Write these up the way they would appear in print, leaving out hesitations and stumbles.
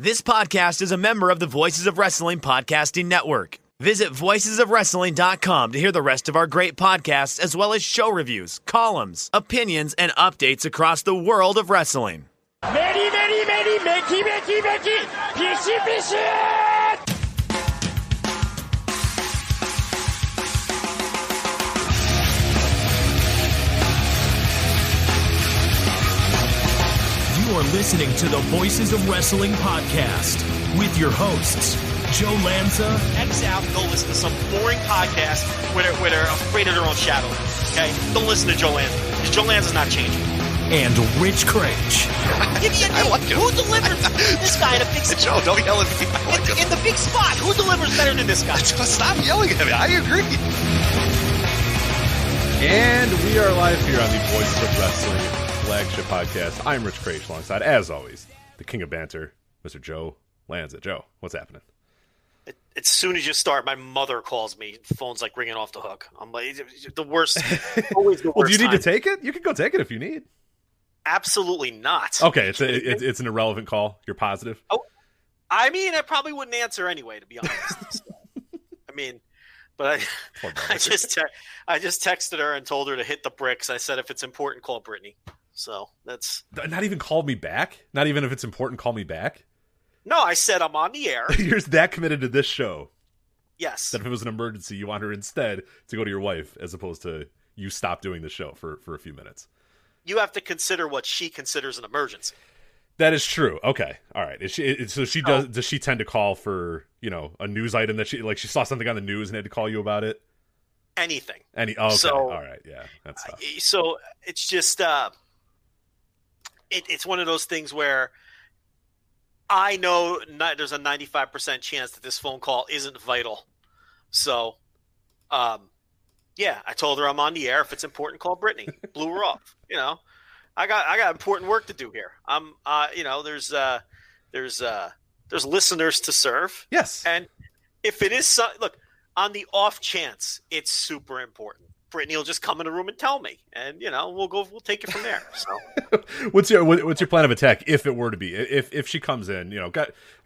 This podcast is a member of the Voices of Wrestling Podcasting Network. Visit voicesofwrestling.com to hear the rest of our great podcasts, as well as show reviews, columns, opinions, and updates across the world of wrestling. You are listening to the Voices of Wrestling podcast with your hosts, Joe Lanza. X out and go listen to some boring podcast where they're afraid of their own shadow. Okay? Don't listen to Joe Lanza, because Joe Lanza's not changing. And Rich Craich. Give me a name. Who delivers this guy in a big spot? Joe, don't yell at me. In the big spot, who delivers better than this guy? Stop yelling at me. I agree. And we are live here on the Voices of Wrestling Flagship podcast. I'm Rich Craich, alongside, as always, the king of banter, Mr. Joe Lanza. Joe, what's happening? As soon as you start, my mother calls me. The phone's like ringing off the hook. I'm like, the worst. Always the worst. Well, do you need time. to take it? You can go take it if you need. Absolutely not. Okay, it's an irrelevant call. You're positive? Oh, I mean, I probably wouldn't answer anyway, to be honest. I mean, but I just texted her and told her to hit the bricks. I said, if it's important, call Brittany. So that's not even call me back. Not even if it's important, call me back. No, I said I'm on the air. You're that committed to this show. Yes. That if it was an emergency, you want her instead to go to your wife, as opposed to you stop doing the show for a few minutes. You have to consider what she considers an emergency. That is true. Okay, all right. Does she tend to call for, a news item that she saw something on the news and had to call you about it? Anything. Okay. So, all right. Yeah, that's tough. So it's just it's one of those things where I know there's a 95% chance that this phone call isn't vital. So, yeah, I told her I'm on the air. If it's important, call Brittany. Blew her off. I got important work to do here. I'm, there's listeners to serve. Yes. And if it is, look, on the off chance it's super important, Brittany will just come in the room and tell me, and we'll take it from there. So, what's your plan of attack if it were to be if she comes in?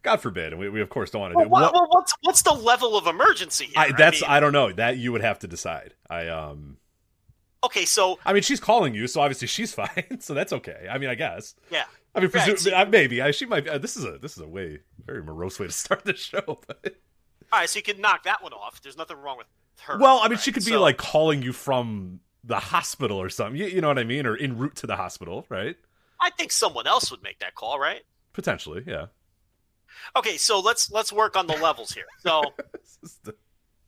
God forbid, and we of course don't want to do. Well, what's the level of emergency here? I don't know. That you would have to decide. Okay, so I mean, she's calling you, so obviously she's fine. So that's okay. I mean, I guess. Yeah. I mean, maybe she might. This is a very morose way to start the show. But... All right, so you can knock that one off. There's nothing wrong with her. Well, I mean, she could be like calling you from the hospital or something. You know what I mean? Or en route to the hospital, right? I think someone else would make that call, right? Potentially, yeah. Okay, so let's work on the levels here. So,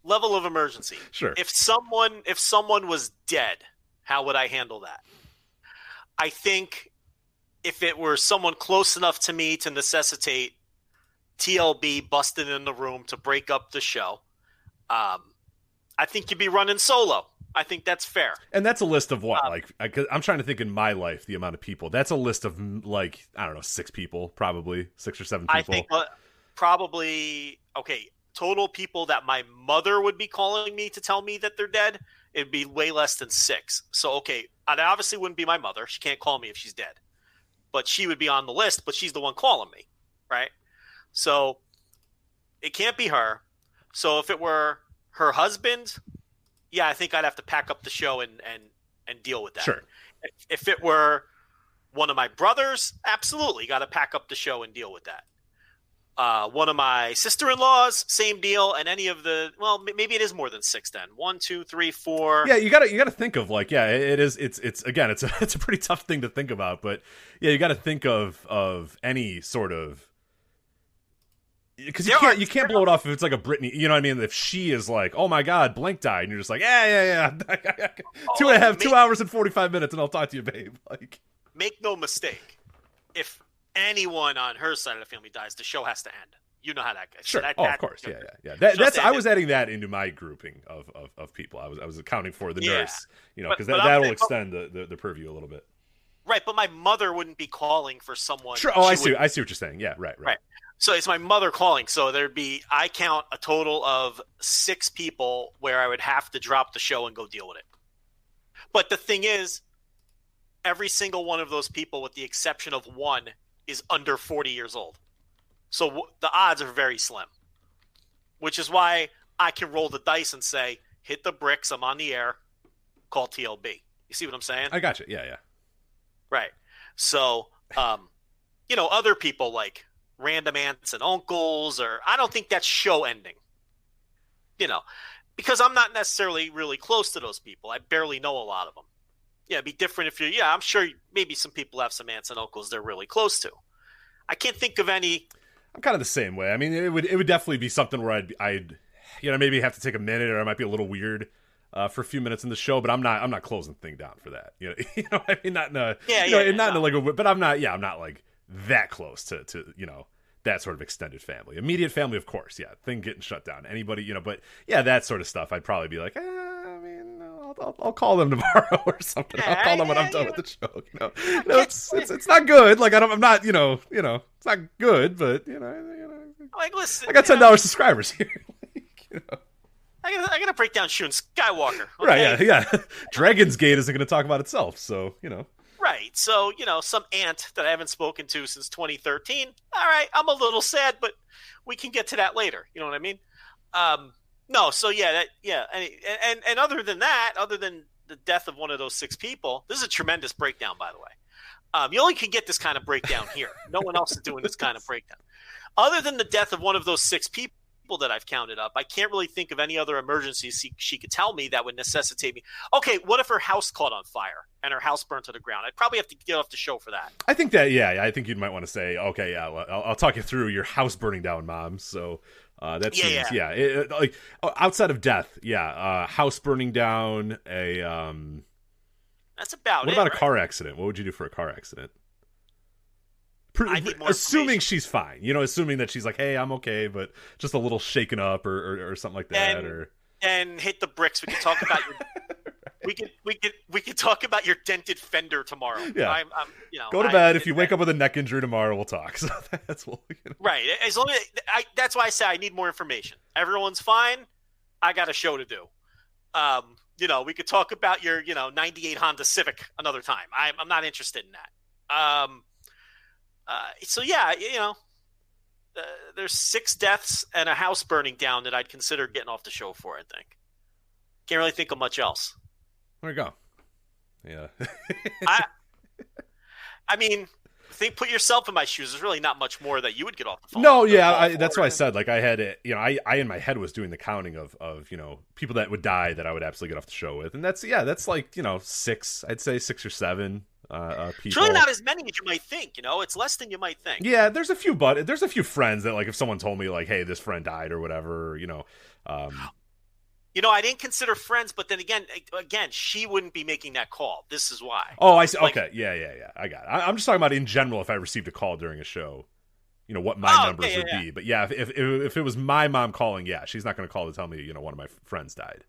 level of emergency. Sure. If someone was dead, how would I handle that? I think if it were someone close enough to me to necessitate TLB busting in the room to break up the show, I think you'd be running solo. I think that's fair. And that's a list of what? I'm trying to think in my life, the amount of people. That's a list of, I don't know, 6 people, probably 6 or 7 people. I think probably, total people that my mother would be calling me to tell me that they're dead, it'd be way less than 6. So, it obviously wouldn't be my mother. She can't call me if she's dead. But she would be on the list, but she's the one calling me, right? So it can't be her. So if it were her husband, yeah, I think I'd have to pack up the show and deal with that. Sure. If it were one of my brothers, absolutely got to pack up the show and deal with that. One of my sister-in-laws, same deal. And any of maybe it is more than 6 then. 1, 2, 3, 4. Yeah, you gotta think of it is. It's again, it's a pretty tough thing to think about, but yeah, you got to think of any sort of. Because you can't blow it off if it's like a Britney, you know what I mean? If she is like, oh my God, Blank died, and you're just like, yeah. 2 hours and 45 minutes, and I'll talk to you, babe. Make no mistake, if anyone on her side of the family dies, the show has to end. You know how that goes. Sure. Of course. Yeah. I was adding that into my grouping of people. I was accounting for the nurse, because that will extend the purview a little bit. Right, but my mother wouldn't be calling for someone. Sure. Oh, I see what you're saying. Yeah. Right. So it's my mother calling. So I count a total of 6 people where I would have to drop the show and go deal with it. But the thing is, every single one of those people, with the exception of one, is under 40 years old. So the odds are very slim, which is why I can roll the dice and say, hit the bricks, I'm on the air, call TLB. You see what I'm saying? I got you. Yeah. Right. So, other people like random aunts and uncles, or I don't think that's show ending, because I'm not necessarily really close to those people. I barely know a lot of them. Yeah, it'd be different if I'm sure maybe some people have some aunts and uncles they're really close to. I can't think of any. I'm kind of the same way. I mean, it would definitely be something where I'd maybe have to take a minute, or I might be a little weird for a few minutes in the show, but I'm not closing the thing down for that. I mean, not in a in like a, but I'm not like that close to that sort of extended family, immediate family, of course. Yeah, thing getting shut down. Anybody, but yeah, that sort of stuff. I'd probably be like, I mean, I'll call them tomorrow or something. I'll call them when I'm done with the show. It's not good. Like I'm not, it's not good, but like, listen, I got $10 subscribers here. I gotta break down Shun Skywalker. Okay? Right? Yeah. Dragon's Gate isn't going to talk about itself, so Right. So, some aunt that I haven't spoken to since 2013. All right, I'm a little sad, but we can get to that later. You know what I mean? No, so and other than that, other than the death of one of those 6 people, this is a tremendous breakdown, by the way. You only can get this kind of breakdown here. No one else is doing this kind of breakdown. Other than the death of one of those 6 people that I've counted up, I can't really think of any other emergencies she could tell me that would necessitate me. Okay, what if her house caught on fire and her house burnt to the ground? I'd probably have to get off the show for that. I think that, I think you might want to say, okay, yeah, I'll talk you through your house burning down, Mom. So that seems, like outside of death, house burning down, that's about it. What about a car accident? What would you do for a car accident? I need more assuming she's fine, assuming that she's like, hey, I'm okay, but just a little shaken up or something like that, and hit the bricks. We can talk about we could talk about your dented fender tomorrow. Yeah, I'm go to bed. If you wake up with a neck injury tomorrow, we'll talk. So that's what right. As long as that's why I say I need more information. Everyone's fine. I got a show to do. We could talk about your 98 Honda Civic another time. I'm not interested in that. There's 6 deaths and a house burning down that I'd consider getting off the show for, I think. Can't really think of much else. There you go. Yeah. I mean, put yourself in my shoes. There's really not much more that you would get off the phone. No, yeah, that's why I said, like, I had it, I in my head was doing the counting of people that would die that I would absolutely get off the show with. And that's like, 6, I'd say 6 or 7. People. It's really not as many as you might think. It's less than you might think. Yeah, there's a few friends that, like, if someone told me, like, hey, this friend died or whatever, I didn't consider friends, but then again, she wouldn't be making that call. This is why. Oh, I see. Okay, yeah, I got it. I'm just talking about in general. If I received a call during a show, what my numbers would be. But yeah, if it was my mom calling, she's not going to call to tell me, one of my friends died.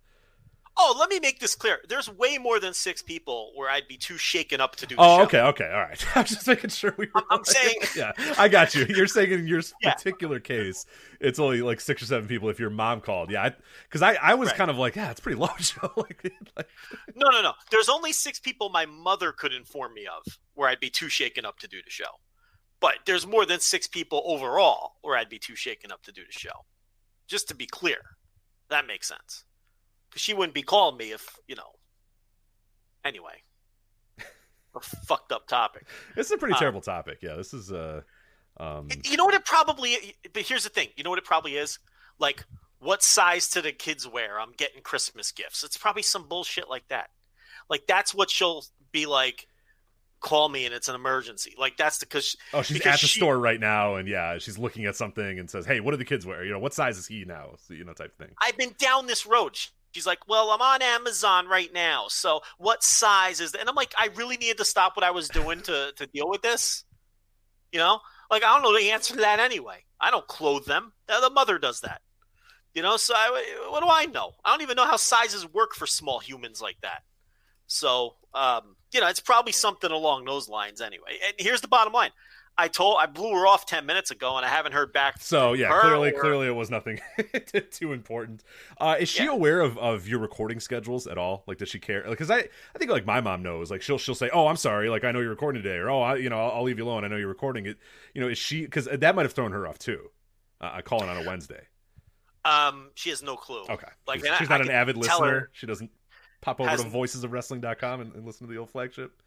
Oh, let me make this clear. There's way more than 6 people where I'd be too shaken up to do the show. Okay, all right. I'm just making sure we were... I'm saying... Yeah, I got you. You're saying in your particular case, it's only like 6 or 7 people if your mom called. Yeah, because I was kind of like, it's pretty low, Joe. No. There's only 6 people my mother could inform me of where I'd be too shaken up to do the show. But there's more than 6 people overall where I'd be too shaken up to do the show. Just to be clear. That makes sense. Because she wouldn't be calling me if, Anyway. A fucked up topic. It's a pretty terrible topic. Yeah, this is... You know what it probably... But here's the thing. You know what it probably is? Like, what size do the kids wear? I'm getting Christmas gifts. It's probably some bullshit like that. Like, that's what she'll be like, call me and it's an emergency. Like, that's because she's at the store right now, and she's looking at something and says, hey, what do the kids wear? What size is he now? So, type of thing. I've been down this road. She's like, well, I'm on Amazon right now, so what size is that? And I'm like, I really needed to stop what I was doing to deal with this. Like, I don't know the answer to that anyway. I don't clothe them. The mother does that. So what do I know? I don't even know how sizes work for small humans like that. So, it's probably something along those lines anyway. And here's the bottom line. I blew her off 10 minutes ago, and I haven't heard back. So yeah, clearly it was nothing too important. Is she aware of your recording schedules at all? Like, does she care? Because I think like my mom knows. Like she'll say, "Oh, I'm sorry. Like I know you're recording today," or "Oh, I'll leave you alone. I know you're recording it." Is she? Because that might have thrown her off too. Calling on a Wednesday. She has no clue. Okay, like she's not an avid listener. She doesn't pop over to voicesofwrestling.com and listen to the old flagship.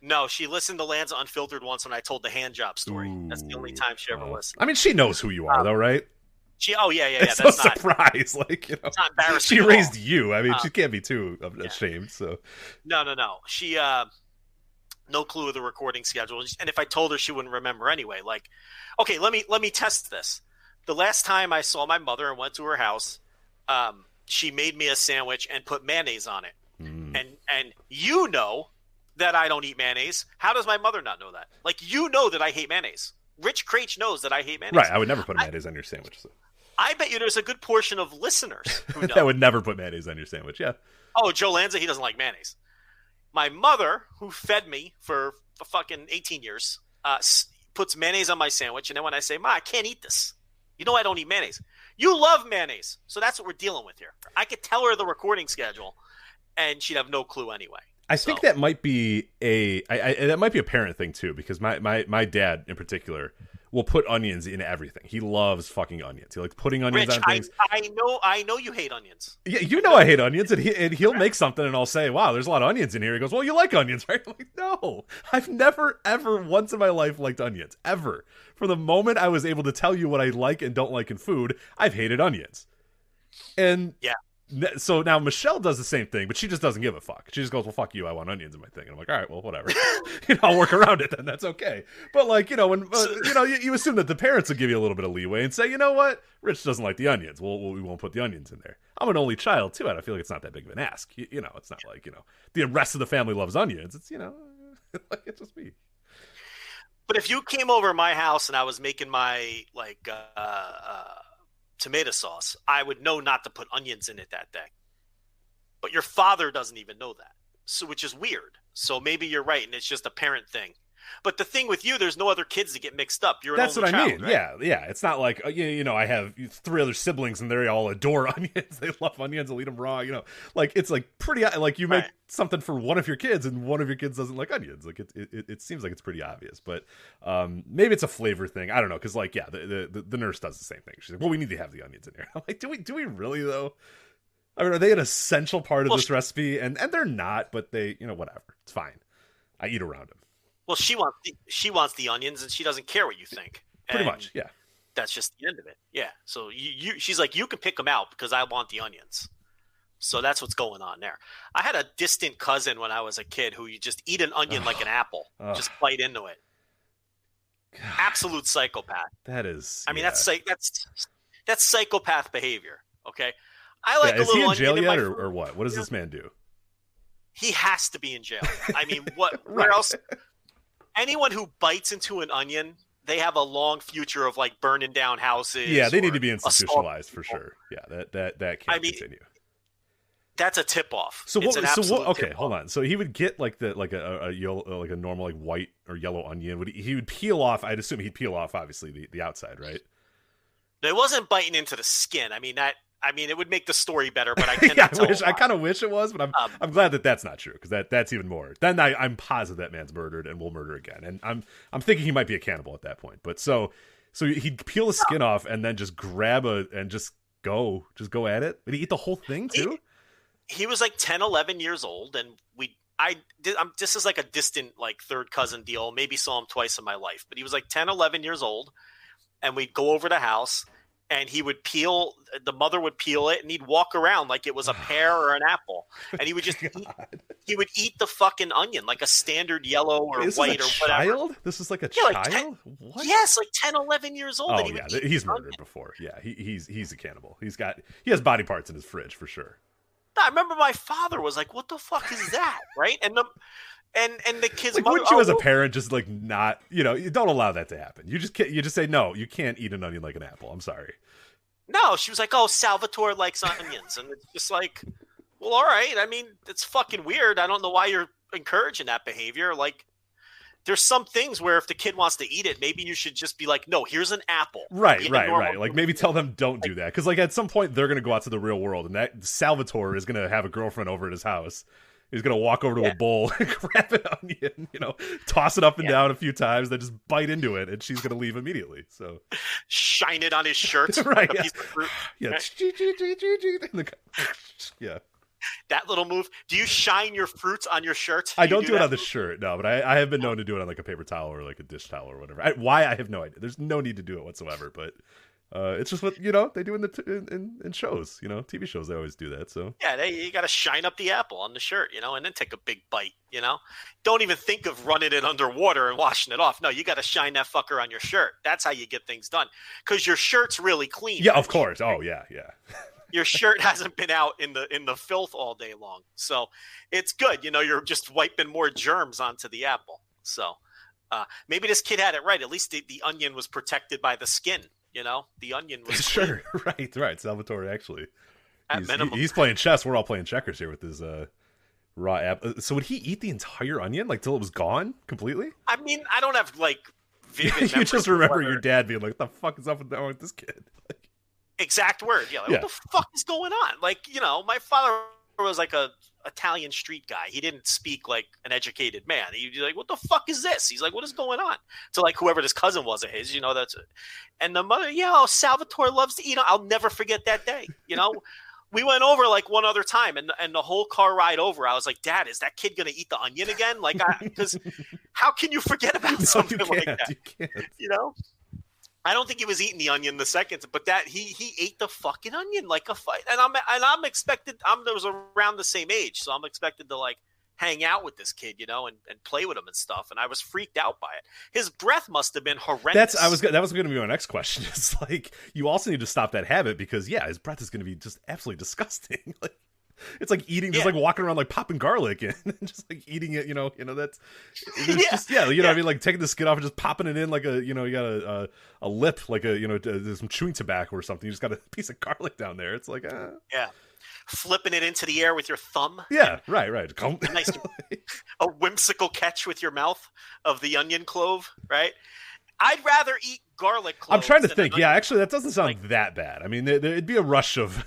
No, she listened to Lanza Unfiltered once when I told the hand job story. Ooh, that's the only time she ever listened. I mean, she knows who you are, though, right? Yeah. It's That's no surprise. Like, it's not embarrassing. She raised you. I mean, she can't be too ashamed. So, no. She no clue of the recording schedule. And if I told her, she wouldn't remember anyway. Like, okay, let me test this. The last time I saw my mother and went to her house, she made me a sandwich and put mayonnaise on it. And you know that I don't eat mayonnaise. How does my mother not know that? Like, that I hate mayonnaise. Rich Craich knows that I hate mayonnaise. Right, I would never put mayonnaise on your sandwich. So. I bet you there's a good portion of listeners who know. That would never put mayonnaise on your sandwich, yeah. Oh, Joe Lanza, he doesn't like mayonnaise. My mother, who fed me for fucking 18 years, puts mayonnaise on my sandwich, and then when I say, "Ma, I can't eat this," I don't eat mayonnaise. You love mayonnaise, so that's what we're dealing with here. I could tell her the recording schedule, and she'd have no clue anyway. I think that might be that might be a parent thing too, because my dad in particular will put onions in everything. He loves fucking onions. He likes putting onions on things. I know you hate onions. Yeah, I hate onions, and he'll make something, and I'll say, "Wow, there's a lot of onions in here." He goes, "Well, you like onions, right?" I'm like, "No, I've never ever once in my life liked onions ever. From the moment I was able to tell you what I like and don't like in food, I've hated onions." And yeah. So now Michelle does the same thing, but she just doesn't give a fuck. She just goes, "Well, fuck you. I want onions in my thing." And I'm like, "All right, well, whatever. I'll work around it then. That's okay." But like, when you assume that the parents will give you a little bit of leeway and say, "You know what? Rich doesn't like the onions. We won't put the onions in there." I'm an only child too, and I feel like it's not that big of an ask. It's not like the rest of the family loves onions. It's like it's just me. But if you came over to my house and I was making my tomato sauce, I would know not to put onions in it that day. But your father doesn't even know that, so which is weird. So maybe you're right, and it's just a parent thing. But the thing with you, there's no other kids to get mixed up. That's what I mean. Right? Yeah. It's not like I have 3 other siblings and they all adore onions. They love onions. They'll eat them raw. Like it's like pretty like you make something for one of your kids and one of your kids doesn't like onions. Like it seems like it's pretty obvious. But maybe it's a flavor thing. I don't know. Because like the nurse does the same thing. She's like, "Well, we need to have the onions in here." I'm like, do we really though? I mean, are they an essential part of this recipe? And they're not. But they whatever. It's fine. I eat around them. Well, she wants the onions, and she doesn't care what you think. Pretty much, yeah. That's just the end of it. Yeah. So she's like, "You can pick them out because I want the onions." So that's what's going on there. I had a distant cousin when I was a kid who you just eat an onion like an apple, just bite into it. God. Absolute psychopath. That is. I mean, that's psychopath behavior. Okay. I like a little onion. Is he in jail yet, or what? What does this man do? He has to be in jail. I mean, what? Where else? Anyone who bites into an onion, they have a long future of like burning down houses. Yeah, they need to be institutionalized for sure. Yeah, that can't continue. That's a tip off. So what? Okay, hold on. So he would get like a yellow, like a normal like white or yellow onion. He would peel off. I'd assume he'd peel off obviously the outside, right? It wasn't biting into the skin. I mean, it would make the story better, but I cannot tell. I kind of wish it was, but I'm glad that that's not true because that's even more. Then I'm positive that man's murdered and will murder again, and I'm thinking he might be a cannibal at that point. But so he'd peel the skin off and then just grab and just go at it. Did he eat the whole thing too? He was like 10, 11 years old, and this is like a distant like third cousin deal. Maybe saw him twice in my life, but he was like 10, 11 years old, and we'd go over to the house. And the mother would peel it, and he'd walk around like it was a pear or an apple. And he would just eat the fucking onion like a standard yellow or white or whatever. Child? This is like a child? Like what? Yes, like 10, 11 years old. Oh, yeah, he's murdered before. Yeah, he's a cannibal. He has body parts in his fridge for sure. I remember my father was like, "What the fuck is that?" Right? And the kid's like, mother, wouldn't you as a parent just like not, you don't allow that to happen. You just say, "No, you can't eat an onion like an apple." I'm sorry. No, she was like, "Oh, Salvatore likes onions." And it's just like, well, all right. I mean, it's fucking weird. I don't know why you're encouraging that behavior. Like, there's some things where if the kid wants to eat it, maybe you should just be like, no, here's an apple. Right. Like maybe tell them don't do that. Because like at some point they're going to go out to the real world, and that Salvatore is going to have a girlfriend over at his house. He's going to walk over to a bowl and grab an onion, toss it up and down a few times, then just bite into it, and she's going to leave immediately. So shine it on his shirt. Right. Like a piece of fruit. Yeah. Right? Yeah. That little move. Do you shine your fruits on your shirt? I don't do it on the shirt, no, but I have been known to do it on like a paper towel or like a dish towel or whatever. Why, I have no idea. There's no need to do it whatsoever, but it's just what they do in shows. TV shows, they always do that. So yeah, you got to shine up the apple on the shirt, and then take a big bite. Don't even think of running it underwater and washing it off. No, you got to shine that fucker on your shirt. That's how you get things done, because your shirt's really clean. Yeah, of course. Oh yeah. Your shirt hasn't been out in the filth all day long, so it's good. You're just wiping more germs onto the apple. So maybe this kid had it right. At least the onion was protected by the skin. The onion was sure right. Salvatore actually, at minimum, he's playing chess. We're all playing checkers here with his raw apple. So would he eat the entire onion like till it was gone completely? I mean, I don't have like vivid you just remember your dad being like, "What the fuck is up with this kid?" Exact word. Yeah. What the fuck is going on? Like, my father was like a Italian street guy. He didn't speak like an educated man. He'd be like, what the fuck is this? He's like, what is going on? To like whoever this cousin was of his, that's it. And the mother, Salvatore loves to eat. I'll never forget that day. We went over like one other time, and the whole car ride over, I was like, Dad, is that kid going to eat the onion again? Like, because how can you forget about something like that? You can't. I don't think he was eating the onion the second, but that he ate the fucking onion like a fight. And I'm expected. There was around the same age, so I'm expected to like hang out with this kid, and play with him and stuff. And I was freaked out by it. His breath must have been horrendous. That was going to be my next question. It's like you also need to stop that habit because his breath is going to be just absolutely disgusting. Like it's like eating, just like walking around like popping garlic and just like eating it. That's just I mean, like taking the skin off and just popping it in like you got a lip, like some chewing tobacco or something. You just got a piece of garlic down there. It's like flipping it into the air with your thumb. Yeah, right. Nice, a whimsical catch with your mouth of the onion clove, right? I'd rather eat garlic cloves. I'm trying to think. Yeah, actually, that doesn't sound that bad. I mean, it'd be a rush of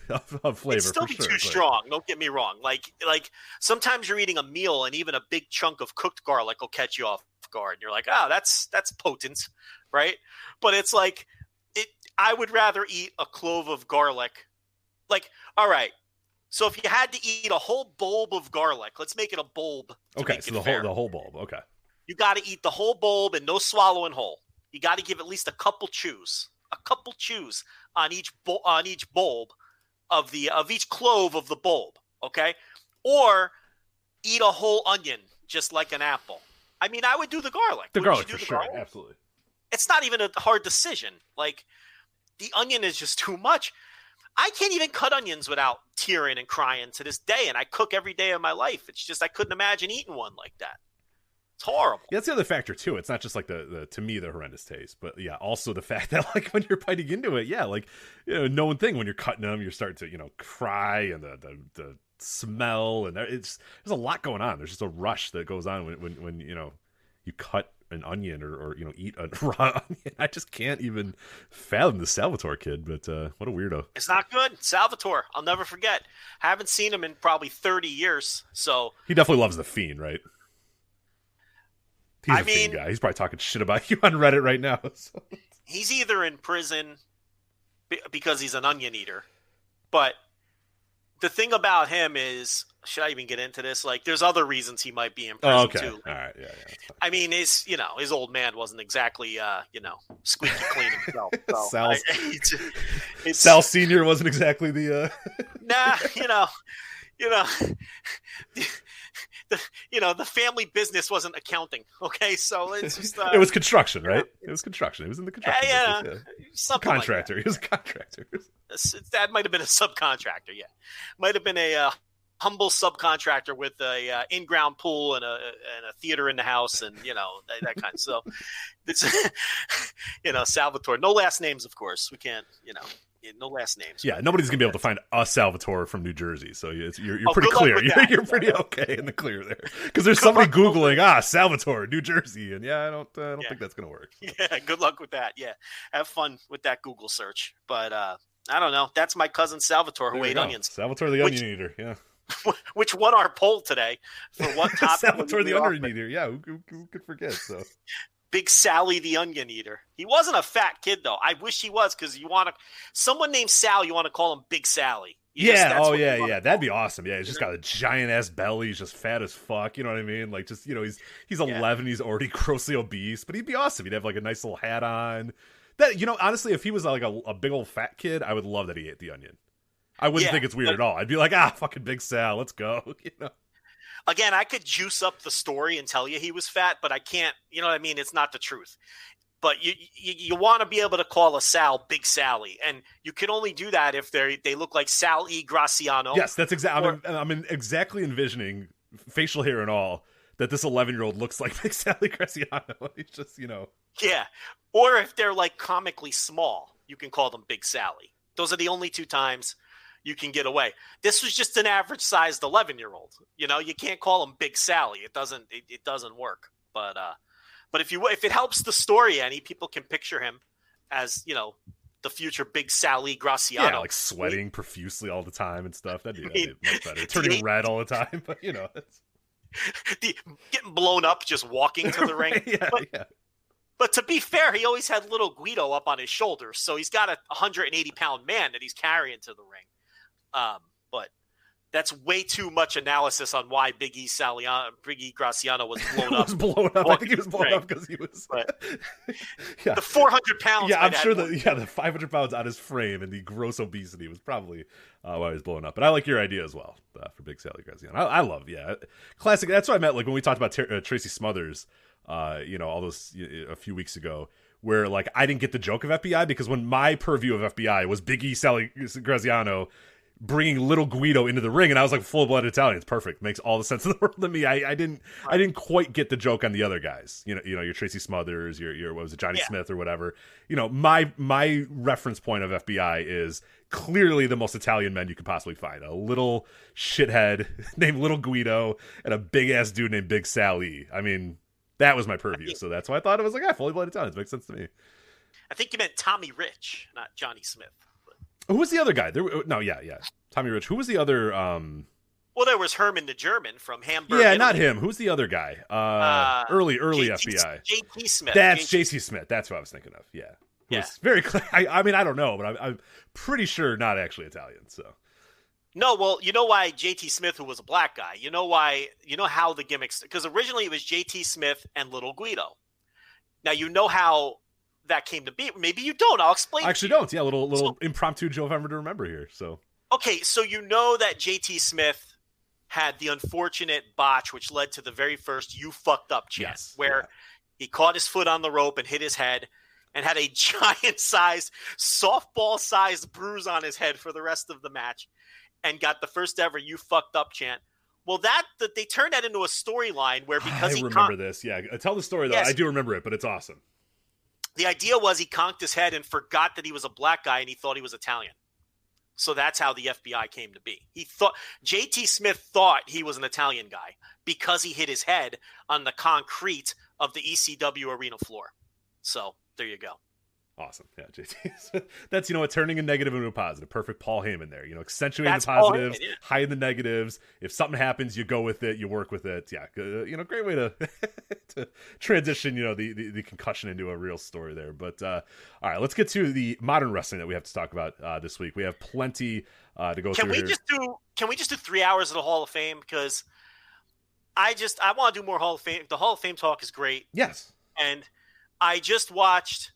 flavor. It'd still for be sure, too strong. Don't get me wrong. Like sometimes you're eating a meal and even a big chunk of cooked garlic will catch you off guard. And you're like, that's potent, right? But it's like I would rather eat a clove of garlic. Like, all right. So if you had to eat a whole bulb of garlic, let's make it a bulb. Okay, so the whole bulb. Okay. You got to eat the whole bulb and no swallowing whole. You got to give at least a couple chews on each bulb of each clove of the bulb. Okay, or eat a whole onion just like an apple. I mean, I would do the garlic. The garlic for sure, absolutely. It's not even a hard decision. Like the onion is just too much. I can't even cut onions without tearing and crying to this day, and I cook every day of my life. It's just I couldn't imagine eating one like that. It's horrible. Yeah, that's the other factor too. It's not just like the to me the horrendous taste, but also the fact that like when you're biting into it, known thing when you're cutting them, you're starting to cry and the smell and there's a lot going on. There's just a rush that goes on when you cut an onion or eat a raw onion. I just can't even fathom the Salvatore kid, but what a weirdo. It's not good. Salvatore, I'll never forget. Haven't seen him in probably 30 years. So he definitely loves the Fiend, right? He's a Fiend guy. He's probably talking shit about you on Reddit right now. So. He's either in prison because he's an onion eater, but the thing about him is, should I even get into this? Like, there's other reasons he might be in prison too. All right, yeah. I mean, his old man wasn't exactly, squeaky clean himself. So, Sal Senior wasn't exactly the. The family business wasn't accounting. Okay, so it's just it was construction, right? It was construction. It was in the construction. Something contractor. Like he was a contractor. That might have been a subcontractor. Yeah, might have been a humble subcontractor with a in-ground pool and a theater in the house, and that kind of. So it's Salvatore. No last names, of course. We can't. Yeah, no last names. Yeah, nobody's gonna be able to find a Salvatore from New Jersey, so you're pretty good luck clear. with that. You're pretty okay in the clear there, because there's somebody googling Salvatore, New Jersey, and I don't think that's gonna work. So. Yeah, good luck with that. Yeah, have fun with that Google search. But I don't know. That's my cousin Salvatore who ate onions. Salvatore the onion eater. Yeah. Which won our poll today for what topic? Salvatore the onion eater. Yeah, who could forget? So. Big Sally the onion eater. He wasn't a fat kid though. I wish he was, because someone named Sal, you want to call him Big Sally. That'd be awesome. Yeah, he's just got a giant ass belly. He's just fat as fuck. You know what I mean? Like, just he's 11. He's already grossly obese, but he'd be awesome. He'd have like a nice little hat on. That honestly, if he was like a big old fat kid, I would love that he ate the onion. I wouldn't think it's weird at all. I'd be like, fucking Big Sal, let's go. Again, I could juice up the story and tell you he was fat, but I can't. You know what I mean? It's not the truth. But you want to be able to call a Sal Big Sally, and you can only do that if they look like Sal E. Graciano. Yes, that's exactly. I'm exactly envisioning, facial hair and all, that this 11-year-old looks like Big Sally Graciano. He's just Yeah, or if they're like comically small, you can call them Big Sally. Those are the only two times you can get away. This was just an average sized 11-year-old. You can't call him Big Sally. It doesn't work. But if it helps the story any, people can picture him as, the future Big Sally Graciano. Yeah, like sweating profusely all the time and stuff. That'd be much better. Turning red all the time, but it's... getting blown up just walking to the ring. But to be fair, he always had little Guido up on his shoulders, so he's got a 180-pound man that he's carrying to the ring. But that's way too much analysis on why Big E Graciano was blown up. I think he was blown up because he was. The 400 pounds. Yeah, I'm sure the 500 pounds on his frame and the gross obesity was probably why he was blowing up. But I like your idea as well for Big Sally Graciano. I love, classic. That's what I meant. Like when we talked about Tracy Smothers, all those a few weeks ago, where like I didn't get the joke of FBI because when my purview of FBI was Big E Sally Graciano bringing little Guido into the ring, and I was like, full-blooded Italian. It's perfect. Makes all the sense in the world to me. I didn't quite get the joke on the other guys. Your Tracy Smothers, your what was it, Johnny Smith or whatever. My reference point of FBI is clearly the most Italian men you could possibly find. A little shithead named Little Guido and a big-ass dude named Big Sally. I mean, that was my purview. So that's why I thought it was like, fully-blooded Italians. Makes sense to me. I think you meant Tommy Rich, not Johnny Smith. Who was the other guy? Tommy Rich. Who was the other? Well, there was Herman the German from Hamburg. Yeah, Italy. Not him. Who's the other guy? Early FBI. JT Smith. That's JT Smith. That's what I was thinking of. Yeah. Yes. Very clear. I mean, I don't know, but I'm pretty sure not actually Italian. So. No, well, you know why JT Smith, who was a black guy, you know how the gimmicks, because originally it was JT Smith and Little Guido. Now, you know how that came to be. Maybe you don't. I'll explain. I actually don't. Yeah, little impromptu Joe Vember to remember here. So okay, so you know that JT Smith had the unfortunate botch, which led to the very first "you fucked up" chant, where he caught his foot on the rope and hit his head, and had a giant-sized, softball-sized bruise on his head for the rest of the match, and got the first ever "you fucked up" chant. Well, that they turned that into a storyline where because I remember this. Yeah, tell the story though. Yes. I do remember it, but it's awesome. The idea was he conked his head and forgot that he was a black guy and he thought he was Italian. So that's how the FBI came to be. JT Smith thought he was an Italian guy because he hit his head on the concrete of the ECW arena floor. So there you go. Awesome. Yeah, JT. That's, turning a negative into a positive. Perfect Paul Heyman there. Accentuating the positives, hiding the negatives. If something happens, you go with it, you work with it. Yeah, great way to to transition, the concussion into a real story there. But all right, let's get to the modern wrestling that we have to talk about this week. We have plenty to go through here. Can we just do 3 hours of the Hall of Fame? Because I want to do more Hall of Fame. The Hall of Fame talk is great. Yes. And I just watched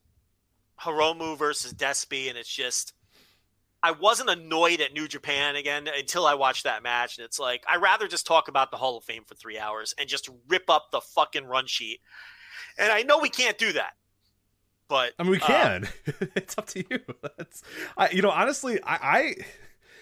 Hiromu versus Despy, and it's just, I wasn't annoyed at New Japan again until I watched that match, and it's like, I'd rather just talk about the Hall of Fame for 3 hours and just rip up the fucking run sheet. And I know we can't do that, but I mean, we can. It's up to you. Honestly, I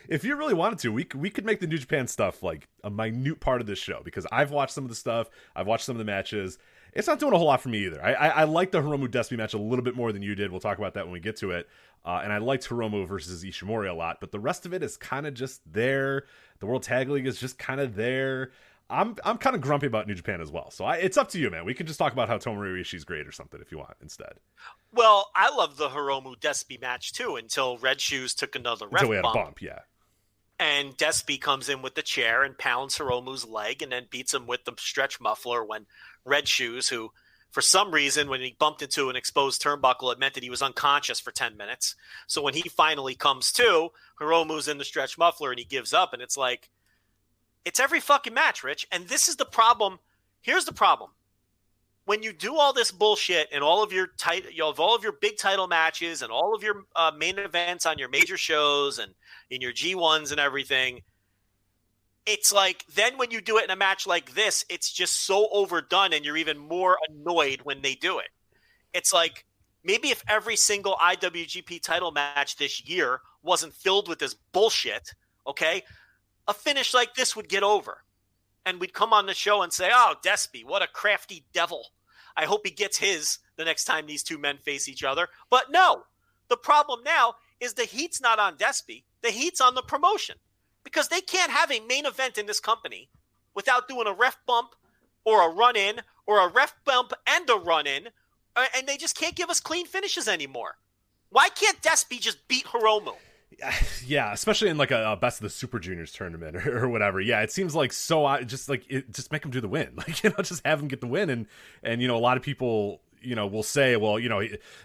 if you really wanted to, we could make the New Japan stuff like a minute part of this show, because I've watched some of the stuff, I've watched some of the matches. It's not doing a whole lot for me either. I like the Hiromu Despy match a little bit more than you did. We'll talk about that when we get to it. And I liked Hiromu versus Ishimori a lot, but the rest of it is kind of just there. The World Tag League is just kind of there. I'm kind of grumpy about New Japan as well. So it's up to you, man. We can just talk about how Tomohiro Ishii's great or something if you want instead. Well, I love the Hiromu Despy match too until Red Shoes took another ref until we had bump. A bump, yeah. And Despy comes in with the chair and pounds Hiromu's leg and then beats him with the stretch muffler when Red Shoes, who for some reason when he bumped into an exposed turnbuckle, it meant that he was unconscious for 10 minutes. So when he finally comes to, Hiromu's in the stretch muffler and he gives up. And it's like, it's every fucking match, Rich. And this is the problem. Here's the problem. When you do all this bullshit and all of your all of your big title matches and all of your main events on your major shows and in your G1s and everything, it's like then when you do it in a match like this, it's just so overdone and you're even more annoyed when they do it. It's like maybe if every single IWGP title match this year wasn't filled with this bullshit, okay, a finish like this would get over. And we'd come on the show and say, oh, Despy, what a crafty devil. I hope he gets his the next time these two men face each other. But no, the problem now is the heat's not on Despy. The heat's on the promotion. Because they can't have a main event in this company without doing a ref bump or a run-in or a ref bump and a run-in. And they just can't give us clean finishes anymore. Why can't Despy just beat Hiromu? Yeah, especially in like a Best of the Super Juniors tournament or whatever. Yeah, it seems like just make him do the win. Like, just have him get the win. And a lot of people, will say, well, you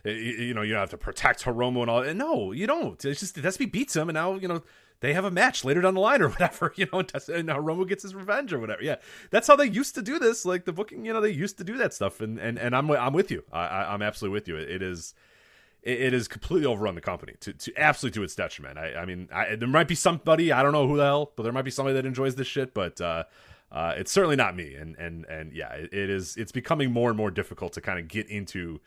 have to protect Hiromu and all. And no, you don't. It's just Despy beats him, and now, they have a match later down the line or whatever, and Hiromu gets his revenge or whatever. Yeah, that's how they used to do this. Like the booking, they used to do that stuff. And I'm with you. I'm absolutely with you. It is completely overrun the company to absolutely to its detriment. I mean, there might be somebody, I don't know who the hell, but there might be somebody that enjoys this shit, but it's certainly not me. And yeah, it's becoming more and more difficult to kind of get into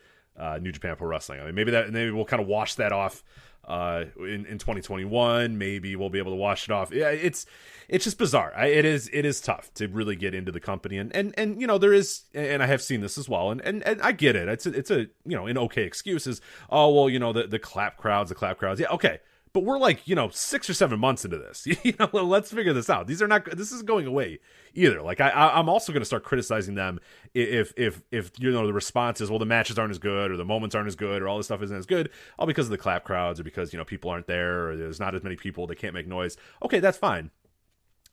New Japan Pro Wrestling. I mean, maybe we'll kind of wash that off in 2021. Maybe we'll be able to wash it off. Yeah, it's just bizarre. It is tough to really get into the company, and there is, and I have seen this as well, and I get it. It's a an okay excuse is, oh well, the clap crowds. Yeah, okay. But we're like, 6 or 7 months into this. Let's figure this out. This isn't going away either. Like I'm also going to start criticizing them if the response is, well, the matches aren't as good or the moments aren't as good or all this stuff isn't as good, all because of the clap crowds or because people aren't there or there's not as many people, they can't make noise. Okay, that's fine.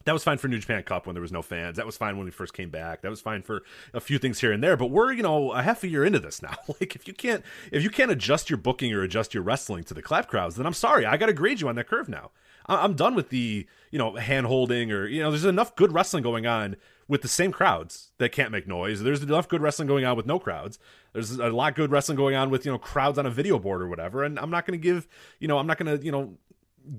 That was fine for New Japan Cup when there was no fans. That was fine when we first came back. That was fine for a few things here and there. But we're, a half a year into this now. Like if you can't adjust your booking or adjust your wrestling to the clap crowds, then I'm sorry, I got to grade you on that curve now. I'm done with the hand holding or there's enough good wrestling going on with the same crowds that can't make noise. There's enough good wrestling going on with no crowds. There's a lot of good wrestling going on with crowds on a video board or whatever. And I'm not going to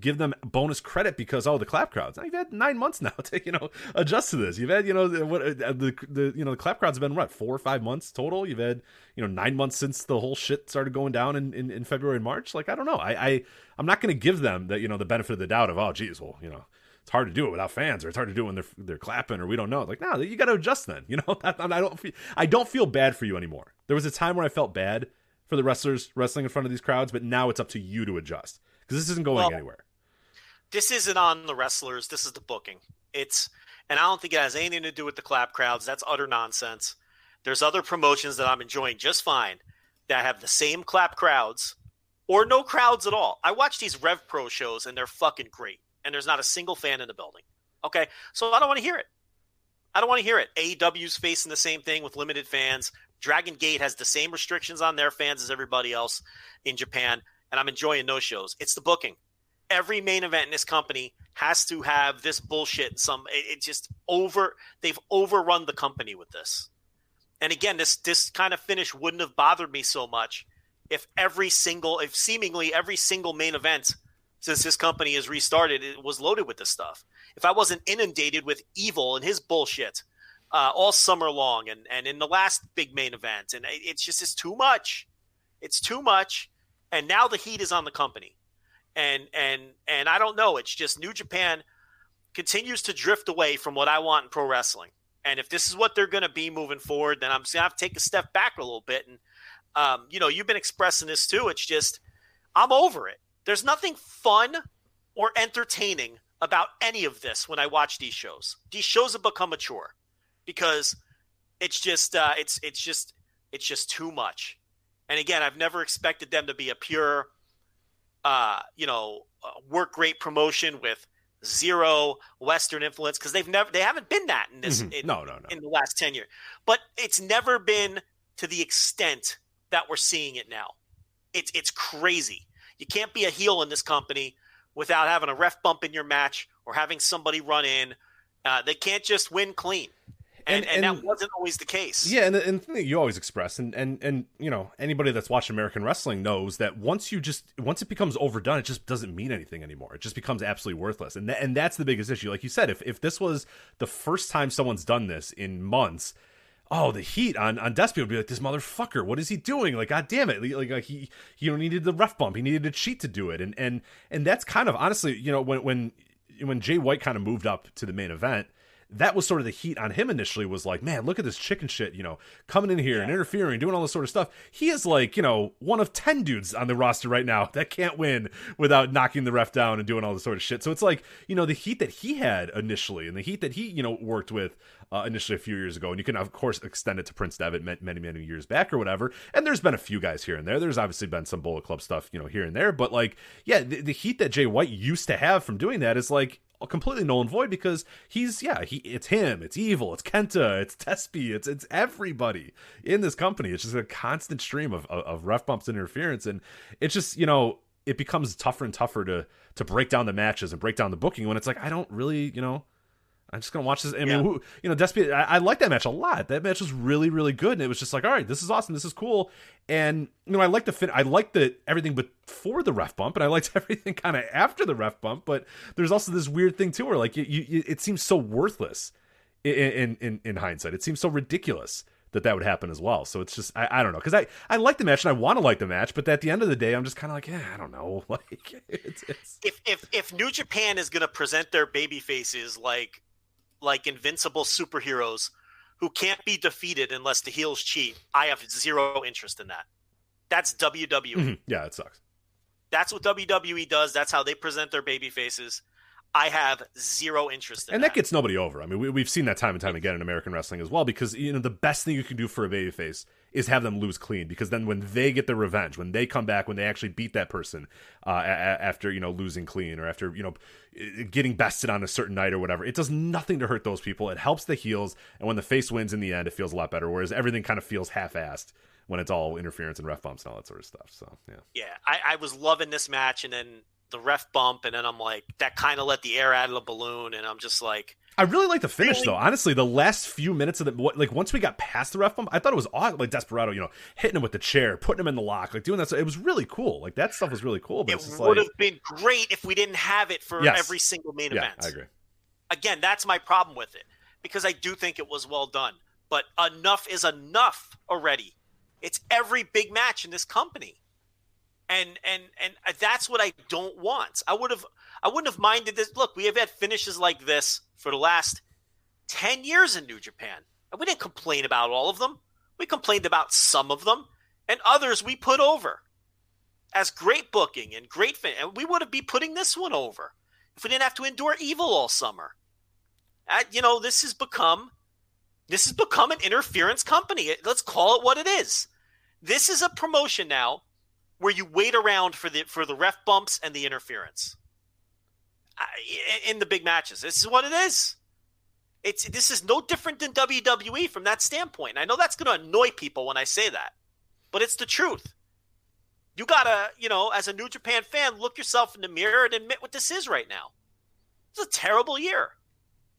give them bonus credit because the clap crowds. Now, you've had 9 months now to adjust to this. You've had the clap crowds have been 4 or 5 months total. You've had 9 months since the whole shit started going down in February and March. Like I don't know. I'm not going to give them the benefit of the doubt of geez, well it's hard to do it without fans or it's hard to do it when they're clapping or we don't know. Like no, you got to adjust then. I don't feel bad for you anymore. There was a time where I felt bad for the wrestlers wrestling in front of these crowds, but now it's up to you to adjust. Because this isn't going anywhere. This isn't on the wrestlers. This is the booking. And I don't think it has anything to do with the clap crowds. That's utter nonsense. There's other promotions that I'm enjoying just fine that have the same clap crowds or no crowds at all. I watch these RevPro shows and they're fucking great. And there's not a single fan in the building. Okay. So I don't want to hear it. AEW's facing the same thing with limited fans. Dragongate has the same restrictions on their fans as everybody else in Japan. And I'm enjoying those shows. It's the booking. Every main event in this company has to have this bullshit. They've overrun the company with this. And again, this kind of finish wouldn't have bothered me so much if seemingly every single main event since this company has restarted, it was loaded with this stuff. If I wasn't inundated with Evil and his bullshit all summer long and in the last big main event, and it's too much. It's too much. And now the heat is on the company. And I don't know. It's just New Japan continues to drift away from what I want in pro wrestling. And if this is what they're going to be moving forward, then I'm going to have to take a step back a little bit. And, you've been expressing this too. It's just I'm over it. There's nothing fun or entertaining about any of this when I watch these shows. These shows have become a chore because it's just too much. And again, I've never expected them to be a pure, work rate promotion with zero Western influence, because they haven't been that in this in the last 10 years. But it's never been to the extent that we're seeing it now. It's crazy. You can't be a heel in this company without having a ref bump in your match or having somebody run in. They can't just win clean. And that wasn't always the case. Yeah, and the thing that you always express, and anybody that's watched American wrestling knows that once it becomes overdone, it just doesn't mean anything anymore. It just becomes absolutely worthless, and that's the biggest issue. Like you said, if this was the first time someone's done this in months, the heat on Despy would be like, this motherfucker, what is he doing? Like, God damn it! Like he needed the ref bump, he needed to cheat to do it, and that's kind of honestly, when Jay White kind of moved up to the main event. That was sort of the heat on him initially, was like, man, look at this chicken shit, coming in here and interfering, doing all this sort of stuff. He is like, one of 10 dudes on the roster right now that can't win without knocking the ref down and doing all this sort of shit. So it's like, the heat that he had initially and the heat that he, worked with initially a few years ago. And you can, of course, extend it to Prince Devitt many, many years back or whatever. And there's been a few guys here and there. There's obviously been some Bullet Club stuff, here and there. But like, yeah, the heat that Jay White used to have from doing that is like, completely null and void, because it's him, it's Evil, it's Kenta, it's Despy, it's everybody in this company. It's just a constant stream of ref bumps and interference, and it's just it becomes tougher and tougher to break down the matches and break down the booking when it's like, I don't really I'm just gonna watch this. I mean, Despy, I like that match a lot. That match was really, really good, and it was just like, all right, this is awesome, this is cool. And I like I liked the everything before the ref bump, and I liked everything kind of after the ref bump. But there's also this weird thing too, where like it seems so worthless in hindsight. It seems so ridiculous that would happen as well. So it's just I don't know, because I like the match and I want to like the match, but at the end of the day, I'm just kind of like, I don't know. Like it's if New Japan is gonna present their baby faces like invincible superheroes who can't be defeated unless the heels cheat, I have zero interest in that. That's WWE. Mm-hmm. Yeah, it sucks. That's what WWE does. That's how they present their baby faces. I have zero interest in and that gets nobody over. I mean, we've seen that time and time again in American wrestling as well, because the best thing you can do for a babyface is have them lose clean, because then when they get their revenge, when they come back, when they actually beat that person after losing clean, or after getting bested on a certain night or whatever, it does nothing to hurt those people. It helps the heels, and when the face wins in the end, it feels a lot better, whereas everything kind of feels half-assed when it's all interference and ref bumps and all that sort of stuff. So I was loving this match, and then the ref bump, and then I'm like, that kind of let the air out of the balloon, and I'm just like, I really like the finish though. Honestly, the last few minutes of once we got past the ref bump, I thought it was awesome. Like Desperado, hitting him with the chair, putting him in the lock, like doing that. So it was really cool. Like that stuff was really cool. But it would have been great if we didn't have it for every single main event. I agree. Again, that's my problem with it, because I do think it was well done. But enough is enough already. It's every big match in this company. And that's what I don't want. I wouldn't have minded this. Look, we have had finishes like this for the last 10 years in New Japan. And we didn't complain about all of them. We complained about some of them, and others we put over as great booking and great fin. And we would have been putting this one over if we didn't have to endure Evil all summer. This has become an interference company. Let's call it what it is. This is a promotion now where you wait around for the ref bumps and the interference in the big matches. This is what it is. This is no different than WWE from that standpoint. I know that's going to annoy people when I say that, but it's the truth. You gotta, as a New Japan fan, look yourself in the mirror and admit what this is right now. It's a terrible year,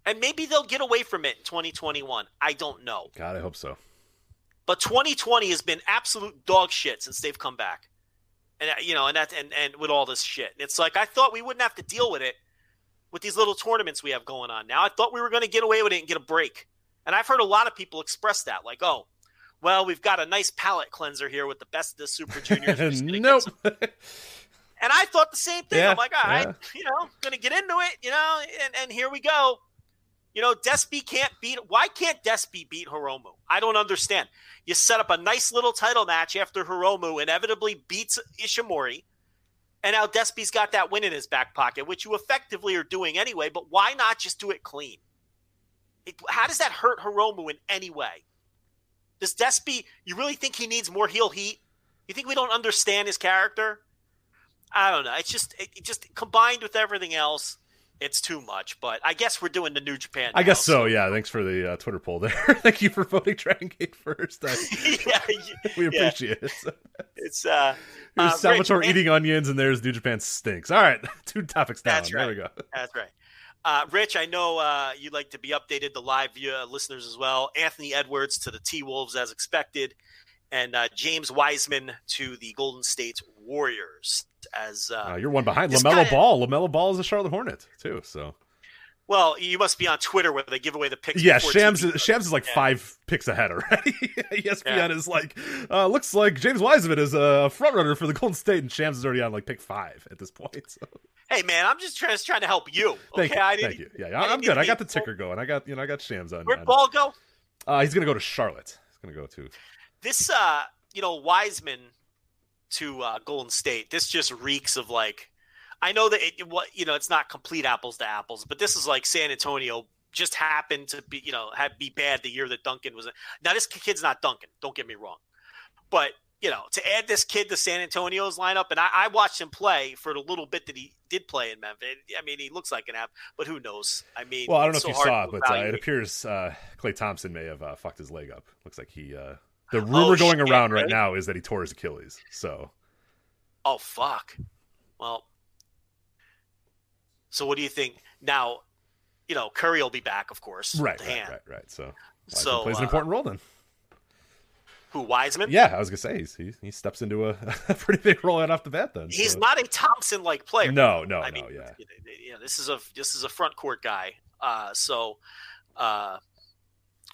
and maybe they'll get away from it in 2021. I don't know. God, I hope so. But 2020 has been absolute dog shit since they've come back. And and with all this shit, and it's like, I thought we wouldn't have to deal with it with these little tournaments we have going on now. I thought we were going to get away with it and get a break. And I've heard a lot of people express that, like, oh, well, we've got a nice palate cleanser here with the best of the Super Juniors. Nope. And I thought the same thing. Yeah, I'm like, all right, going to get into it, and here we go. Despy can't beat. Why can't Despy beat Hiromu? I don't understand. You set up a nice little title match after Hiromu inevitably beats Ishimori. And now Despy's got that win in his back pocket, which you effectively are doing anyway, but why not just do it clean? How does that hurt Hiromu in any way? Does Despy, you really think he needs more heel heat? You think we don't understand his character? I don't know. It's just, it just combined with everything else, it's too much. But I guess we're doing the New Japan now, I guess so, yeah. Thanks for the Twitter poll there. Thank you for voting Dragongate first. We appreciate it. It's Here's Salvatore Rich, eating onions, and there's New Japan stinks. All right, 2 topics down. That's right. There we go. That's right. Rich, I know you'd like to be updated, the live listeners as well. Anthony Edwards to the T-Wolves as expected, and James Wiseman to the Golden State Warriors. As you're one behind LaMelo Ball. LaMelo Ball is a Charlotte Hornet too. So, well, you must be on Twitter where they give away the picks. Yeah, Shams is like 5 picks ahead already. ESPN is like, looks like James Wiseman is a front runner for the Golden State, and Shams is already on like pick 5 at this point. So. Hey man, I'm just trying to help you. Okay? Thank you. Yeah, I'm good. I got the ticker going. I got Shams on. Where'd Ball go? He's gonna go to Charlotte. He's gonna go to this. Wiseman to Golden State. This just reeks of like, I know that it's not complete apples to apples, but this is like San Antonio just happened to be be bad the year that Duncan was. Now this kid's not Duncan. Don't get me wrong, but to add this kid to San Antonio's lineup, and I watched him play for the little bit that he did play in Memphis. I mean, he looks like an app, but who knows? I mean, well, I don't know if you saw it, but it appears Klay Thompson may have fucked his leg up. Looks like he. The rumor going around right now is that he tore his Achilles. So. Oh fuck! Well, so what do you think now? Curry will be back, of course. Right. So Wiseman plays an important role then. Who, Wiseman? Yeah, I was gonna say he steps into a pretty big role right off the bat. Then he's not a Thompson-like player. No. This is a front court guy.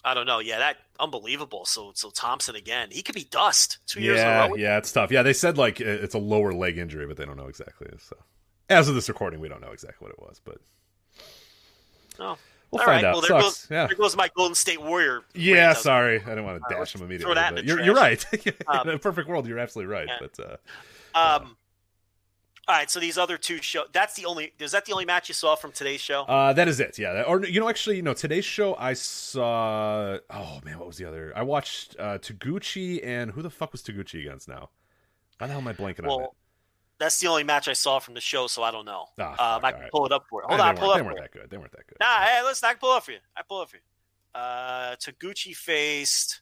I don't know. Yeah, that unbelievable. So Thompson again. He could be dust 2 years in a row. Yeah, it's tough. Yeah, they said like it's a lower leg injury, but they don't know exactly. So as of this recording, we don't know exactly what it was, but we'll find out. Well, there goes my Golden State Warrior. Yeah, sorry, I didn't want to dash him immediately. But you're right. In a perfect world, you're absolutely right. Yeah. But all right, so these other two shows. Is that the only match you saw from today's show? That is it. Yeah. Today's show I saw. Oh man, what was the other? I watched Taguchi, and who the fuck was Taguchi against now? Why the hell am I blanking on that? That's the only match I saw from the show, so I don't know. I can pull it up for you. Hold on, They weren't that good. Nah, hey, listen, I can pull it up for you. Taguchi faced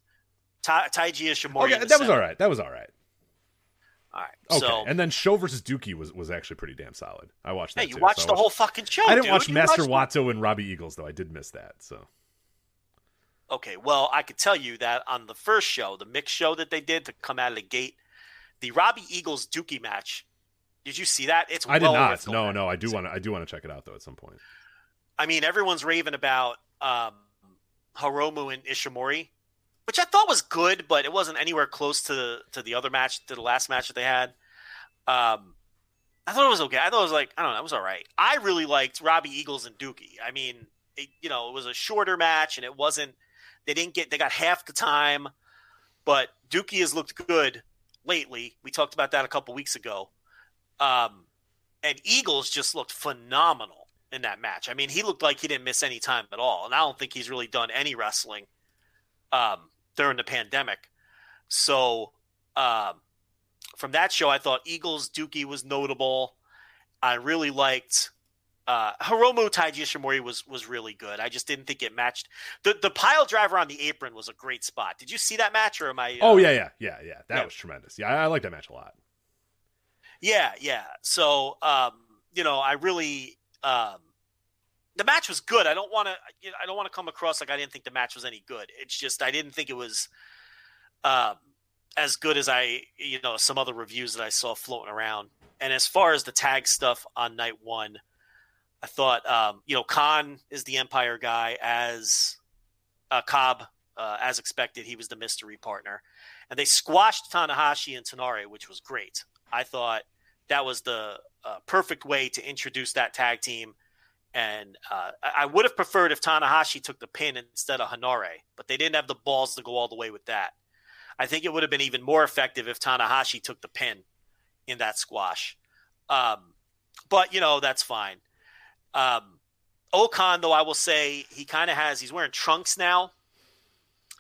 Taiji Ishimori. Okay, that was all right. All right. Okay. So, and then Show versus Dookie was actually pretty damn solid. I watched that. Hey, you watched the whole fucking show. I didn't watch Master Wato and Robbie Eagles though. I did miss that. So. Okay, well, I could tell you that on the first show, the mixed show that they did to come out of the gate, the Robbie Eagles Dookie match. Did you see that? I did not. No. I do want to check it out though at some point. I mean, everyone's raving about Hiromu and Ishimori, which I thought was good, but it wasn't anywhere close to the other match, to the last match that they had. I thought it was okay. I thought it was like, I don't know, it was all right. I really liked Robbie Eagles and Dookie. I mean, it was a shorter match, and it wasn't. They got half the time, but Dookie has looked good lately. We talked about that a couple weeks ago. And Eagles just looked phenomenal in that match. I mean, he looked like he didn't miss any time at all, and I don't think he's really done any wrestling during the pandemic. So from that show, I thought Eagles Dookie was notable. I really liked Hiromu Taiji Ishimori was really good. I just didn't think it matched. The pile driver on the apron was a great spot. Did you see that match, or am I? That was tremendous. Yeah, I like that match a lot. Yeah. So I really the match was good. I don't want to come across like I didn't think the match was any good. It's just I didn't think it was as good as some other reviews that I saw floating around. And as far as the tag stuff on night one, I thought Khan is the Empire guy, as Cobb, as expected, he was the mystery partner, and they squashed Tanahashi and Tenare, which was great. I thought that was the perfect way to introduce that tag team. And I would have preferred if Tanahashi took the pin instead of Hanare, but they didn't have the balls to go all the way with that. I think it would have been even more effective if Tanahashi took the pin in that squash. But, that's fine. Okan, though, I will say he kind of he's wearing trunks now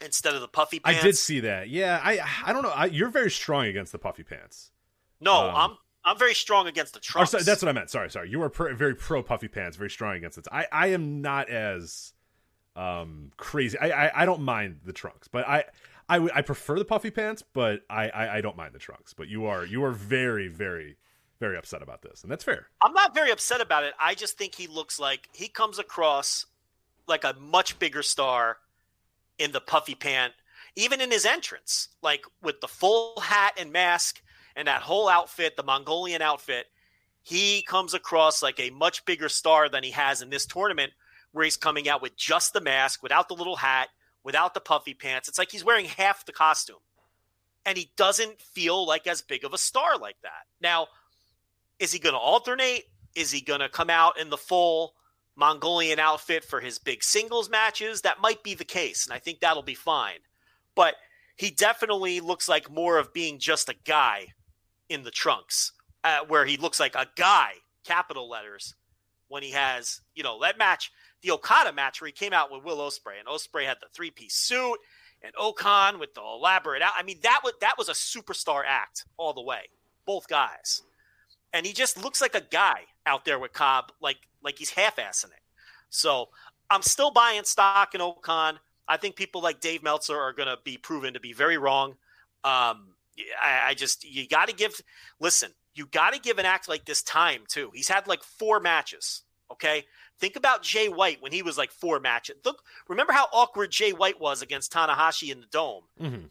instead of the puffy pants. I did see that. Yeah, I don't know. You're very strong against the puffy pants. No, I'm very strong against the trunks. Sorry, that's what I meant. Sorry. You are very pro puffy pants, very strong against it. I am not as crazy. I don't mind the trunks, but I prefer the puffy pants, but I don't mind the trunks. But you are very, very, very upset about this, and that's fair. I'm not very upset about it. I just think he comes across like a much bigger star in the puffy pant, even in his entrance, like with the full hat and mask and that whole outfit, the Mongolian outfit. He comes across like a much bigger star than he has in this tournament, where he's coming out with just the mask, without the little hat, without the puffy pants. It's like he's wearing half the costume, and he doesn't feel like as big of a star like that. Now, is he going to alternate? Is he going to come out in the full Mongolian outfit for his big singles matches? That might be the case, and I think that'll be fine. But he definitely looks like more of being just a guy in the trunks, where he looks like a guy, capital letters, when he has, that match, the Okada match where he came out with Will Ospreay, and Ospreay had the 3-piece suit, and Okan with the elaborate out. I mean, that was a superstar act all the way, both guys. And he just looks like a guy out there with Cobb, like he's half-assing it. So I'm still buying stock in Okan. I think people like Dave Meltzer are going to be proven to be very wrong. You got to give an act like this time too. He's had like 4 matches. Okay. Think about Jay White when he was like 4 matches. Remember how awkward Jay White was against Tanahashi in the Dome, and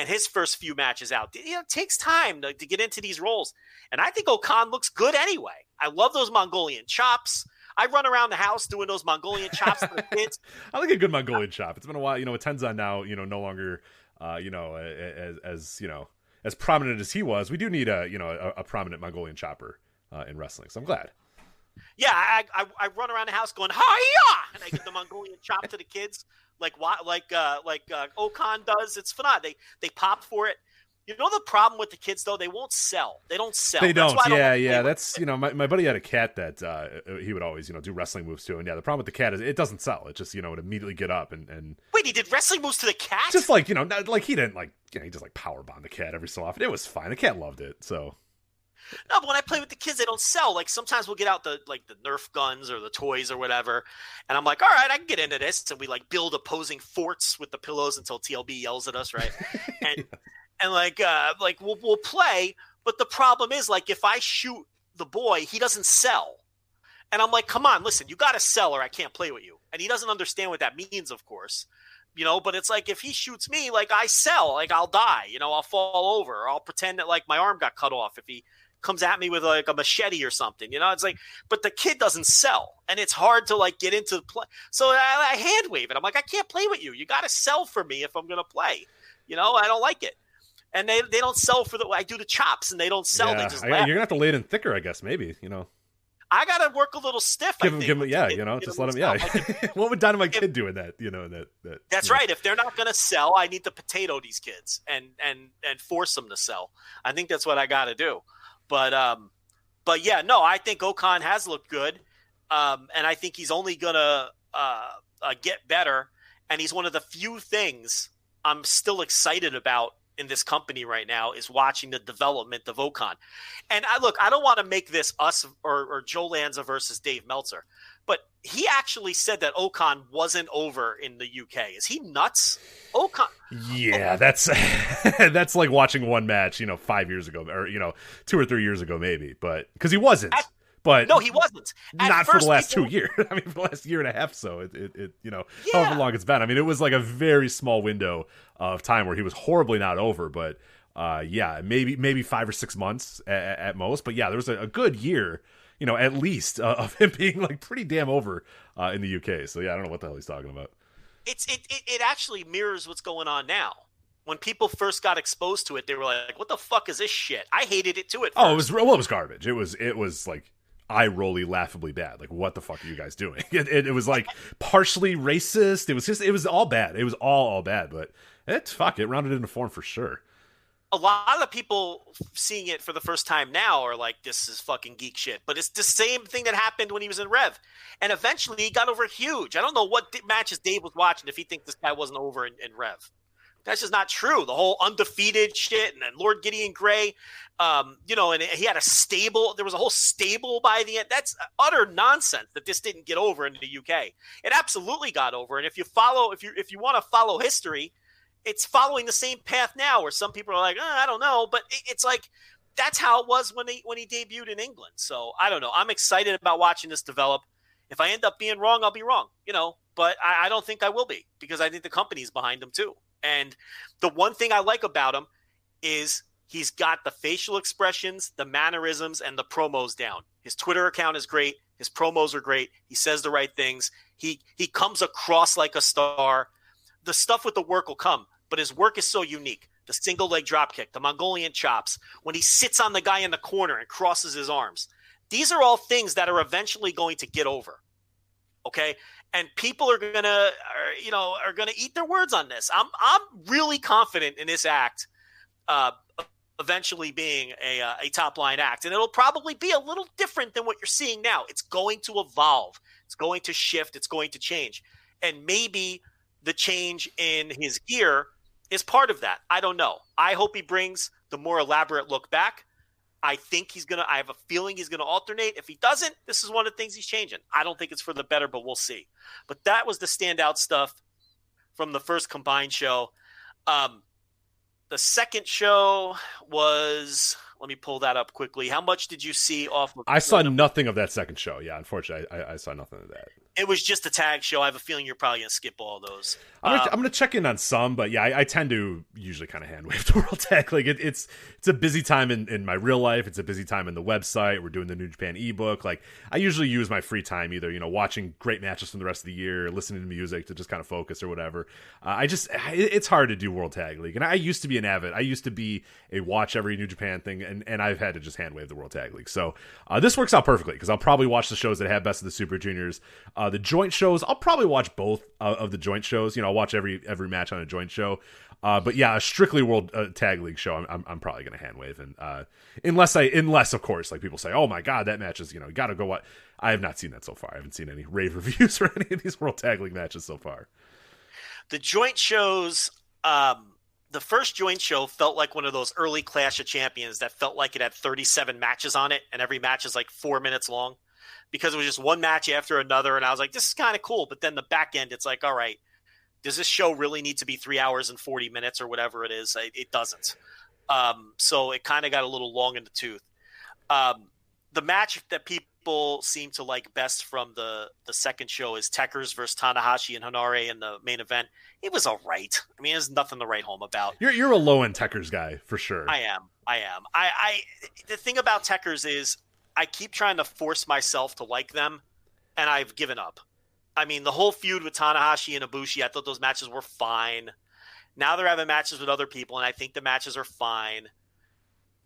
his first few matches out. It takes time to get into these roles. And I think Okan looks good anyway. I love those Mongolian chops. I run around the house doing those Mongolian chops for the kids. I like a good Mongolian chop. It's been a while. With Tenzan now, no longer, as prominent as he was. We do need a prominent Mongolian chopper in wrestling. So I'm glad. Yeah, I run around the house going hi-ya, and I give the Mongolian chop to the kids like Okan does. It's phenomenal. They pop for it. The problem with the kids though, they won't sell. They don't sell. They don't. Yeah. That's my buddy had a cat that he would always do wrestling moves to, and the problem with the cat is it doesn't sell. It just would immediately get up and wait, he did wrestling moves to the cat? Just like not, like he didn't he just power bomb the cat every so often. It was fine. The cat loved it. So. No, but when I play with the kids, they don't sell. Like sometimes we'll get out the Nerf guns or the toys or whatever, and I'm like, all right, I can get into this. And we build opposing forts with the pillows until TLB yells at us, right? And we'll play, but the problem is if I shoot the boy, he doesn't sell, and I'm like, come on, listen, you got to sell or I can't play with you, and he doesn't understand what that means, of course, But it's if he shoots me, I sell, I'll die, I'll fall over, or I'll pretend that my arm got cut off if he comes at me with a machete or something, it's but the kid doesn't sell, and it's hard to get into the play. So I hand wave it. I'm like, I can't play with you. You got to sell for me if I'm going to play. I don't like it. And they don't sell for I do the chops and they don't sell. Yeah, they just you're going to have to lay it in thicker, I guess, maybe, I got to work a little stiff. Give him, just let him, yeah. What would Dynamite Kid do in that, That's right. If they're not going to sell, I need to potato these kids and force them to sell. I think that's what I got to do. But yeah, no, I think Okan has looked good. And I think he's only going to get better. And he's one of the few things I'm still excited about in this company right now is watching the development of Okan. And I don't want to make this us or Joe Lanza versus Dave Meltzer, but he actually said that Okan wasn't over in the UK. Is he nuts? Okan. Yeah, that's that's like watching one match, 5 years ago, or 2 or 3 years ago, maybe, but because he wasn't. But no, he wasn't. Not for the last 2 years. I mean, for the last year and a half. So it however long it's been. I mean, it was a very small window of time where he was horribly not over. But maybe 5 or 6 months at most. But yeah, there was a good year, at least of him being pretty damn over in the UK. So yeah, I don't know what the hell he's talking about. It actually mirrors what's going on now. When people first got exposed to it, they were like, "What the fuck is this shit?" I hated it too at first. Oh, it was garbage. It was eye-rolly, laughably bad. What the fuck are you guys doing? It was partially racist. It was all bad. It was all bad. But it rounded into form for sure. a lot of people seeing it for the first time now are like, this is fucking geek shit. But it's the same thing that happened when he was in Rev. And eventually he got over huge. I don't know what matches Dave was watching if he thinks this guy wasn't over in Rev. That's just not true. The whole undefeated shit and then Lord Gideon Gray, and he had a stable. There was a whole stable by the end. That's utter nonsense that this didn't get over in the UK. It absolutely got over. And if you want to follow history, it's following the same path now where some people are like, I don't know. But it's like, that's how it was when he debuted in England. So I don't know. I'm excited about watching this develop. If I end up being wrong, I'll be wrong, but I don't think I will be because I think the company's behind him too. And the one thing I like about him is he's got the facial expressions, the mannerisms, and the promos down. His Twitter account is great. His promos are great. He says the right things. He comes across like a star. The stuff with the work will come, but his work is so unique. The single leg dropkick, the Mongolian chops, when he sits on the guy in the corner and crosses his arms. These are all things that are eventually going to get over. Okay? And people are gonna eat their words on this. I'm really confident in this act eventually being a top line act, and it'll probably be a little different than what you're seeing now. It's going to evolve. It's going to shift. It's going to change, and maybe the change in his gear is part of that. I don't know. I hope he brings the more elaborate look back. I have a feeling he's going to alternate. If he doesn't, this is one of the things he's changing. I don't think it's for the better, but we'll see. But that was the standout stuff from the first combined show. The second show was, let me pull that up quickly. How much did you see off of? I saw nothing of that second show. Yeah, unfortunately, I saw nothing of that. It was just a tag show. I have a feeling you're probably going to skip all those. I'm going to check in on some, but yeah, I tend to usually kind of hand wave the World Tag. Like it's a busy time in my real life. It's a busy time in the website. We're doing the New Japan ebook. Like I usually use my free time either, watching great matches from the rest of the year, listening to music to just kind of focus or whatever. It's hard to do World Tag League. And I used to be I used to be a watch every New Japan thing, and I've had to just hand wave the World Tag League. So this works out perfectly because I'll probably watch the shows that have Best of the Super Juniors. The joint shows, I'll probably watch both of the joint shows. I'll watch every match on a joint show. But yeah, a strictly World Tag League show, I'm probably going to hand wave. And unless of course, like people say, oh my God, that match is, got to go. What? I have not seen that so far. I haven't seen any rave reviews for any of these World Tag League matches so far. The joint shows, the first joint show felt like one of those early Clash of Champions that felt like it had 37 matches on it, and every match is like 4 minutes long. Because it was just one match after another, and I was like, this is kind of cool. But then the back end, it's like, all right, does this show really need to be 3 hours and 40 minutes or whatever it is? It doesn't. So it kind of got a little long in the tooth. The match that people seem to like best from the second show is Tekers versus Tanahashi and Hanare in the main event. It was all right. I mean, there's nothing to write home about. You're a low-end Tekers guy, for sure. I am. The thing about Tekers is I keep trying to force myself to like them, and I've given up. I mean, the whole feud with Tanahashi and Ibushi, I thought those matches were fine. Now they're having matches with other people, and I think the matches are fine.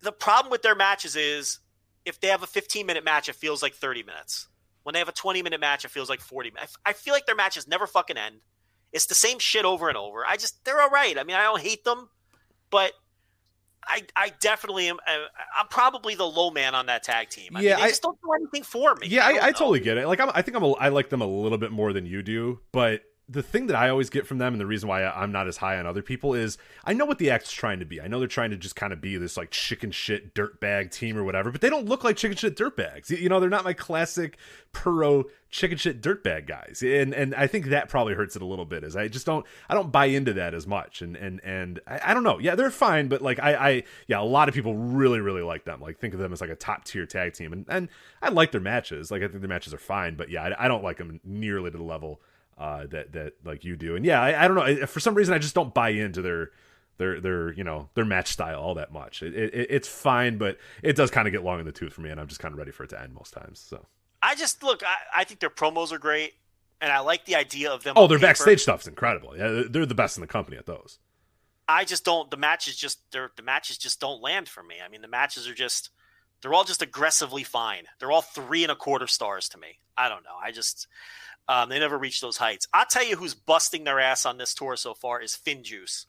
The problem with their matches is if they have a 15-minute match, it feels like 30 minutes. When they have a 20-minute match, it feels like 40 minutes. I feel like their matches never fucking end. It's the same shit over and over. They're all right. I mean, I don't hate them, but I definitely am. I'm probably the low man on that tag team. I mean, they just don't do anything for me. Yeah, I totally get it. Like, I like them a little bit more than you do, but the thing that I always get from them, and the reason why I'm not as high on other people, is I know what the act's trying to be. I know they're trying to just kind of be this like chicken shit dirtbag team or whatever, but they don't look like chicken shit dirtbags. They're not my classic Puro chicken shit dirtbag guys, and I think that probably hurts it a little bit. Is I don't buy into that as much, and I don't know. Yeah, they're fine, but like a lot of people really really like them. Like think of them as like a top tier tag team, and I like their matches. Like I think their matches are fine, but yeah, I don't like them nearly to the level that like you do. And yeah, I don't know, for some reason I just don't buy into their match style all that much. It's fine, but it does kind of get long in the tooth for me, and I'm just kind of ready for it to end most times. So I think their promos are great, and I like the idea of them. Oh, their backstage stuff's incredible. Yeah, they're the best in the company at those. I just don't. The matches just don't land for me. I mean, the matches are they're all just aggressively fine. They're all 3.25 stars to me. I don't know. They never reach those heights. I'll tell you who's busting their ass on this tour so far is Finn Juice.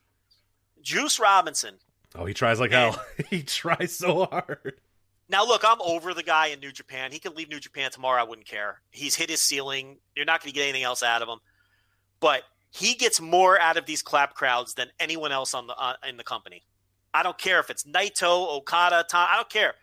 Juice Robinson Oh, he tries like hell. He tries so hard. Now, look, I'm over the guy in New Japan. He could leave New Japan tomorrow. I wouldn't care. He's hit his ceiling. You're not going to get anything else out of him. But he gets more out of these clap crowds than anyone else on in the company. I don't care if it's Naito, Okada, Tom. I don't care.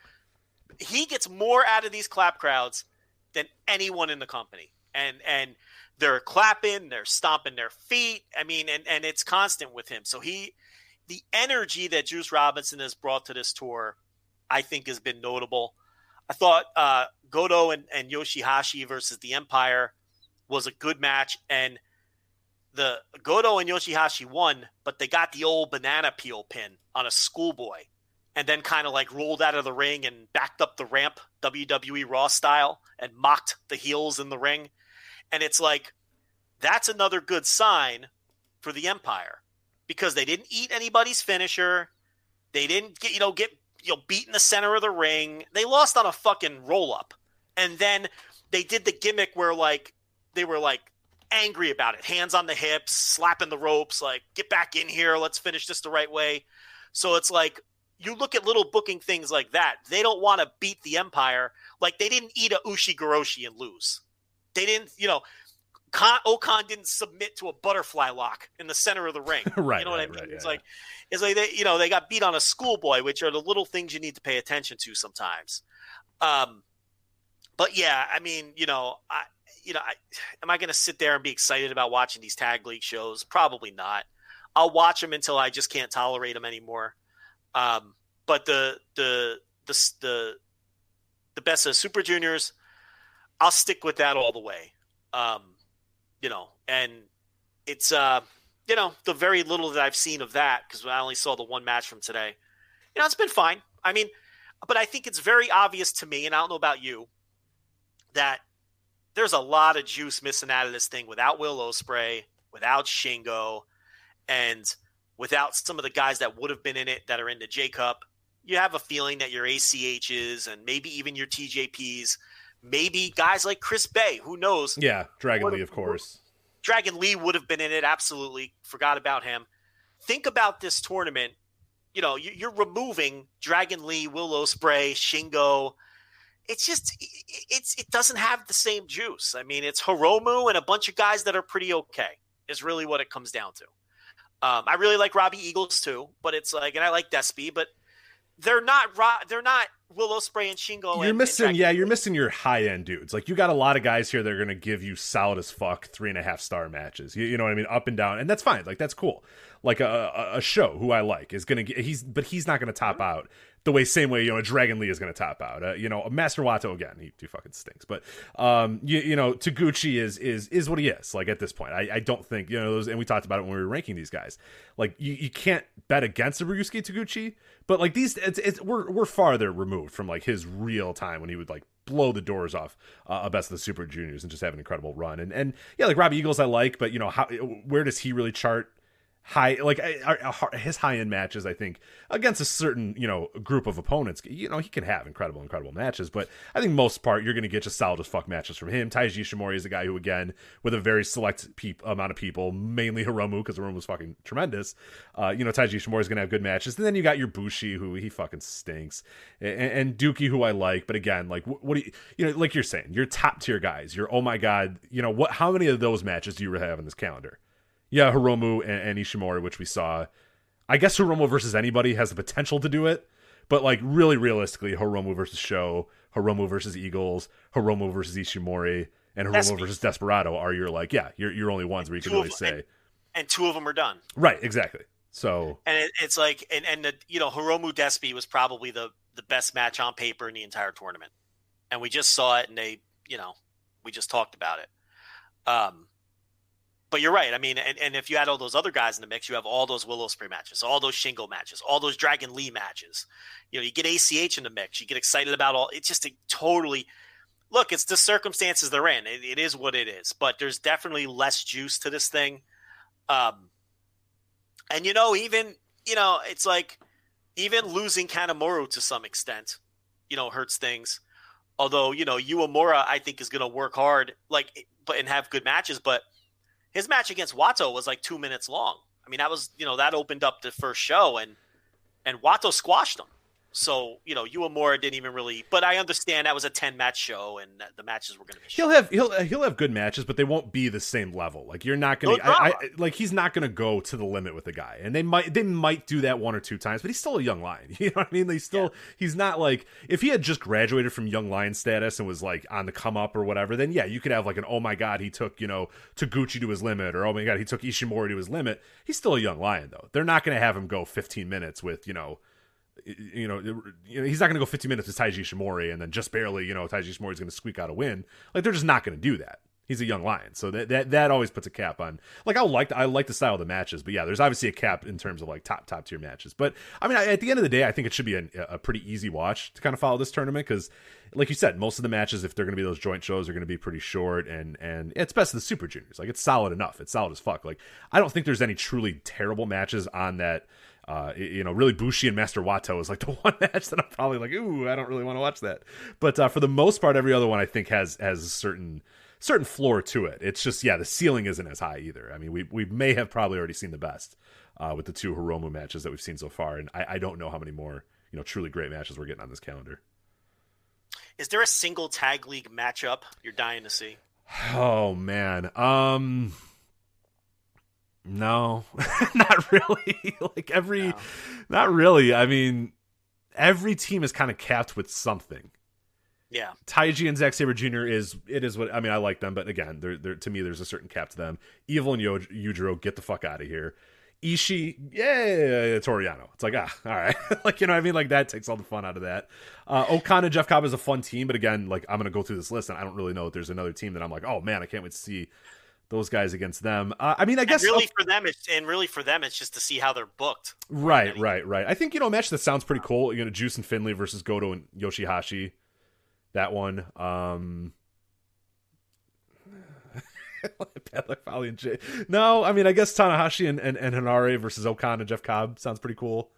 He gets more out of these clap crowds than anyone in the company. And they're clapping, they're stomping their feet. I mean, and it's constant with him. So the energy that Juice Robinson has brought to this tour, I think, has been notable. I thought Goto and Yoshihashi versus the Empire was a good match, and the Goto and Yoshihashi won, but they got the old banana peel pin on a schoolboy, and then kind of like rolled out of the ring and backed up the ramp, WWE Raw style, and mocked the heels in the ring. And it's like, that's another good sign for the Empire, because they didn't eat anybody's finisher. They didn't get beat in the center of the ring. They lost on a fucking roll up. And then they did the gimmick where like they were like angry about it. Hands on the hips, slapping the ropes, like, get back in here. Let's finish this the right way. So it's like, you look at little booking things like that. They don't want to beat the Empire. Like, they didn't eat a Ushi-Goroshi and lose. They didn't, Okan didn't submit to a butterfly lock in the center of the ring. Right. You know what I mean? Right, it's like they got beat on a schoolboy, which are the little things you need to pay attention to sometimes. But yeah, I mean, am I going to sit there and be excited about watching these tag league shows? Probably not. I'll watch them until I just can't tolerate them anymore. But the best of Super Juniors, I'll stick with that all the way. And it's, the very little that I've seen of that, because I only saw the one match from today, it's been fine. I mean, but I think it's very obvious to me, and I don't know about you, that there's a lot of juice missing out of this thing without Will Ospreay, without Shingo, and without some of the guys that would have been in it that are in the J-Cup. You have a feeling that your ACHs and maybe even your TJPs, maybe guys like Chris Bay, who knows? Yeah, Dragon Lee, of course. Dragon Lee would have been in it, absolutely. Forgot about him. Think about this tournament. You're removing Dragon Lee, Will Ospreay, Shingo. It's just it doesn't have the same juice. I mean, it's Hiromu and a bunch of guys that are pretty okay is really what it comes down to. I really like Robbie Eagles too, but it's like, and I like Despy, but they're not Will Ospreay and Shingo. You're missing your high end dudes. Like, you got a lot of guys here that are going to give you solid as fuck 3.5-star matches. You know what I mean? Up and down, and that's fine. Like, that's cool. Like a show who I like is going to get, he's not going to top out the same way, a Dragon Lee is going to top out. Master Wato, again, he fucking stinks. But, Taguchi is what he is, like, at this point. I don't think, and we talked about it when we were ranking these guys. Like, you can't bet against a Ryusuke Taguchi, but, like, we're farther removed from, like, his real time when he would, like, blow the doors off a Best of the Super Juniors and just have an incredible run. And yeah, like, Robbie Eagles I like, but, where does he really chart? His high-end matches, I think, against a certain, group of opponents, he can have incredible matches, but I think most part, you're going to get just solid as fuck matches from him. Taiji Ishimori is a guy who, again, with a very select amount of people, mainly Hiromu, because Hiromu was fucking tremendous, Taiji Ishimori is going to have good matches, and then you got your Bushi, who he fucking stinks, and Dookie, who I like, but again, like, what do you, like you're saying, your top-tier guys, oh my god, how many of those matches do you really have on this calendar? Yeah, Hiromu and Ishimori, which we saw. I guess Hiromu versus anybody has the potential to do it, but, like, really realistically, Hiromu versus Sho, Hiromu versus Eagles, Hiromu versus Ishimori, and Hiromu versus Desperado are your only ones where you can really say. And two of them are done. Right, exactly. So, and it's like, and Hiromu Despy was probably the best match on paper in the entire tournament, and we just saw it, and we just talked about it. But you're right. I mean, and if you add all those other guys in the mix, you have all those Will Ospreay matches, all those Shingo matches, all those Dragon Lee matches. You get ACH in the mix. You get excited about all. It's just look, it's the circumstances they're in. It is what it is. But there's definitely less juice to this thing. And it's like, even losing Kanemaru to some extent, hurts things. Although, Uemura, I think, is going to work hard, and have good matches, but his match against Wato was like 2 minutes long. I mean, that was, that opened up the first show, and and Watto squashed him. So, Uemura didn't even really, but I understand that was a 10-match show and the matches were going to be short. He'll have good matches, but they won't be the same level. Like you're not going to he's not going to go to the limit with a guy. And they might do that one or two times, but he's still a young lion. You know what I mean? He's not like, if he had just graduated from young lion status and was like on the come up or whatever, then yeah, you could have like an, oh my God, he took, Taguchi to his limit, or oh my God, he took Ishimori to his limit. He's still a young lion though. They're not going to have him go 15 minutes with, he's not going to go 15 minutes with Taiji Ishimori and then just barely, Taiji Ishimori is going to squeak out a win. Like they're just not going to do that. He's a young lion, so that always puts a cap on. Like I like the style of the matches, but yeah, there's obviously a cap in terms of like top tier matches. But I mean, at the end of the day, I think it should be a pretty easy watch to kind of follow this tournament because, like you said, most of the matches, if they're going to be those joint shows, are going to be pretty short, and it's best of the Super Juniors. Like it's solid enough. It's solid as fuck. Like I don't think there's any truly terrible matches on that. Really Bushi and Master Wato is like the one match that I'm probably like, ooh, I don't really want to watch that. But for the most part, every other one I think has a certain floor to it. It's just, the ceiling isn't as high either. I mean, we may have probably already seen the best with the two Hiromu matches that we've seen so far, and I don't know how many more truly great matches we're getting on this calendar. Is there a single tag league matchup you're dying to see? Oh man, no, not really. Not really. I mean, every team is kind of capped with something. Yeah. Taiji and Zack Sabre Jr. is what I mean. I like them, but again, they're to me, there's a certain cap to them. Evil and Yujiro, get the fuck out of here. Ishii, Toriano. It's like, all right. Like, I mean? Like, that takes all the fun out of that. Okan and Jeff Cobb is a fun team, but again, like, I'm going to go through this list, and I don't really know if there's another team that I'm like, oh man, I can't wait to see those guys against them. I mean, I guess really for them, it's just to see how they're booked. Right. I think a match that sounds pretty cool. Juice and Finley versus Goto and Yoshihashi. That one. Bad Luck Fale and Jay. No, I mean, I guess Tanahashi and Hanare versus Okan and Jeff Cobb sounds pretty cool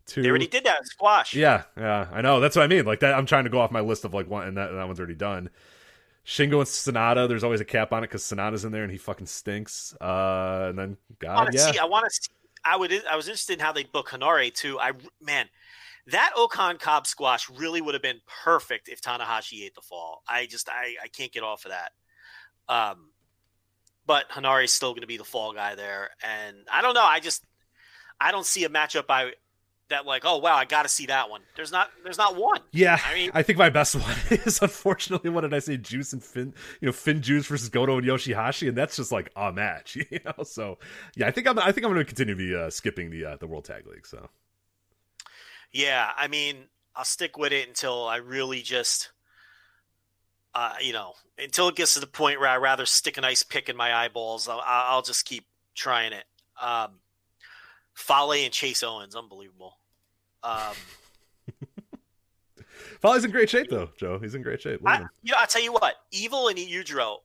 too. They already did that in squash. Yeah, I know. That's what I mean. Like that, I'm trying to go off my list of like one, and that one's already done. Shingo and Sonata, there's always a cap on it because Sonata's in there and he fucking stinks. And then I was interested in how they book Hanare too. That Okan Cobb squash really would have been perfect if Tanahashi ate the fall. I can't get off of that. But Hanare's still going to be the fall guy there, and I don't know. I don't see a matchup that like, oh wow, I got to see that one. There's not one. Yeah, I mean, I think my best one is unfortunately, what did I say? Juice and Finn. Finn Juice versus Goto and Yoshihashi, and that's just like a match. So yeah, I think I'm going to continue to be skipping the World Tag League. So yeah, I mean, I'll stick with it until I really just. Until it gets to the point where I'd rather stick an ice pick in my eyeballs, I'll just keep trying it. Fale and Chase Owens, unbelievable. Fale's in great shape, though, Joe. He's in great shape. I'll tell you what, Evil and Yujiro,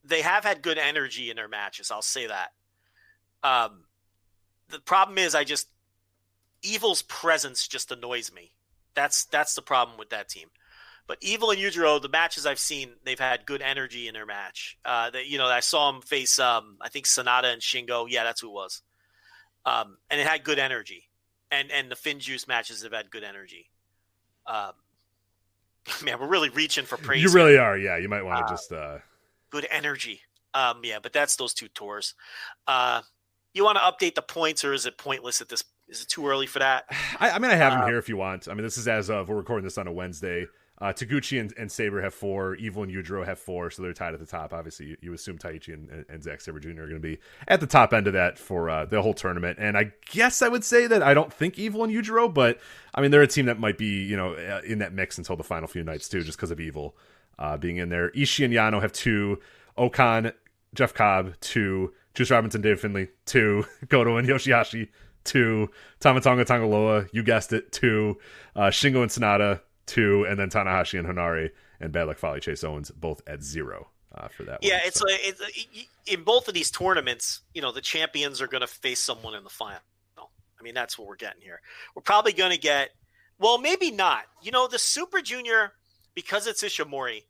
they have had good energy in their matches. I'll say that. The problem is Evil's presence just annoys me. That's the problem with that team. But Evil and Yujiro, the matches I've seen, they've had good energy in their match. I saw them face, I think Sonata and Shingo. Yeah, that's who it was. And it had good energy. And the Finn Juice matches have had good energy. Man, we're really reaching for praise. You really are. Yeah, you might want to just good energy. But that's those two tours. You want to update the points, or is it pointless at this? Is it too early for that? I mean, I have them here if you want. I mean, this is as of we're recording this on a Wednesday. Taguchi and Sabre have 4. Evil and Yujiro have 4, so they're tied at the top. Obviously, you assume Taichi and Zack Sabre Jr. are going to be at the top end of that for the whole tournament. And I guess I would say that I don't think Evil and Yujiro, but I mean, they're a team that might be in that mix until the final few nights too, just because of Evil being in there. Ishii and Yano have 2. Okan, Jeff Cobb 2. Juice Robinson, Dave Finley 2. Goto and Yoshihashi 2. Tamatonga Tangaloa, you guessed it, 2. Shingo and Sonata 2, and then Tanahashi and Hanare and Bad Luck Fale, Chase Owens, both at 0 for that. Yeah, it's in both of these tournaments, the champions are going to face someone in the final. I mean, that's what we're getting here. We're probably going to get, well, maybe not. The Super Junior, because it's Ishimori,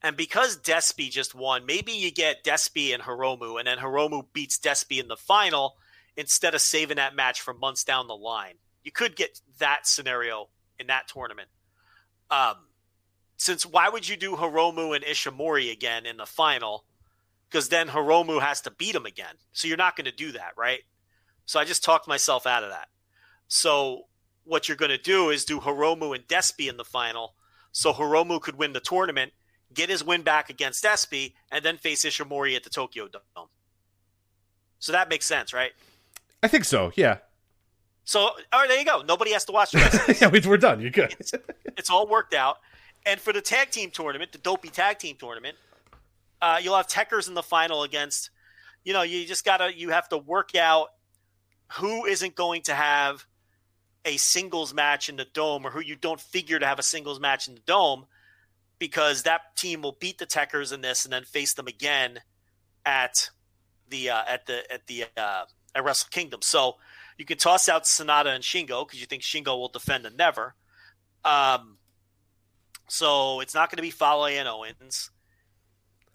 and because Despy just won, maybe you get Despy and Hiromu, and then Hiromu beats Despy in the final instead of saving that match for months down the line. You could get that scenario in that tournament. Since why would you do Hiromu and Ishimori again in the final? Because then Hiromu has to beat him again. So you're not going to do that, right? So I just talked myself out of that. So what you're going to do is do Hiromu and Despy in the final. So Hiromu could win the tournament, get his win back against Despy, and then face Ishimori at the Tokyo Dome. So that makes sense, right? I think so, yeah. So, all right, there you go. Nobody has to watch the rest of this. Yeah, we're done. You're good. It's all worked out. And for the tag team tournament, the Dopey tag team tournament, you'll have Techers in the final against, you have to work out who isn't going to have a singles match in the Dome or who you don't figure to have a singles match in the Dome, because that team will beat the Techers in this and then face them again at Wrestle Kingdom. So you can toss out Sonata and Shingo because you think Shingo will defend the Never. So it's not going to be Fale and Owens.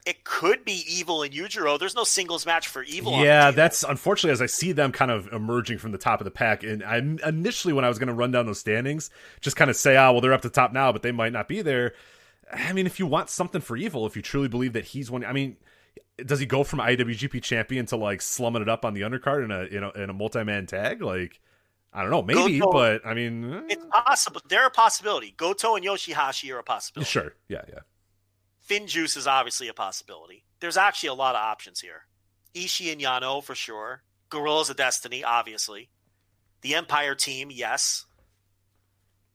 It could be Evil and Yujiro. There's no singles match for Evil. Yeah, that's unfortunately as I see them kind of emerging from the top of the pack. And I initially, when I was going to run down those standings, just kind of say, they're up to top now, but they might not be there. I mean, if you want something for Evil, if you truly believe that he's one, I mean, does he go from IWGP champion to like slumming it up on the undercard in a multi-man tag? Like, I don't know, maybe, Goto, but I mean, it's possible. They're a possibility. Goto and Yoshihashi are a possibility. Sure, yeah. Finn Juice is obviously a possibility. There's actually a lot of options here. Ishii and Yano for sure. Guerrillas of Destiny, obviously. The Empire team, yes.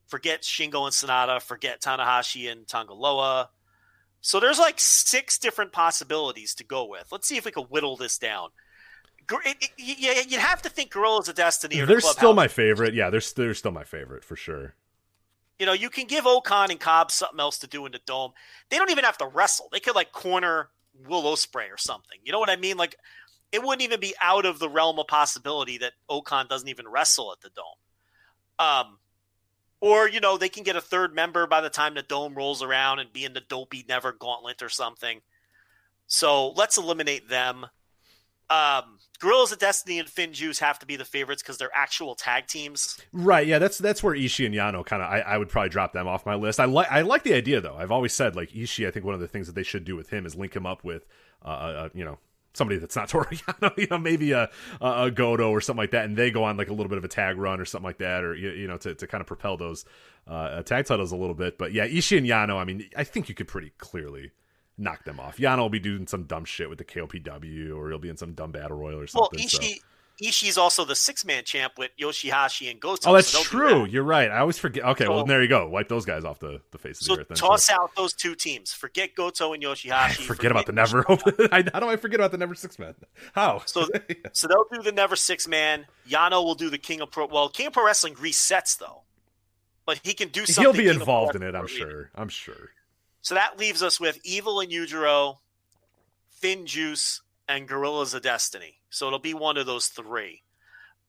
Forget Shingo and Sonata. Forget Tanahashi and Tangaloa. So there's like 6 different possibilities to go with. Let's see if we can whittle this down. You'd have to think Guerrillas of Destiny are they're still my favorite. Yeah, they're still my favorite for sure. You can give Okan and Cobb something else to do in the Dome. They don't even have to wrestle. They could like corner Will Ospreay or something. You know what I mean? Like, it wouldn't even be out of the realm of possibility that Okan doesn't even wrestle at the Dome. Or, they can get a third member by the time the Dome rolls around and be in the Dopey Never Gauntlet or something. So let's eliminate them. Guerrillas of Destiny and Finn Juice have to be the favorites because they're actual tag teams. Right, yeah, that's where Ishii and Yano kind of, I would probably drop them off my list. I like the idea, though. I've always said, like, Ishii, I think one of the things that they should do with him is link him up with, somebody that's not Toru Yano, maybe a Goto or something like that, and they go on like a little bit of a tag run or something like that, or to kind of propel those tag titles a little bit. But yeah, Ishii and Yano, I mean, I think you could pretty clearly knock them off. Yano will be doing some dumb shit with the KOPW, or he'll be in some dumb battle royal or something. Well, Ishii's also the 6-man champ with Yoshihashi and Goto. Oh, that's true. You're right. I always forget. Okay, well, there you go. Wipe those guys off the face of the earth. So toss out those 2 teams. Forget Goto and Yoshihashi. Forget about the Never. How do I forget about the Never 6-man? How? So they'll do the Never 6-man. Yano will do the King of Pro. Well, King of Pro Wrestling resets, though. But he can do something. He'll be involved in it, I'm sure. So that leaves us with Evil and Yujiro, Finn Juice, and Guerrillas of Destiny. So it'll be one of those 3.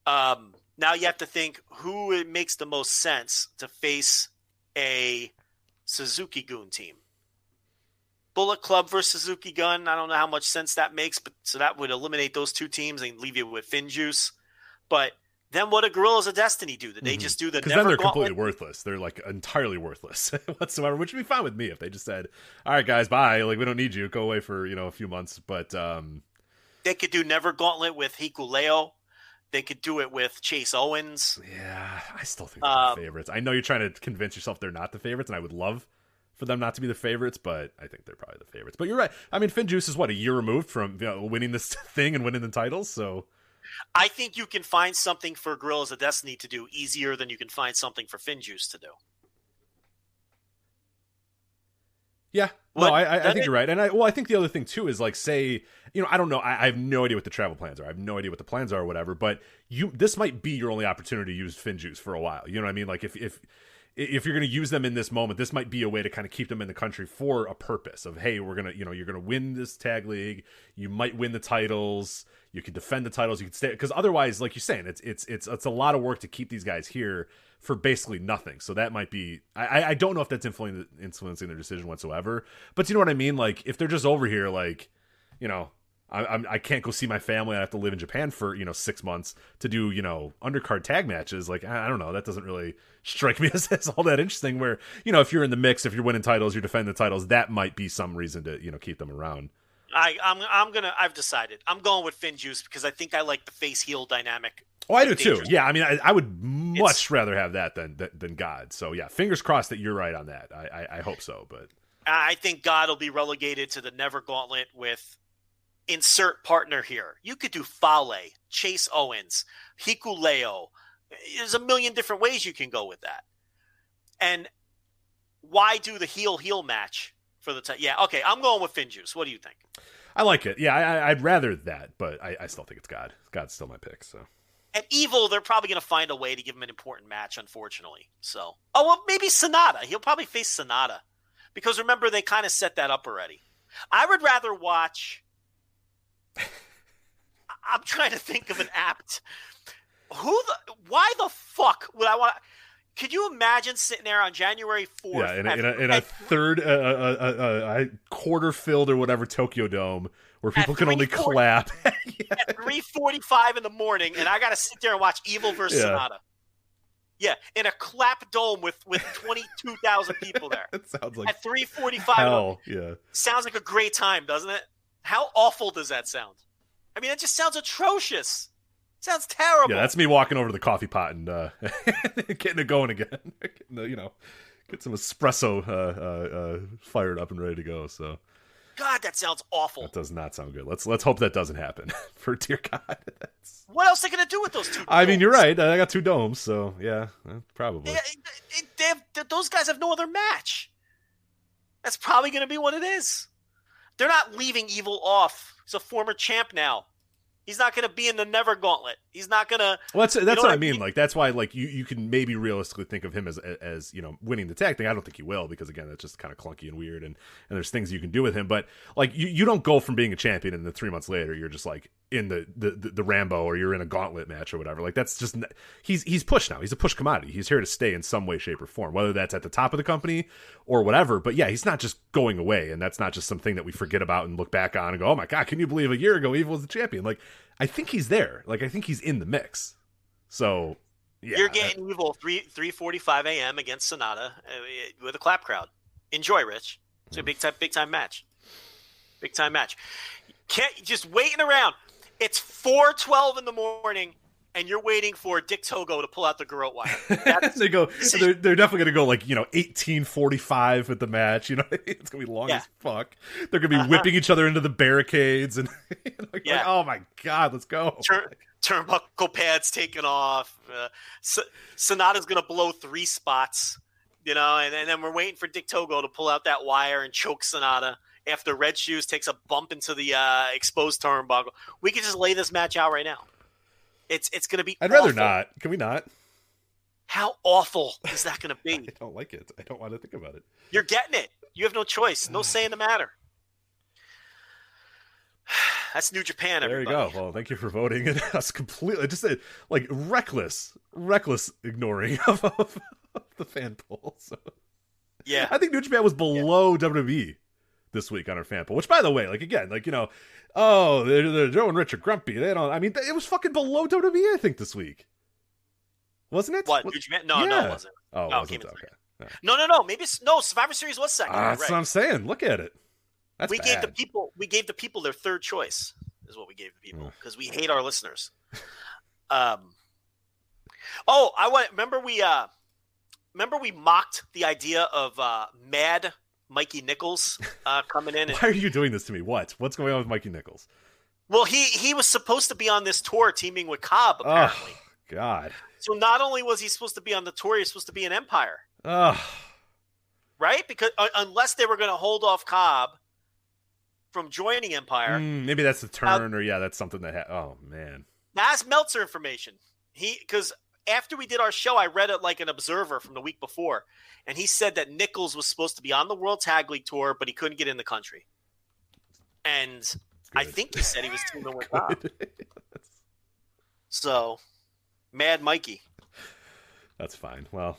Now you have to think who it makes the most sense to face a Suzuki-Gun team. Bullet Club versus Suzuki-Gun, I don't know how much sense that makes, but so that would eliminate those 2 teams and leave you with Finn Juice. But then what do Guerrillas of Destiny do? Did they just do the Never Because then they're Gauntlet? completely worthless. They're like entirely worthless whatsoever, which would be fine with me if they just said, all right, guys, bye. Like, we don't need you. Go away for, a few months. But they could do Never Gauntlet with Hikuleo. They could do it with Chase Owens. Yeah, I still think they're the favorites. I know you're trying to convince yourself they're not the favorites, and I would love for them not to be the favorites, but I think they're probably the favorites. But you're right. I mean, Finn Juice is, a year removed from winning this thing and winning the titles, so... I think you can find something for Guerrillas of Destiny to do easier than you can find something for Finn Juice to do. Yeah, no, I think you're right. And I think the other thing too is like, say, I don't know. I have no idea what the travel plans are. I have no idea what the plans are or whatever, but this might be your only opportunity to use Finn Juice for a while. You know what I mean? Like if you're going to use them in this moment, this might be a way to kind of keep them in the country for a purpose of, hey, we're going to, you're going to win this tag league. You might win the titles. You can defend the titles. You can stay, because otherwise, like you're saying, it's a lot of work to keep these guys here for basically nothing. So that might be, I don't know if that's influencing their decision whatsoever, but you know what I mean? Like if they're just over here, like, I can't go see my family. I have to live in Japan for 6 months to do undercard tag matches. Like I don't know, that doesn't really strike me as all that interesting. Where if you're in the mix, if you're winning titles, you're defending the titles, that might be some reason to keep them around. I've decided I'm going with FinJuice because I think I like the face heel dynamic. Oh, I do too. Yeah, I mean, I would much rather have that than God. So yeah, fingers crossed that you're right on that. I hope so, but I think God will be relegated to the Never Gauntlet with insert partner here. You could do Fale, Chase Owens, Hikuleo. There's a million different ways you can go with that. And why do the heel match for the time? Yeah, okay, I'm going with FinJuice. What do you think? I like it. Yeah, I'd rather that, but I still think it's God. God's still my pick. So. And Evil, they're probably going to find a way to give him an important match, unfortunately. So, maybe Sonata. He'll probably face Sonata. Because remember, they kind of set that up already. I would rather watch... I'm trying to think of an apt... Why the fuck would I want... Could you imagine sitting there on January 4th? Yeah, in a third quarter filled or whatever Tokyo Dome where people can only clap. At 3:45 in the morning, and I got to sit there and watch Evil versus Sonata. Yeah, in a clap dome with 22,000 people there. It sounds like at 3:45. Hell, yeah. Sounds like a great time, doesn't it? How awful does that sound? I mean, it just sounds atrocious. Sounds terrible. Yeah, that's me walking over to the coffee pot and getting it going again. Get some espresso fired up and ready to go. So, God, that sounds awful. That does not sound good. Let's hope that doesn't happen. For dear God. What else are they going to do with those 2 domes? I mean, you're right. I got 2 domes, so yeah, probably. Those guys have no other match. That's probably going to be what it is. They're not leaving Evil off. He's a former champ now. He's not going to be in the Never Gauntlet. He's not going to... Well, that's what I mean. Like, that's why, like, you can maybe realistically think of him as winning the tag thing. I don't think he will because, again, that's just kind of clunky and weird, and there's things you can do with him. But, like, you don't go from being a champion and then 3 months later you're just, like, in the Rambo or you're in a gauntlet match or whatever. Like, that's just... He's pushed now. He's a push commodity. He's here to stay in some way, shape, or form, whether that's at the top of the company or whatever. But, yeah, he's not just going away, and that's not just something that we forget about and look back on and go, oh, my God, can you believe a year ago Evil was the champion? Like, I think he's there. Like, I think he's in the mix. So, yeah. You're getting Evil 3:45 a.m. against Sonata with a clap crowd. Enjoy, Rich. It's a big time match. Big time match. Can't just waiting around. It's 4:12 in the morning, and you're waiting for Dick Togo to pull out the garrote wire. They're definitely gonna go like 18:45 with the match. It's gonna be long as fuck. They're gonna be whipping each other into the barricades and like, oh my God, let's go. Turnbuckle pads taken off. Sonata's gonna blow 3 spots. And then we're waiting for Dick Togo to pull out that wire and choke Sonata after Red Shoes takes a bump into the exposed turnbuckle. We could just lay this match out right now. It's going to be I'd rather not. Can we not? How awful is that going to be? I don't like it. I don't want to think about it. You're getting it. You have no choice. No say in the matter. That's New Japan, everybody. There you go. Well, thank you for voting. And us completely, just reckless ignoring of the fan poll. So. Yeah. I think New Japan was below WWE this week on our fan poll, which, by the way, Joe and Rich are grumpy. They don't. I mean, it was fucking below WWE, I think, this week, wasn't it? What? New Japan? No, it wasn't. Oh, it wasn't? Okay. No. Maybe Survivor Series was second. That's what I'm saying. Look at it. We gave the people their third choice. Is what we gave the people because we hate our listeners. Remember we mocked the idea of Mad Mikey Nichols coming in. Why are you doing this to me? What's going on with Mikey Nichols? Well, he was supposed to be on this tour teaming with Cobb, apparently. Oh, God. So not only was he supposed to be on the tour, he was supposed to be in Empire. Oh. Right? Because unless they were going to hold off Cobb from joining Empire. Maybe that's the turn, that's something that oh, man. That's Meltzer information. Because after we did our show, I read it like an observer from the week before, and he said that Nichols was supposed to be on the World Tag League Tour, but he couldn't get in the country. And I think he said he was teaming with Cobb. So, Mad Mikey. That's fine. Well,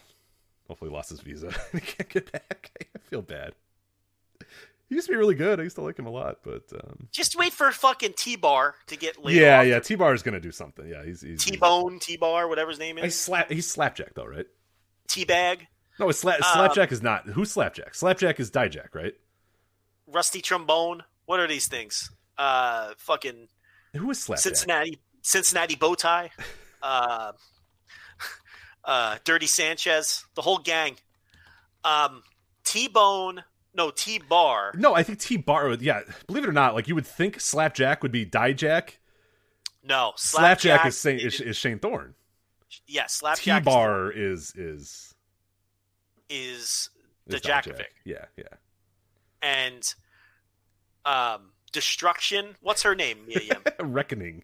hopefully he lost his visa. He can't get back. I feel bad. He used to be really good. I used to like him a lot, but just wait for fucking T-Bar to get laid yeah, off. yeah. T-Bar is gonna do something. Yeah, he's T-Bone, T-Bar, whatever his name is. He's Slapjack though, right? T-Bag. No, it's Slapjack is not. Who's Slapjack? Slapjack is Dijak, right? Rusty Trombone. What are these things? Fucking. Who is Slapjack? Cincinnati Bowtie. Dirty Sanchez. The whole gang. T-Bone. No, T-Bar. No, I think T-Bar. Yeah, believe it or not, like you would think Slapjack would be Dijak. No, Slapjack is Shane Thorne. Yeah, Slapjack. T-Bar is Dijakovic. Yeah. And Destruction. What's her name? Reckoning.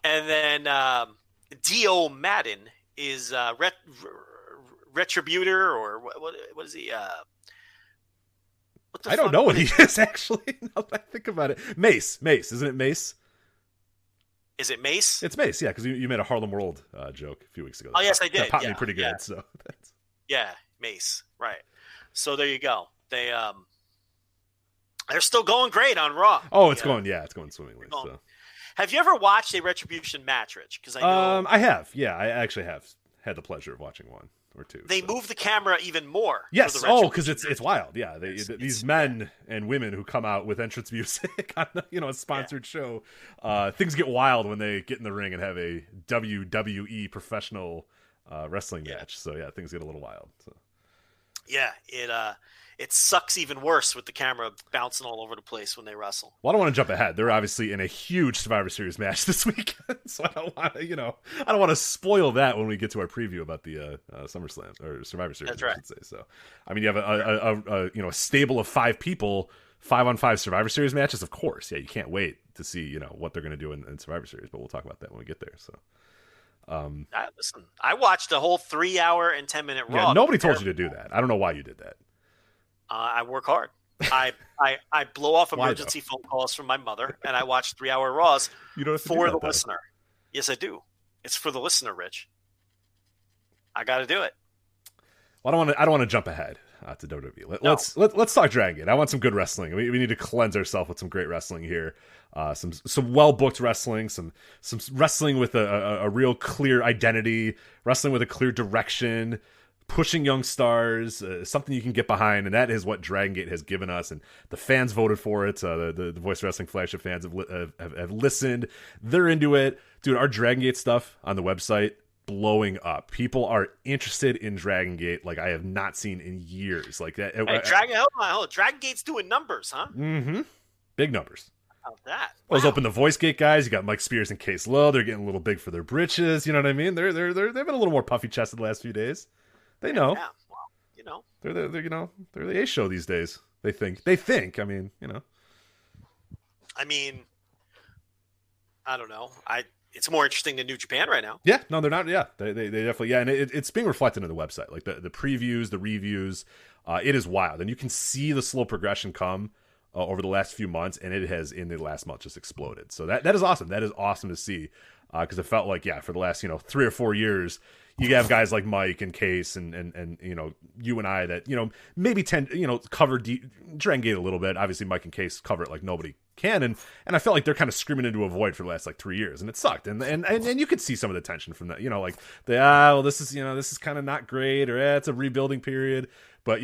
And then D.O. Madden is Retributor, or what is he? I don't know what he is, actually. Now that I think about it. Mace. Isn't it Mace? Is it Mace? It's Mace, yeah, because you made a Harlem World joke a few weeks ago. Oh, yes, I did. That popped me pretty good. So that's... Yeah, Mace. Right. So there you go. They're still going great on Raw. Oh, it's going swimmingly. So. Have you ever watched a Retribution match, Rich? Because I know I have. Yeah, I actually have had the pleasure of watching one or two. They move the camera even more. Yes. Because it's wild. Yeah. These men and women who come out with entrance music on a sponsored show. Things get wild when they get in the ring and have a WWE professional wrestling match. So yeah, things get a little wild. So. Yeah, it sucks even worse with the camera bouncing all over the place when they wrestle. Well, I don't want to jump ahead. They're obviously in a huge Survivor Series match this weekend, so I don't want to spoil that when we get to our preview about the SummerSlam or Survivor Series. That's right. I should say. So, I mean, you have a stable of 5 people, 5-on-5 Survivor Series matches. Of course, yeah, you can't wait to see what they're going to do in Survivor Series, but we'll talk about that when we get there. So. Listen, I watched a whole 3-hour and 10-minute Raw. Yeah, nobody told you to do that. I don't know why you did that. I work hard. I blow off emergency phone calls from my mother, and I watch 3-hour Raws for the listener. Yes, I do. It's for the listener, Rich. I got to do it. Well, I don't want to jump ahead to WWE. Let's talk Dragongate. I want some good wrestling. We need to cleanse ourselves with some great wrestling here. Some well booked wrestling. Some wrestling with a real clear identity. Wrestling with a clear direction. Pushing young stars, something you can get behind, and that is what Dragongate has given us, and the fans voted for it. The Voice Wrestling Flagship fans have listened. They're into it. Dude, our Dragongate stuff on the website, blowing up. People are interested in Dragongate like I have not seen in years. Like that. Hey, Dragongate's doing numbers, huh? Mm-hmm. Big numbers. How about that? Wow. Those open the Voice Gate guys. You got Mike Spears and Case Lowe. They're getting a little big for their britches. You know what I mean? They've been a little more puffy chested the last few days. They know. Yeah, well, They're the A show these days. They think. I mean, I don't know. It's more interesting than New Japan right now. Yeah, no, they're not. Yeah, they definitely. Yeah, and it's being reflected in the website, like the previews, the reviews. It is wild, and you can see the slow progression come over the last few months, and it has in the last month just exploded. So that is awesome. That is awesome to see because it felt like for the last 3 or 4 years. You have guys like Mike and Case and you and I that maybe tend cover Dragongate a little bit. Obviously Mike and Case cover it like nobody can, and I felt like they're kind of screaming into a void for the last 3 years, and it sucked. And you could see some of the tension from that. This is kind of not great, or it's a rebuilding period. But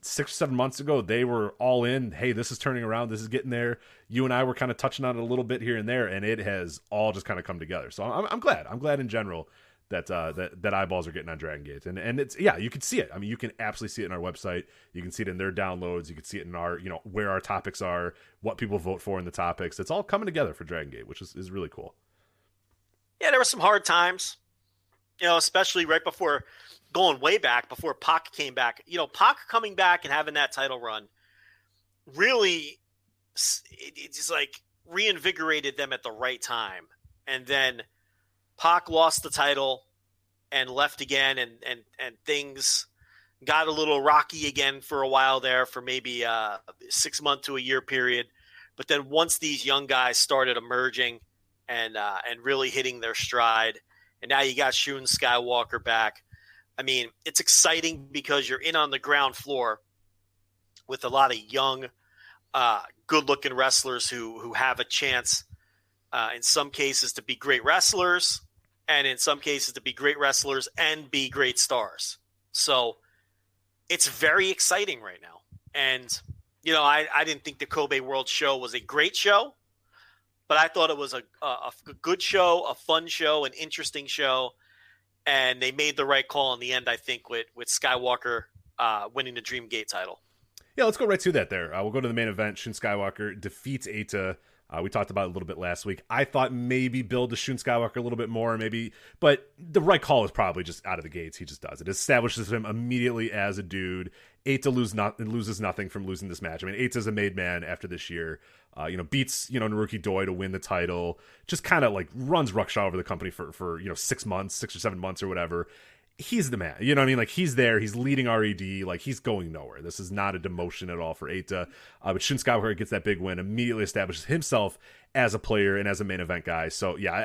6 or 7 months ago they were all in. Hey, this is turning around. This is getting there. You and I were kind of touching on it a little bit here and there, and it has all just kind of come together. So I'm glad. I'm glad in general. That eyeballs are getting on Dragongate, and it's you can see it. I mean, you can absolutely see it in our website. You can see it in their downloads. You can see it in our where our topics are, what people vote for in the topics. It's all coming together for Dragongate, which is really cool. Yeah, there were some hard times, especially right before going way back before Pac came back. Pac coming back and having that title run really it just reinvigorated them at the right time, and then Pac lost the title and left again, and things got a little rocky again for a while there for maybe a 6 month to a year period. But then once these young guys started emerging and really hitting their stride, and now you got Shun Skywalker back. I mean, it's exciting because you're in on the ground floor with a lot of young, good-looking wrestlers who have a chance, in some cases, to be great wrestlers, and in some cases to be great wrestlers and be great stars. So it's very exciting right now. And, I didn't think the Kobe World Show was a great show, but I thought it was a good show, a fun show, an interesting show. And they made the right call in the end, I think, with Skywalker winning the Dreamgate title. Yeah, let's go right to that there. We'll go to the main event. Shun Skywalker defeats Eita. We talked about it a little bit last week. I thought maybe build to Shun Skywalker a little bit more, but the right call is probably just out of the gates. He just does it. Establishes him immediately as a dude. Eita loses nothing from losing this match. I mean, Eita's a made man after this year. Beats, Naruki Doi to win the title. Just kind of like runs Ruckshaw over the company for 6 months, 6 or 7 months or whatever. He's the man. You know what I mean? Like, he's there. He's leading RED. Like, he's going nowhere. This is not a demotion at all for Eita. But Shun Skywalker gets that big win, immediately establishes himself as a player and as a main event guy. So, yeah,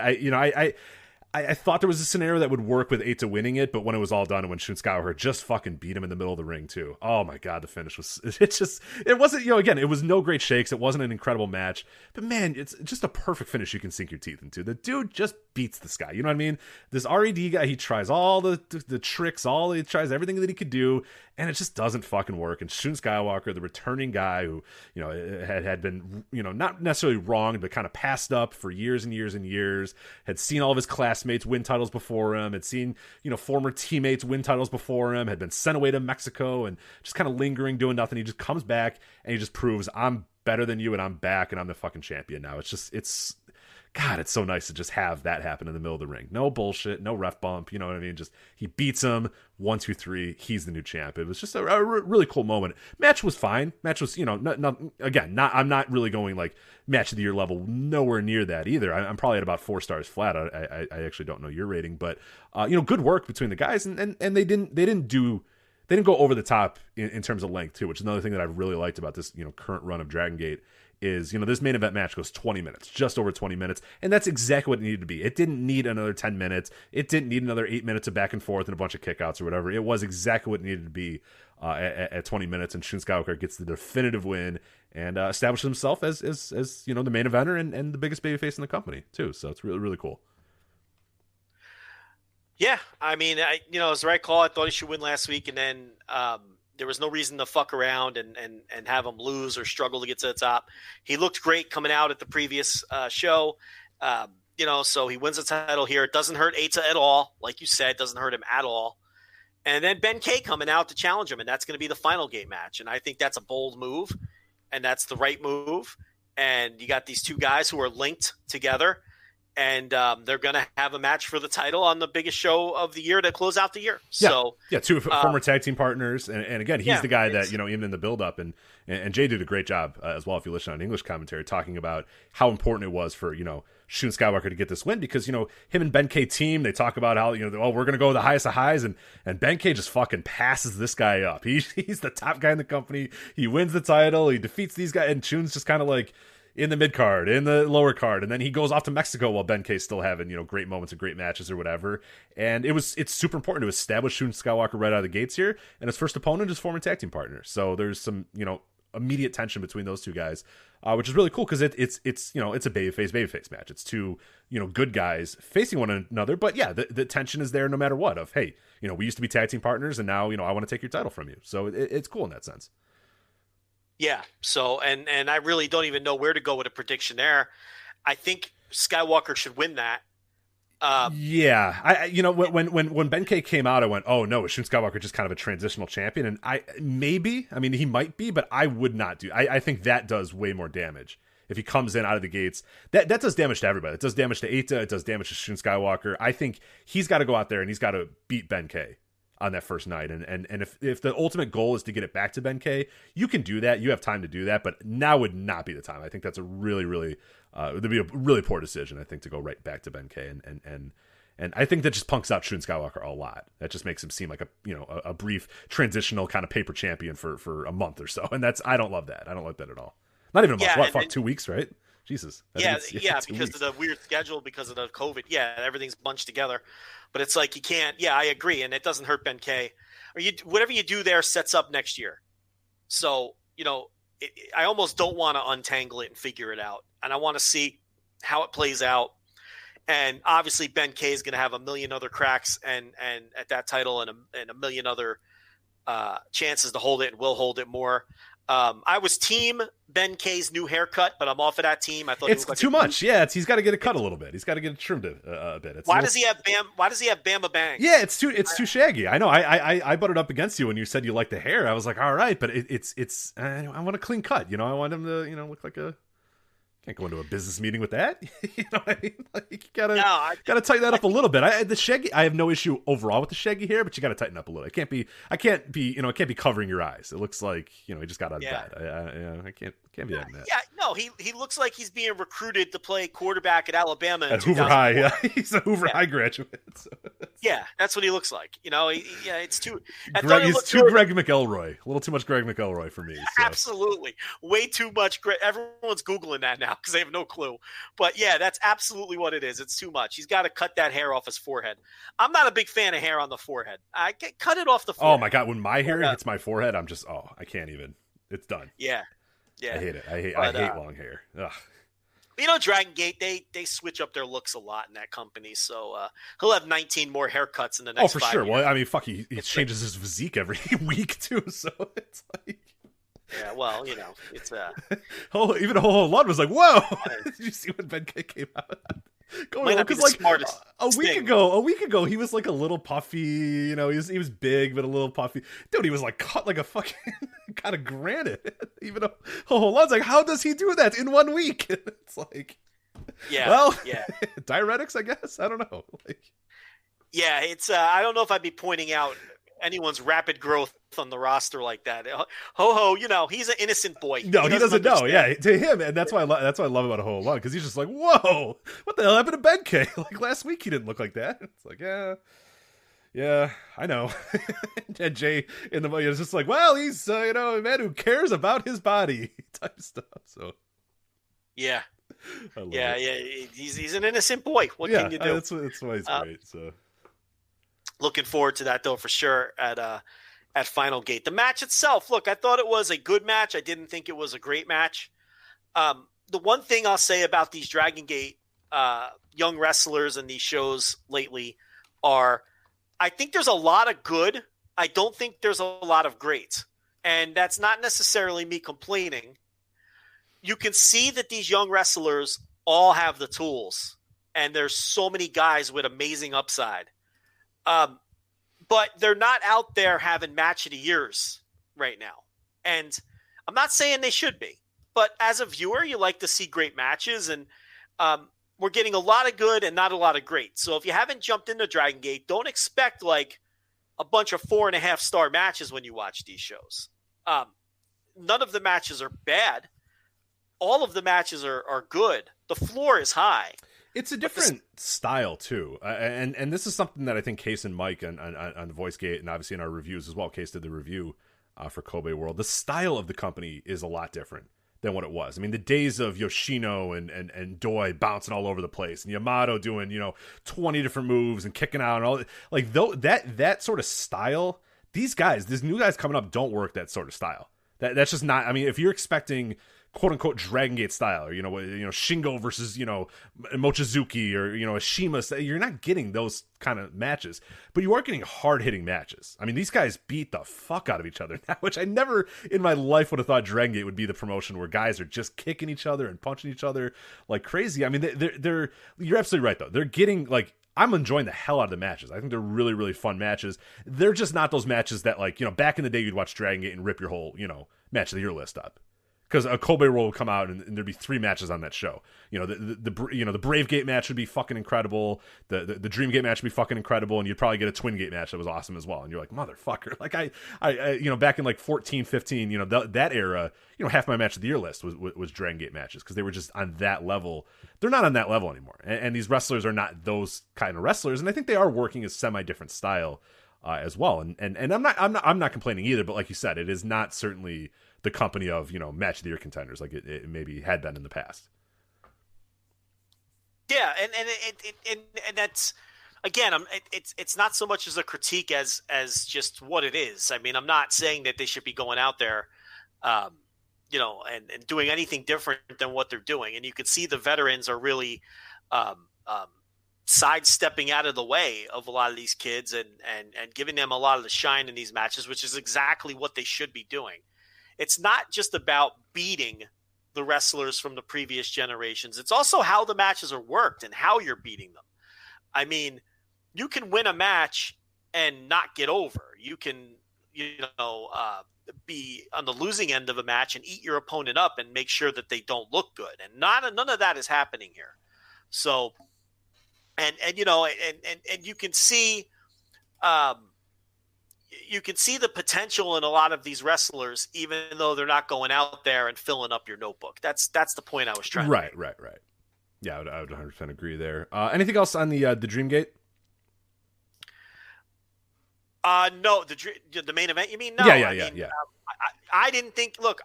I thought there was a scenario that would work with Eita winning it, but when it was all done and when Shun Skywalker just fucking beat him in the middle of the ring, too. Oh, my God, the finish was... It wasn't, again, it was no great shakes. It wasn't an incredible match. But, man, it's just a perfect finish you can sink your teeth into. The dude just beats this guy. You know what I mean? This RED guy, he tries all the tricks, he tries everything that he could do, and it just doesn't fucking work. And Shun Skywalker, the returning guy who, had been, not necessarily wronged, but kind of passed up for years and years and years, had seen all of his classmates win titles before him, had seen, former teammates win titles before him, had been sent away to Mexico and just kind of lingering, doing nothing. He just comes back and he just proves, I'm better than you and I'm back and I'm the fucking champion now. God, it's so nice to just have that happen in the middle of the ring. No bullshit, no ref bump, you know what I mean? Just, he beats him, 1, 2, 3, he's the new champ. It was just a really cool moment. Match was fine. Match was, I'm not really going like match of the year level, nowhere near that either. I'm probably at about 4 stars flat. I actually don't know your rating, but, good work between the guys, and they didn't go over the top in terms of length too, which is another thing that I really liked about this, current run of Dragongate. Is, this main event match goes 20 minutes, just over 20 minutes, and that's exactly what it needed to be. It didn't need another 10 minutes. It didn't need another 8 minutes of back and forth and a bunch of kickouts or whatever. It was exactly what it needed to be at 20 minutes, and Shun Skywalker gets the definitive win and establishes himself as the main eventer and the biggest babyface in the company, too. So it's really, really cool. Yeah, I mean, it was the right call. I thought he should win last week, and then there was no reason to fuck around and have him lose or struggle to get to the top. He looked great coming out at the previous show, so he wins the title here. It doesn't hurt Eita at all. Like you said, it doesn't hurt him at all. And then Ben K coming out to challenge him, and that's going to be the final gate match. And I think that's a bold move, and that's the right move. And you got these two guys who are linked together, and they're going to have a match for the title on the biggest show of the year to close out the year. Yeah. So, two former tag team partners. And again, he's the guy that, even in the build-up, and Jay did a great job as well, if you listen on English commentary, talking about how important it was for, Shun Skywalker to get this win because, him and Ben K team, they talk about how, we're going to go the highest of highs, and Ben K just fucking passes this guy up. He's the top guy in the company. He wins the title. He defeats these guys, and Shun's just kind of like, in the mid card, in the lower card, and then he goes off to Mexico while Ben K's still having, great moments and great matches or whatever. And it's super important to establish Shun Skywalker right out of the gates here, and his first opponent is former tag team partner. So there's some, immediate tension between those two guys, which is really cool because it's a babyface match. It's two, good guys facing one another, but yeah, the tension is there no matter what of, hey, we used to be tag team partners and now, I want to take your title from you. So it's cool in that sense. Yeah. So, and I really don't even know where to go with a prediction there. I think Skywalker should win that. Yeah. When Ben K came out, I went, oh no, is Shun Skywalker just kind of a transitional champion? And he might be, but I would not do. I think that does way more damage. If he comes in out of the gates, that does damage to everybody. It does damage to Eita. It does damage to Shun Skywalker. I think he's got to go out there and he's got to beat Ben K on that first night. And if the ultimate goal is to get it back to Ben K, you can do that. You have time to do that, but now would not be the time. I think that's a really, really, it would be a really poor decision, I think, to go right back to Ben K. And I think that just punks out Shun Skywalker a lot. That just makes him seem like a brief transitional kind of paper champion for a month or so. And I don't love that. I don't like that at all. Not even a month. 2 weeks, right? Jesus. Because of the weird schedule, because of the COVID. Yeah, everything's bunched together. But it's like you can't. Yeah, I agree, and it doesn't hurt Ben K. Whatever you do there sets up next year. So I almost don't want to untangle it and figure it out. And I want to see how it plays out. And obviously Ben K is going to have a million other cracks and at that title and a million other chances to hold it, and will hold it more. I was team Ben K's new haircut, but I'm off of that team. I thought it's too much. Yeah, he's got to get it cut a little bit. He's got to get it trimmed a bit. Why does he have Bama bangs? Yeah, it's too shaggy. I know. I butted up against you when you said you like the hair. I was like, all right, but it's I want a clean cut. I want him to look like a. Can't go into a business meeting with that. You know what I mean? Like, you gotta tighten that up a little bit. The shaggy, I have no issue overall with the shaggy hair, but you gotta tighten up a little. It can't be it can't be covering your eyes. It looks like he just got out of bed. I can't be having that. Yeah, no, he looks like he's being recruited to play quarterback at Alabama at Hoover High. Yeah, he's a Hoover High graduate. So yeah, that's what he looks like. It's too. He's too Greg McElroy. A little too much Greg McElroy for me. So. Absolutely, way too much. Everyone's googling that now because they have no clue. But yeah, that's absolutely what it is. It's too much. He's got to cut that hair off his forehead. I'm not a big fan of hair on the forehead. I cut it off the forehead. Oh my god, when my hair hits my forehead, I'm just I can't even. It's done. Yeah. I hate it. I hate long hair. Ugh. Dragongate, they switch up their looks a lot in that company, so he'll have 19 more haircuts in the next 5 for sure. years. Well, I mean, fuck, he changes his physique every week too, so it's like. Yeah, well, it's even Lund was like, "Whoa!" Did you see when Ben K came out? Because like a week ago, he was like a little puffy. He was big but a little puffy. Dude, he was like cut like a fucking kind of granite. Even Lund's like, how does he do that in 1 week? It's like, diuretics, I guess. I don't know. Yeah, it's I don't know if I'd be pointing out anyone's rapid growth on the roster like that. He's an innocent boy. No, he doesn't know. Yeah, to him, and that's why I love about Ho Lund, because he's just like, whoa, what the hell happened to Ben K? Like last week he didn't look like that. It's like, yeah, I know. And Jay in the is just like, well, he's a man who cares about his body type stuff. So yeah, he's an innocent boy. What can you do? That's why he's great. So. Looking forward to that, though, for sure, at Final Gate. The match itself, look, I thought it was a good match. I didn't think it was a great match. The one thing I'll say about these Dragongate young wrestlers in these shows lately are I think there's a lot of good. I don't think there's a lot of great. And that's not necessarily me complaining. You can see that these young wrestlers all have the tools. And there's so many guys with amazing upside. But they're not out there having match of the years right now. And I'm not saying they should be, but as a viewer, you like to see great matches, and we're getting a lot of good and not a lot of great. So if you haven't jumped into Dragongate, don't expect like a bunch of 4.5-star matches when you watch these shows. None of the matches are bad. All of the matches are good. The floor is high. It's a different style too, and this is something that I think Case and Mike on the Voice Gate, and obviously in our reviews as well. Case did the review for Kobe World. The style of the company is a lot different than what it was. I mean, the days of Yoshino and Doi bouncing all over the place, and Yamato doing 20 different moves and kicking out and all that sort of style. These new guys coming up don't work that sort of style. That's just not. I mean, if you're expecting quote unquote Dragongate style, or Shingo versus Mochizuki or a Shima, you're not getting those kind of matches, but you are getting hard hitting matches. I mean, these guys beat the fuck out of each other now, which I never in my life would have thought Dragongate would be the promotion where guys are just kicking each other and punching each other like crazy. I mean, they're you're absolutely right though. They're getting like, I'm enjoying the hell out of the matches. I think they're really, really fun matches. They're just not those matches that back in the day you'd watch Dragongate and rip your whole match of the year list up. Because a Kobe Roll would come out and there'd be 3 matches on that show. The Brave Gate match would be fucking incredible. The Dream Gate match would be fucking incredible, and you'd probably get a Twin Gate match that was awesome as well. And you're like, motherfucker! Like I back in like 14, 15, that era, half my match of the year list was Dragongate matches because they were just on that level. They're not on that level anymore, and these wrestlers are not those kind of wrestlers. And I think they are working a semi-different style as well. And I'm not complaining either. But like you said, it is not certainly the company of match of the year contenders like it maybe had been in the past. Yeah, and that's again, it's not so much as a critique as just what it is. I mean, I'm not saying that they should be going out there and doing anything different than what they're doing. And you can see the veterans are really sidestepping out of the way of a lot of these kids and giving them a lot of the shine in these matches, which is exactly what they should be doing. It's not just about beating the wrestlers from the previous generations. It's also how the matches are worked and how you're beating them. I mean, you can win a match and not get over. You can, be on the losing end of a match and eat your opponent up and make sure that they don't look good. And none of that is happening here. So, and you can see, the potential in a lot of these wrestlers, even though they're not going out there and filling up your notebook. That's the point I was trying to make. Right. Yeah, I would 100% agree there. Anything else on the Dreamgate? No, the main event. You mean? No. Yeah. I didn't think. Look,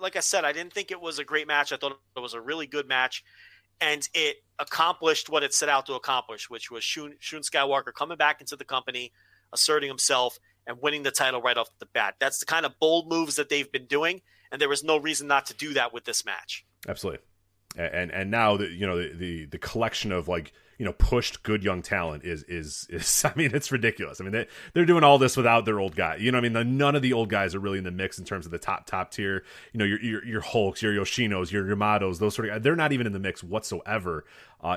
like I said, I didn't think it was a great match. I thought it was a really good match, and it accomplished what it set out to accomplish, which was Shun Skywalker coming back into the company, asserting himself, and winning the title right off the bat. That's the kind of bold moves that they've been doing, and there was no reason not to do that with this match. Absolutely. And now the collection of pushed good young talent is I mean, it's ridiculous. I mean, they're doing all this without their old guy. None of the old guys are really in the mix in terms of the top tier. Your Hulks, your Yoshinos, your Yamatos, those sort of guys. They're not even in the mix whatsoever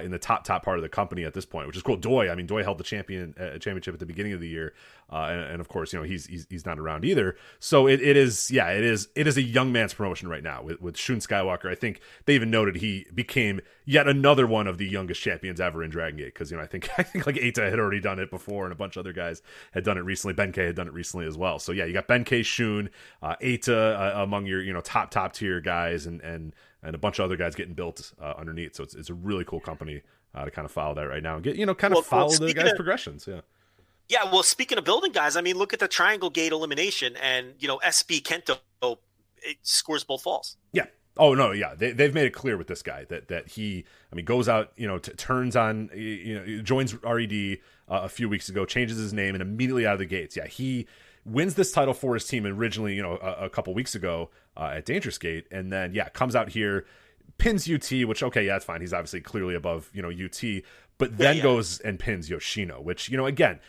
in the top part of the company at this point, which is cool. Doi held the championship at the beginning of the year, and of course, he's not around either. So it is a young man's promotion right now with Shun Skywalker. I think they even noted he became yet another one of the youngest champions ever in Dragongate, because I think like Eita had already done it before, and a bunch of other guys had done it recently. Benkei had done it recently as well. So yeah, you got Benkei, Shun, Eita among your top tier guys, and a bunch of other guys getting built underneath. So it's a really cool company to kind of follow that right now and get follow the guys' progressions. Yeah. Yeah, well, speaking of building guys, I mean, look at the Triangle Gate elimination, and SB Kento it scores both falls. Yeah. Oh no, yeah, they've made it clear with this guy that he, goes out, turns on, joins RED a few weeks ago, changes his name, and immediately out of the gates, yeah, he wins this title for his team originally, a couple weeks ago at Dangerous Gate, and then comes out here, pins UT, which okay, yeah, that's fine. He's obviously clearly above UT, but then goes and pins Yoshino, which again,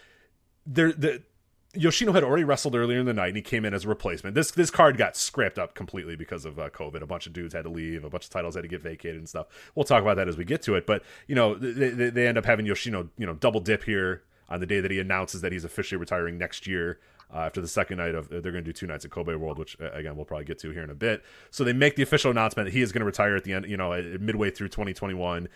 Yoshino had already wrestled earlier in the night, and he came in as a replacement. This card got scrapped up completely because of COVID. A bunch of dudes had to leave. A bunch of titles had to get vacated and stuff. We'll talk about that as we get to it. But, they end up having Yoshino, double dip here on the day that he announces that he's officially retiring next year. After the second night they're going to do 2 nights at Kobe World, which again we'll probably get to here in a bit. So they make the official announcement that he is going to retire at the end, midway through 2021.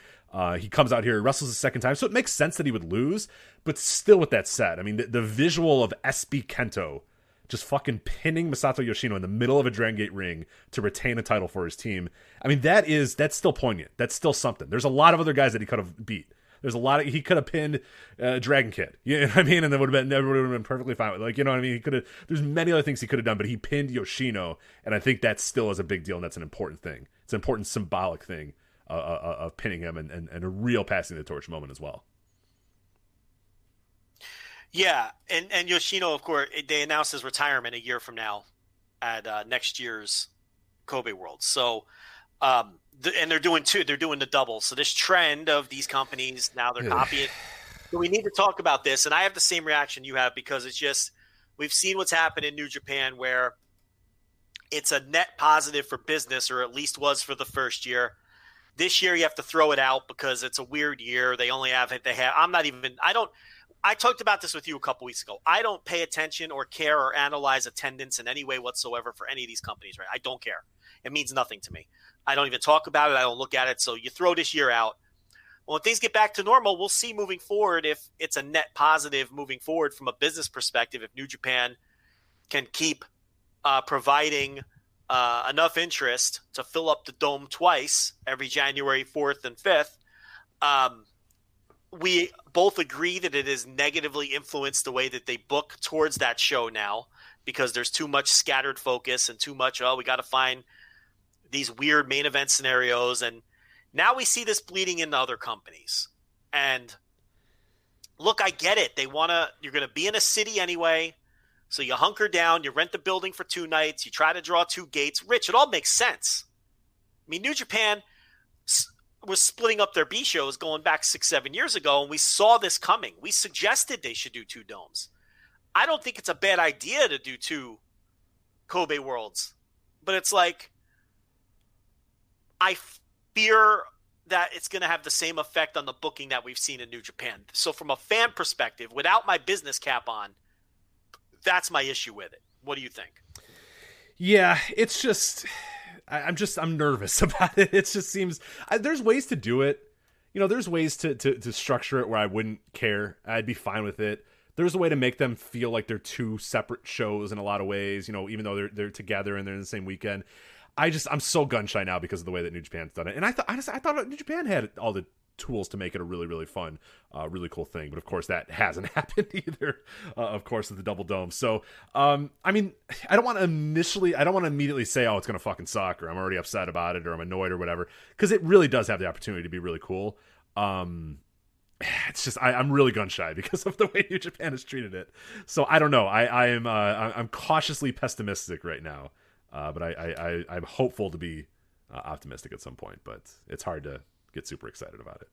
He comes out here, wrestles the second time, so it makes sense that he would lose. But still, with that said, I mean the visual of SB Kento just fucking pinning Masato Yoshino in the middle of a Dragongate ring to retain a title for his team. I mean that's still poignant. That's still something. There's a lot of other guys that he could have beat. There's a lot of, he could have pinned Dragon Kid, you know what I mean, and then everybody would have been perfectly fine with, you know what I mean. He could have. There's many other things he could have done, but he pinned Yoshino, and I think that still is a big deal, and that's an important thing. It's an important symbolic thing of pinning him, and a real passing the torch moment as well. Yeah, and Yoshino, of course, they announced his retirement a year from now at next year's Kobe World. So. And they're doing the doubles. So this trend of these companies, now they're copying. So we need to talk about this. And I have the same reaction you have, because it's just, we've seen what's happened in New Japan, where it's a net positive for business, or at least was for the first year. This year you have to throw it out because it's a weird year. They only have, I talked about this with you a couple weeks ago. I don't pay attention or care or analyze attendance in any way whatsoever for any of these companies, right? I don't care. It means nothing to me. I don't even talk about it. I don't look at it. So you throw this year out. Well, when things get back to normal, we'll see moving forward if it's a net positive moving forward from a business perspective. If New Japan can keep providing enough interest to fill up the dome twice every January 4th and 5th, we both agree that it has negatively influenced the way that they book towards that show now, because there's too much scattered focus and too much, we got to find these weird main event scenarios. And now we see this bleeding into other companies. And look, I get it. You're going to be in a city anyway. So you hunker down, you rent the building for 2 nights, you try to draw 2 gates. Rich, it all makes sense. I mean, New Japan was splitting up their B shows going back 6-7 years ago, and we saw this coming. We suggested they should do 2 domes. I don't think it's a bad idea to do 2 Kobe Worlds, but it's like, I fear that it's going to have the same effect on the booking that we've seen in New Japan. So from a fan perspective, without my business cap on, that's my issue with it. What do you think? Yeah, it's just, I'm nervous about it. It just seems, there's ways to do it. You know, there's ways to structure it where I wouldn't care. I'd be fine with it. There's a way to make them feel like they're 2 separate shows in a lot of ways, you know, even though they're together and they're in the same weekend. I'm so gun shy now because of the way that New Japan's done it. And I thought New Japan had all the tools to make it a really, really fun, really cool thing. But of course that hasn't happened either, of course, with the Double Dome. So, I mean, I don't want to immediately say, oh, it's going to fucking suck, or I'm already upset about it, or I'm annoyed or whatever. Cause it really does have the opportunity to be really cool. It's just, I'm really gun shy because of the way New Japan has treated it. So I don't know. I'm cautiously pessimistic right now. But I'm hopeful to be optimistic at some point, but it's hard to get super excited about it.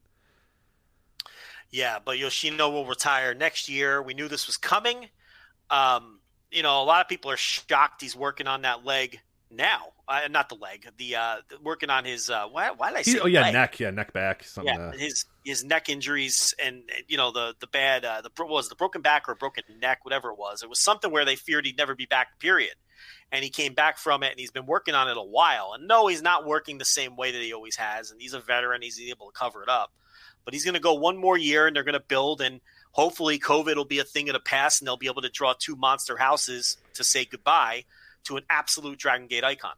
Yeah, but Yoshino will retire next year. We knew this was coming. You know, a lot of people are shocked he's working on that leg now. Not the leg, working on his, why did I say leg? Neck back. Something, his neck injuries and, you know, the bad, the broken back or broken neck, whatever it was. It was something where they feared he'd never be back, period. And he came back from it, and he's been working on it a while. And no, he's not working the same way that he always has. And he's a veteran. He's able to cover it up. But he's going to go 1 more year, and they're going to build. And hopefully COVID will be a thing of the past, and they'll be able to draw 2 monster houses to say goodbye to an absolute Dragon Gate icon.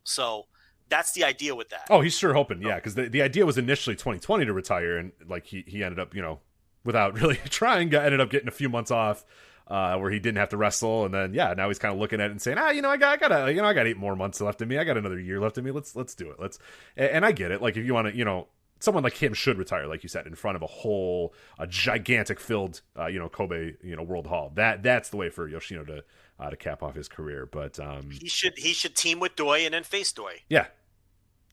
So that's the idea with that. Oh, he's sure hoping, yeah, because the idea was initially 2020 to retire, and like he ended up, you know, without really trying, ended up getting a few months off. Where he didn't have to wrestle, and then now he's kind of looking at it and saying, you know, I got 8 more months left in me. I got another year left in me. Let's do it. And I get it. Like if you want to, you know, someone like him should retire, like you said, in front of a gigantic filled, you know, Kobe, you know, World Hall. That's the way for Yoshino to cap off his career. But he should team with Doi and then face Doi. Yeah.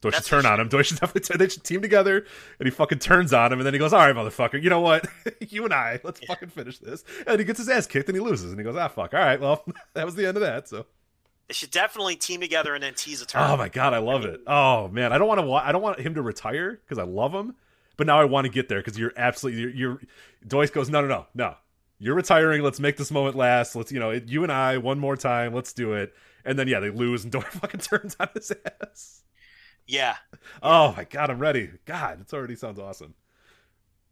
Doi should turn on him. Doi should definitely they should team together, and he fucking turns on him, and then he goes, all right, motherfucker, you know what? You and I, let's fucking finish this. And he gets his ass kicked, and he loses, and he goes, fuck, all right, well, that was the end of that, so. They should definitely team together and then tease a turn. Oh, my God, I love it. Oh, man, I don't want him to retire, because I love him, but now I want to get there, because Doi goes, no. You're retiring, let's make this moment last, let's, you know, you and I, one more time, let's do it. And then, they lose, and Doi fucking turns on his ass. Yeah. Oh my God, I'm ready. God, it already sounds awesome.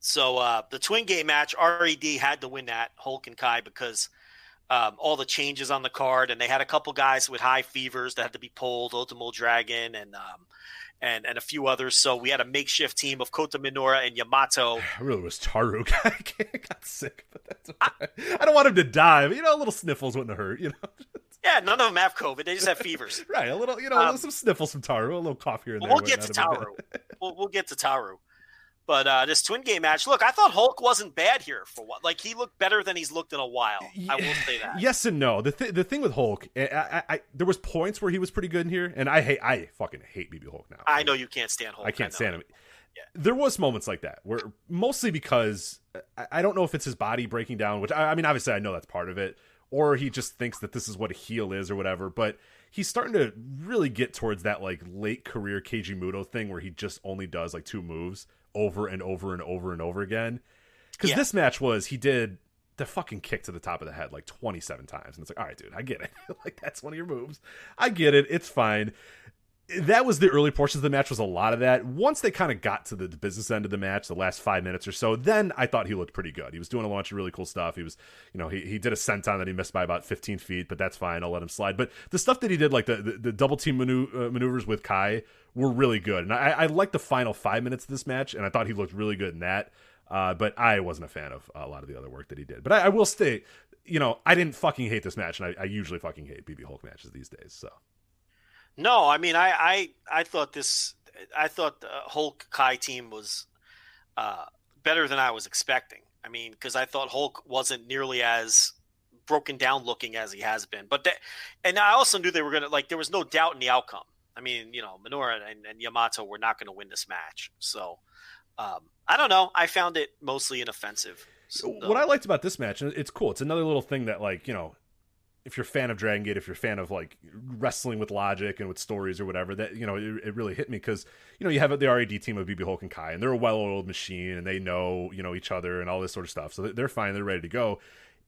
So the Twin Gate match, RED had to win that, Hulk and Kai, because all the changes on the card, and they had a couple guys with high fevers that had to be pulled, Ultimo Dragon and a few others. So we had a makeshift team of Kota Minoura and Yamato. I really was Taru. I got sick, but that's okay. I don't want him to die, but, you know, a little sniffles wouldn't hurt, you know. Yeah, none of them have COVID. They just have fevers. Right, a little, you know, some sniffles from Taru, a little cough here and there. We'll get to Taru. We'll get to Taru. But this Twin Gate match, look, I thought Hulk wasn't bad here for what. Like, he looked better than he's looked in a while. I will say that. Yes and no. The thing with Hulk, I there was points where he was pretty good in here, and I fucking hate BB Hulk now. I know you can't stand Hulk. I can't stand him. Yeah. There was moments like that where mostly because I don't know if it's his body breaking down, which I mean, obviously I know that's part of it. Or he just thinks that this is what a heel is or whatever. But he's starting to really get towards that like late career Keiji Muto thing where he just only does like 2 moves over and over and over and over again. Because this match he did the fucking kick to the top of the head like 27 times. And it's like, all right, dude, I get it. Like, that's one of your moves. I get it. It's fine. That was the early portions of the match, was a lot of that. Once they kind of got to the business end of the match, the last 5 minutes or so, then I thought he looked pretty good. He was doing a bunch of really cool stuff. He was, you know, he did a senton that he missed by about 15 feet, but that's fine. I'll let him slide. But the stuff that he did, like the double team maneuvers with Kai, were really good. And I liked the final 5 minutes of this match, and I thought he looked really good in that. But I wasn't a fan of a lot of the other work that he did. But I will say, you know, I didn't fucking hate this match, and I usually fucking hate BB Hulk matches these days, so. No, I mean, I thought the Hulk Kai team was better than I was expecting. I mean, because I thought Hulk wasn't nearly as broken down looking as he has been. And I also knew they were going to, like, there was no doubt in the outcome. I mean, Minoura and Yamato were not going to win this match. So I don't know. I found it mostly inoffensive. So, what I liked about this match, and it's cool. It's another little thing that, like, if you're a fan of Dragongate, if you're a fan of like wrestling with logic and with stories or whatever, that, it really hit me because, you have the RAD team of BB Hulk and Kai, and they're a well-oiled machine, and they know, each other and all this sort of stuff. So they're fine. They're ready to go.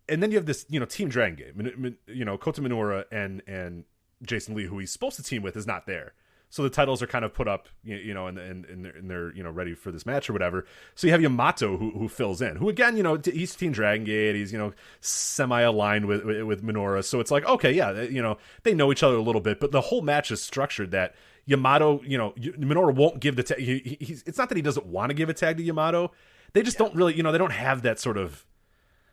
And then you have this, Team Dragongate, Kota Minoura and Jason Lee, who he's supposed to team with, is not there. So the titles are kind of put up, and they're ready for this match or whatever. So you have Yamato who fills in, who again, he's Team Dragongate. He's, semi-aligned with Minoura. So it's like, okay, yeah, they know each other a little bit, but the whole match is structured that Yamato, Minoura won't give the tag. It's not that he doesn't want to give a tag to Yamato. They just don't really, they don't have that sort of,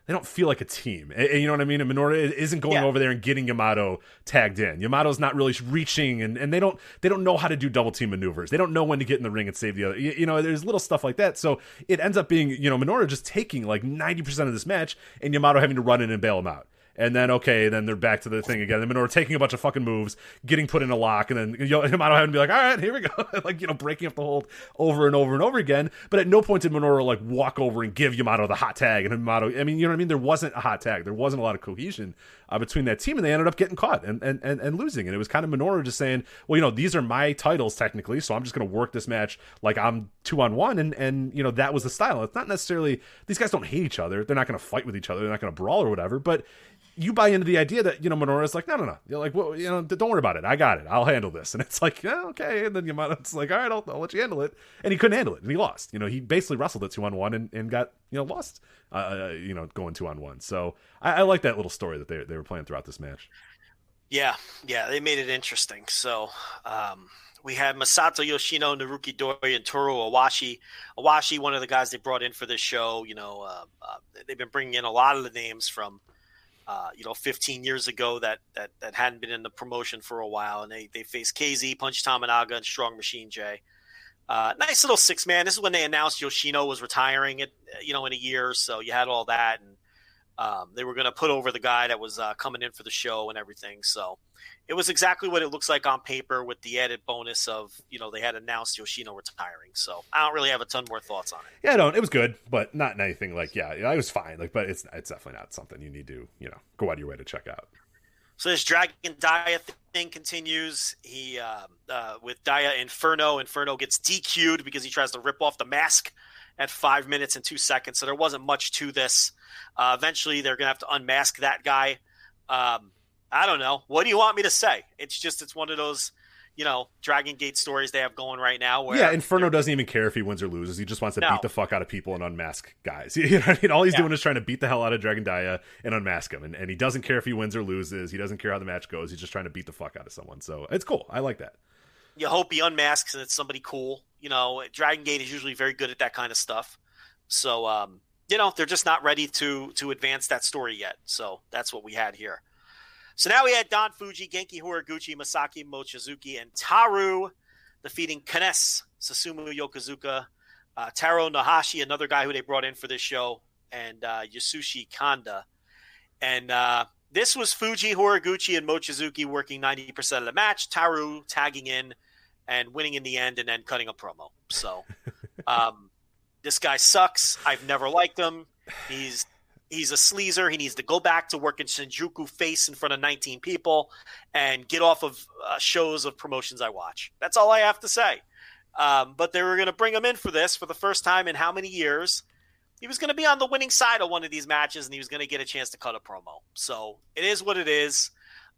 they don't feel like a team. You know what I mean? And Minoura isn't going over there and getting Yamato tagged in. Yamato's not really reaching, and they don't know how to do double team maneuvers. They don't know when to get in the ring and save the other. There's little stuff like that. So it ends up being, Minoura just taking like 90% of this match, and Yamato having to run in and bail him out. And then, then they're back to the thing again. And Minoura taking a bunch of fucking moves, getting put in a lock, and then Yamato having to be like, all right, here we go. Like, breaking up the hold over and over and over again. But at no point did Minoura, like, walk over and give Yamato the hot tag. And Yamato, I mean, you know what I mean? There wasn't a hot tag. There wasn't a lot of cohesion between that team, and they ended up getting caught and losing. And it was kind of Minoura just saying, well, these are my titles technically, so I'm just going to work this match like I'm 2-on-1. And that was the style. It's not necessarily, these guys don't hate each other. They're not going to fight with each other. They're not going to brawl or whatever. But you buy into the idea that, Minoura's like, no. You're like, well, don't worry about it. I got it. I'll handle this. And it's like, yeah, okay. And then Yamato's like, all right, I'll let you handle it. And he couldn't handle it. And he lost. He basically wrestled it 2-on-1 and got, lost, going 2-on-1. So I like that little story that they were playing throughout this match. Yeah. They made it interesting. So, we had Masato Yoshino, Naruki Doi, and Toru Owashi. Owashi, one of the guys they brought in for this show. They've been bringing in a lot of the names from, 15 years ago that hadn't been in the promotion for a while, and they faced KZ, Punch Tamanaga, and Strong Machine J. Nice little 6-man. This is when they announced Yoshino was retiring in a year, so you had all that, and they were going to put over the guy that was coming in for the show and everything. So it was exactly what it looks like on paper, with the added bonus of, they had announced Yoshino retiring. So I don't really have a ton more thoughts on it. Yeah, I don't. It was good, but not anything like, it was fine. Like, but it's definitely not something you need to, go out of your way to check out. So this Dragon Dia thing continues. He with Dia Inferno. Inferno gets DQ'd because he tries to rip off the mask at 5 minutes and 2 seconds. So there wasn't much to this. Eventually, they're going to have to unmask that guy. I don't know. What do you want me to say? It's one of those, Dragongate stories they have going right now. Where Inferno doesn't even care if he wins or loses. He just wants to beat the fuck out of people and unmask guys. You know what I mean? All he's doing is trying to beat the hell out of Dragon Dia and unmask him. And he doesn't care if he wins or loses. He doesn't care how the match goes. He's just trying to beat the fuck out of someone. So it's cool. I like that. You hope he unmasks and it's somebody cool. Dragongate is usually very good at that kind of stuff. So, they're just not ready to advance that story yet. So that's what we had here. So now we had Don Fuji, Genki Horiguchi, Masaki Mochizuki, and Taru defeating Kanes, Susumu Yokozuka, Taro Nahashi, another guy who they brought in for this show, and Yasushi Kanda. And this was Fuji, Horiguchi, and Mochizuki working 90% of the match, Taru tagging in and winning in the end and then cutting a promo. So this guy sucks. I've never liked him. He's a sleazer. He needs to go back to working Shinjuku face in front of 19 people and get off of shows of promotions I watch. That's all I have to say. But they were going to bring him in for this for the first time in how many years? He was going to be on the winning side of one of these matches, and he was going to get a chance to cut a promo. So it is what it is.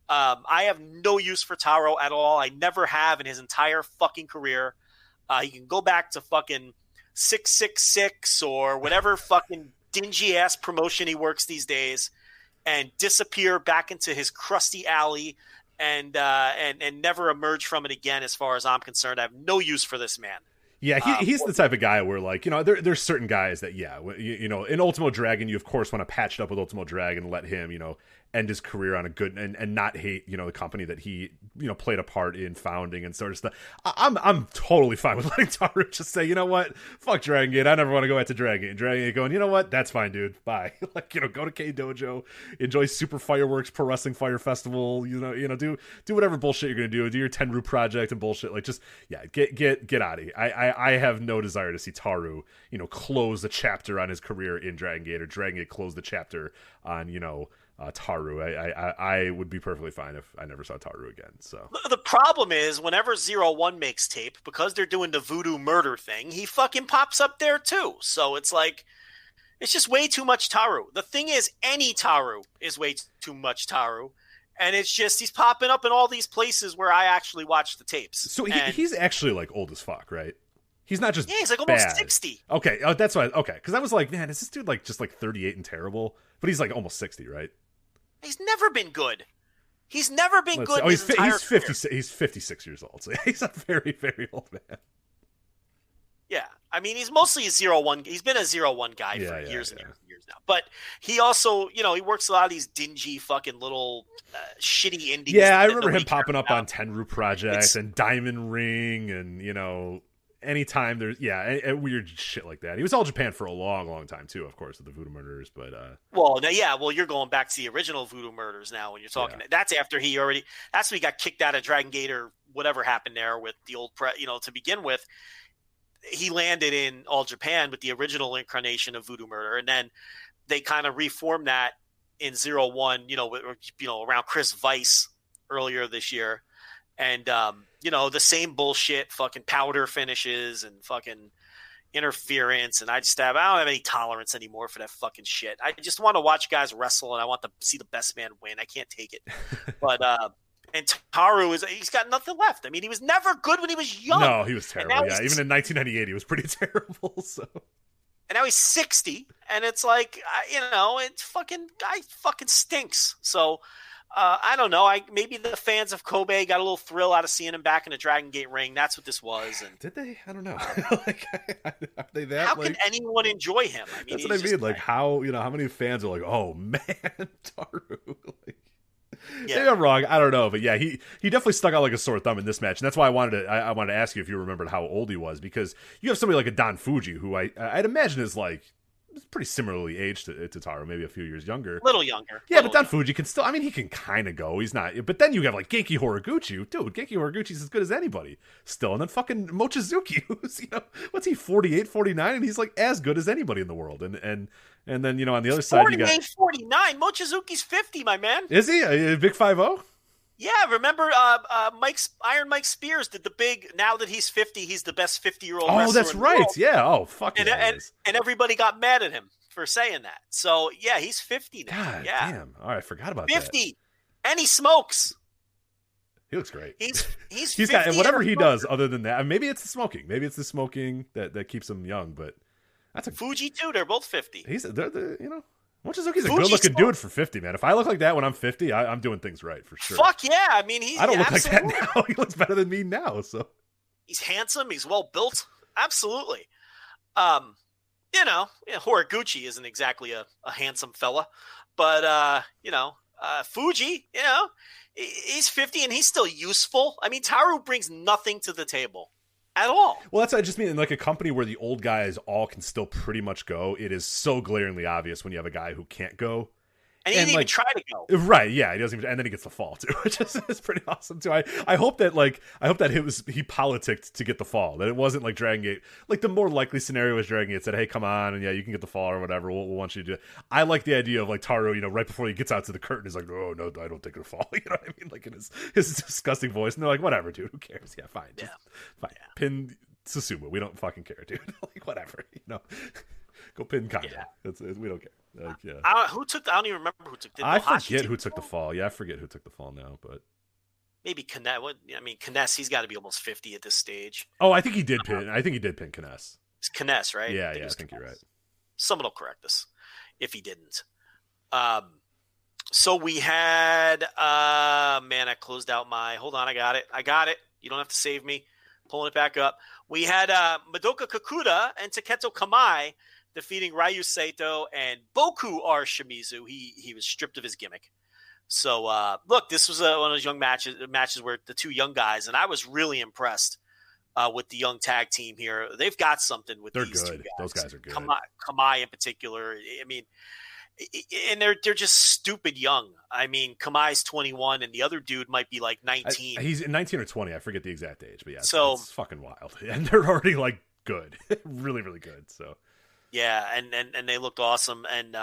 I have no use for Taro at all. I never have in his entire fucking career. He can go back to fucking 666 or whatever fucking dingy ass promotion he works these days and disappear back into his crusty alley and never emerge from it again. As far as I'm concerned, I have no use for this man. Yeah, he's the type of guy where, like, there's certain guys that, in Ultimo Dragon, you of course want to patch it up with Ultimo Dragon and let him, end his career on a good and not hate, the company that he, played a part in founding and sort of stuff. I'm totally fine with letting Taru just say, you know what, fuck Dragongate. I never want to go back to Dragongate. And Dragongate going, you know what, that's fine, dude. Bye. Go to K Dojo, enjoy Super Fireworks Pro Wrestling Fire Festival. Do whatever bullshit you're gonna do. Do your Tenru project and bullshit. Get out of here. I have no desire to see Taru, close the chapter on his career in Dragongate, or Dragongate close the chapter on, Taru. I would be perfectly fine if I never saw Taru again. So the problem is, whenever 01 makes tape, because they're doing the voodoo murder thing, he fucking pops up there too. So it's like, it's just way too much Taru. The thing is, any Taru is way too much Taru. And it's just, he's popping up in all these places where I actually watch the tapes. So he's actually like old as fuck, right? He's not just he's like almost bad. 60. Okay, that's why. Okay, because I was like, man, is this dude like just like 38 and terrible? But he's like almost 60, right? He's never been good. He's never been good. He's 56 years old. So he's a very, very old man. Yeah, I mean, he's mostly a 01. He's been a 01 guy for years and years now. But he also, he works a lot of these dingy fucking little shitty indies. Yeah, I remember him popping up on Tenru Project and Diamond Ring and, anytime there's weird shit like that. He was All Japan for a long, long time too, of course, with the Voodoo Murderers. But you're going back to the original Voodoo Murders now when you're talking. Yeah. That's after that's when he got kicked out of Dragongate or whatever happened there with the old to begin with. He landed in All Japan with the original incarnation of Voodoo Murder, and then they kind of reformed that in 01, around Chris Weiss earlier this year. And, the same bullshit, fucking powder finishes and fucking interference. And I don't have any tolerance anymore for that fucking shit. I just want to watch guys wrestle, and I want to see the best man win. I can't take it. But, and Taru he's got nothing left. I mean, he was never good when he was young. No, he was terrible. Yeah, even in 1998, he was pretty terrible. So. And now he's 60, and it's like, it's guy fucking stinks. So, I don't know. Maybe the fans of Kobe got a little thrill out of seeing him back in a Dragongate ring. That's what this was. And did they? I don't know. Are they that? How can anyone enjoy him? I mean, that's what I mean. Like, how many fans are like, oh man, Taru. Maybe I'm wrong. I don't know, but yeah, he definitely stuck out like a sore thumb in this match, and that's why I wanted to ask you if you remembered how old he was, because you have somebody like a Don Fuji, who I'd imagine is like pretty similarly aged to Taru, maybe a few years younger. Little younger. Yeah, but Don Fuji can still, he can kind of go. He's not, but then you have like Genki Horiguchi. Dude, Genki Horiguchi's as good as anybody still. And then fucking Mochizuki, who's, what's he, 48, 49? And he's like as good as anybody in the world. And then, on the other side, you got 49. Mochizuki's 50, my man. Is he a big 5-0? Yeah, remember Iron Mike Spears did the big, now that he's 50, he's the best 50-year-old wrestler. Oh, that's right. Yeah. Oh, fuck yeah. And everybody got mad at him for saying that. So, yeah, he's 50 now. God yeah. damn. All right, I forgot about 50. And he smokes. He looks great. He's got, and whatever he does other than that, maybe it's the smoking. Maybe it's the smoking that keeps him young, but that's Fuji too, they're both 50. They're Mochizuki's a good-looking dude for 50, man. If I look like that when I'm 50, I'm doing things right, for sure. Fuck yeah. I mean, I don't look like that now. He looks better than me now, so. He's handsome. He's well-built. Absolutely. Horiguchi isn't exactly a handsome fella. But, Fuji, he's 50 and he's still useful. I mean, Taru brings nothing to the table. At all. Well, that's what I just mean. In like a company where the old guys all can still pretty much go, it is so glaringly obvious when you have a guy who can't go. And he didn't even try to go. Right, yeah, he doesn't even, and then he gets the fall too, which is pretty awesome too. I hope that he politicked to get the fall. That it wasn't like Dragongate. Like the more likely scenario was Dragongate said, "Hey, come on, and yeah, you can get the fall or whatever. We'll want you to do it." I like the idea of like Taru, right before he gets out to the curtain, he's like, "Oh no, I don't take the fall." You know what I mean? Like in his disgusting voice, and they're like, "Whatever, dude. Who cares? Yeah, fine, fine. Yeah. Pin Susumu. We don't fucking care, dude. Like whatever, Go pin Kanda. Yeah. We don't care. Like, yeah. I don't even remember who took. I forget who took the fall. Yeah, I forget who took the fall now, but maybe Kness. Kness. He's got to be almost 50 at this stage. Oh, I think he did pin. I think he did pin Kness. It's Kness, right? Yeah, I think you're right. Someone will correct us if he didn't. So we had. I closed out my. Hold on, I got it. You don't have to save me. Pulling it back up. We had Madoka Kakuta and Taketo Kamai defeating Ryu Saito and Boku R. Shimizu. He was stripped of his gimmick. So, look, this was one of those young matches where the two young guys, and I was really impressed with the young tag team here. They've got something with these two guys. Those guys are good. Kamai in particular. I mean, and they're just stupid young. I mean, Kamai's 21, and the other dude might be like 19. He's 19 or 20. I forget the exact age, but yeah, it's fucking wild. And they're already like good, really, really good. So. Yeah, and they looked awesome, and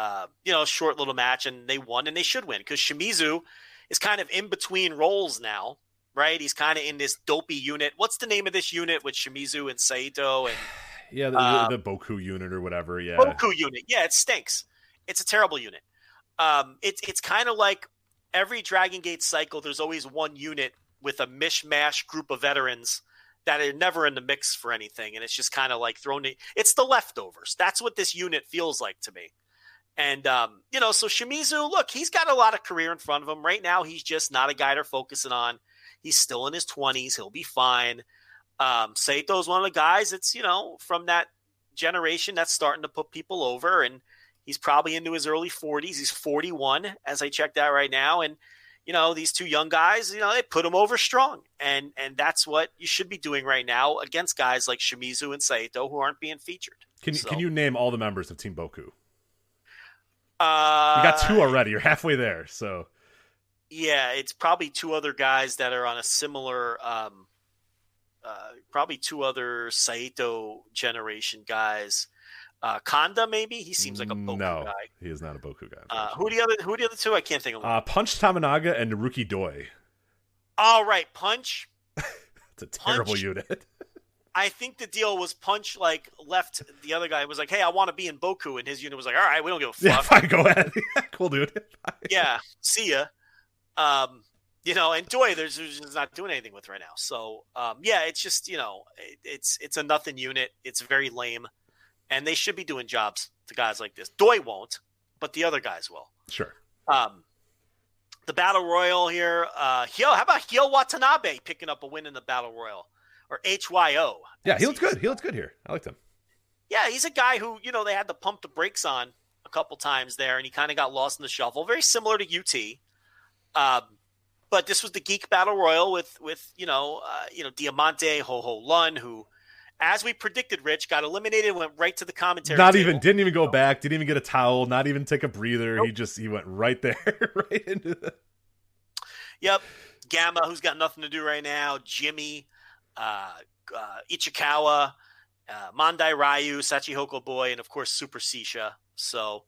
short little match, and they won, and they should win because Shimizu is kind of in between roles now, right? He's kind of in this dopey unit. What's the name of this unit with Shimizu and Saito and the Boku unit or whatever? Yeah, Boku unit. Yeah, it stinks. It's a terrible unit. It's kind of like every Dragon Gate cycle. There's always one unit with a mishmash group of veterans that are never in the mix for anything. And it's just kind of like it's the leftovers. That's what this unit feels like to me. And, so Shimizu, look, he's got a lot of career in front of him right now. He's just not a guy they're focusing on. He's still in his 20s. He'll be fine. Saito's one of the guys that's, from that generation that's starting to put people over, and he's probably into his early 40s. He's 41 as I checked out right now. And, these two young guys, they put him over strong. And that's what you should be doing right now against guys like Shimizu and Saito who aren't being featured. Can you name all the members of Team Boku? You got two already. You're halfway there. So yeah, it's probably two other guys that are on a similar, probably two other Saito generation guys. Kanda, maybe he seems like a Boku guy. No, he is not a Boku guy. Who are the other two? I can't think of them. Punch Tamanaga and Naruki Doi. All right, Punch. It's a terrible unit. I think the deal was Punch left the other guy, was like, "Hey, I want to be in Boku," and his unit was like, "All right, we don't give a fuck." Yeah, fine, go ahead. Cool, dude. Yeah, see ya. And Doi, there's just not doing anything with right now. So, it's just it's a nothing unit. It's very lame. And they should be doing jobs to guys like this. Doi won't, but the other guys will. Sure. The Battle Royal here. How about Hyo Watanabe picking up a win in the Battle Royal? Or HYO. Yeah, he looks good. He looks good here. I liked him. Yeah, he's a guy who, they had to pump the brakes on a couple times there, and he kind of got lost in the shuffle. Very similar to UT. But this was the Geek Battle Royal with Diamante, Ho-Ho Lun, who, as we predicted, Rich, got eliminated, went right to the commentary table. Didn't even go back, didn't even get a towel, not even take a breather. Nope. He went right there, right into the... Yep. Gamma, who's got nothing to do right now, Jimmy, Ichikawa, Mandai Ryu, Sachihoko Boy, and of course Super Sisha. So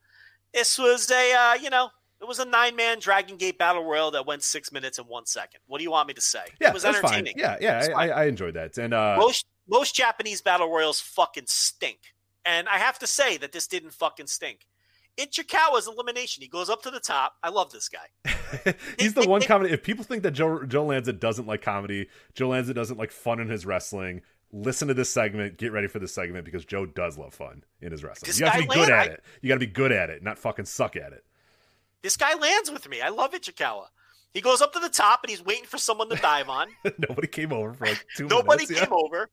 this was it was a 9-man Dragon Gate Battle Royal that went 6 minutes and 1 second. What do you want me to say? Yeah, it was entertaining. Fine. Yeah, I enjoyed that. And most Japanese battle royals fucking stink. And I have to say that this didn't fucking stink. Ichikawa's elimination. He goes up to the top. I love this guy. He's the one comedy. If people think that Joe Lanza doesn't like comedy, Joe Lanza doesn't like fun in his wrestling, listen to this segment. Get ready for this segment because Joe does love fun in his wrestling. You got to be good at it. You got to be good at it, not fucking suck at it. This guy lands with me. I love Ichikawa. He goes up to the top and he's waiting for someone to dive on. Nobody came over for like 2 minutes. Nobody came over.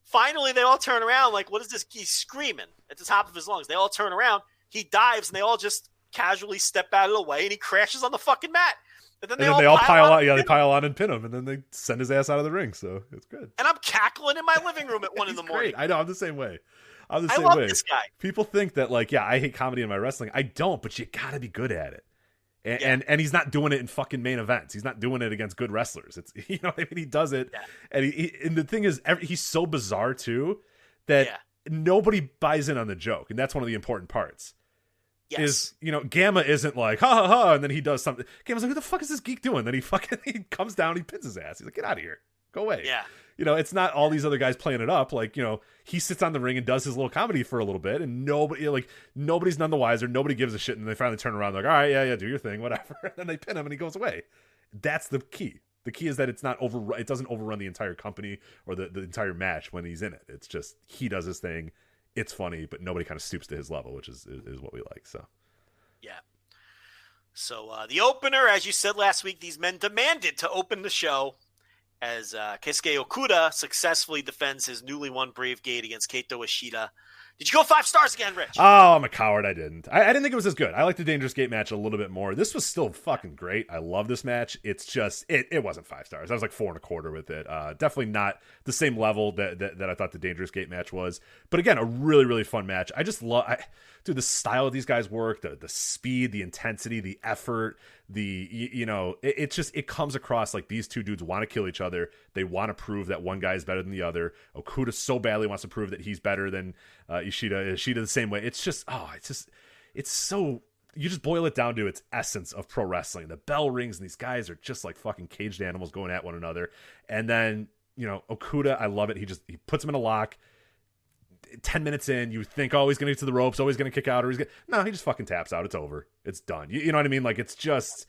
Finally, they all turn around like, what is this? He's screaming at the top of his lungs. They all turn around. He dives, and they all just casually step out of the way, and he crashes on the fucking mat. And then they all pile on. Yeah, they pile on and pin him, and then they send his ass out of the ring. So it's good. And I'm cackling in my living room at 1 in the morning. Great. I know. I'm the same way. I love this guy. People think that I hate comedy in my wrestling. I don't, but you got to be good at it. And he's not doing it in fucking main events. He's not doing it against good wrestlers. It's he does it, and and the thing is, he's so bizarre too that nobody buys in on the joke, and that's one of the important parts. Yes. Is Gamma isn't like ha ha ha, and then he does something. Gamma's like, "What the fuck is this geek doing?" Then he comes down, he pins his ass. He's like, "Get out of here, go away." Yeah. It's not all these other guys playing it up. He sits on the ring and does his little comedy for a little bit, and nobody's none the wiser. Nobody gives a shit, and they finally turn around like, all right, yeah, do your thing, whatever. And then they pin him, and he goes away. That's the key. The key is that it's not it doesn't overrun the entire company or the entire match when he's in it. It's just he does his thing. It's funny, but nobody kind of stoops to his level, which is what we like. So, yeah. So the opener, as you said last week, these men demanded to open the show. As Keisuke Okuda successfully defends his newly won Brave Gate against Kaito Ishida. Did you go 5 stars again, Rich? Oh, I'm a coward. I didn't. I didn't think it was as good. I liked the Dangerous Gate match a little bit more. This was still fucking great. I love this match. It's just it wasn't 5 stars. I was like 4.25 with it. Definitely not the same level that I thought the Dangerous Gate match was. But again, a really, really fun match. I just love, dude, the style of these guys work, the speed, the intensity, the effort, it comes across like these two dudes want to kill each other. They want to prove that one guy is better than the other. Okuda so badly wants to prove that he's better than Ishida the same way. It's so, you just boil it down to its essence of pro wrestling. The bell rings and these guys are just like fucking caged animals going at one another. And then, Okuda, I love it. He puts him in a lock. 10 minutes in, you think, oh, he's going to get to the ropes, oh, he's going to kick out, no, he just fucking taps out. It's over. It's done. You know what I mean? Like, it's just,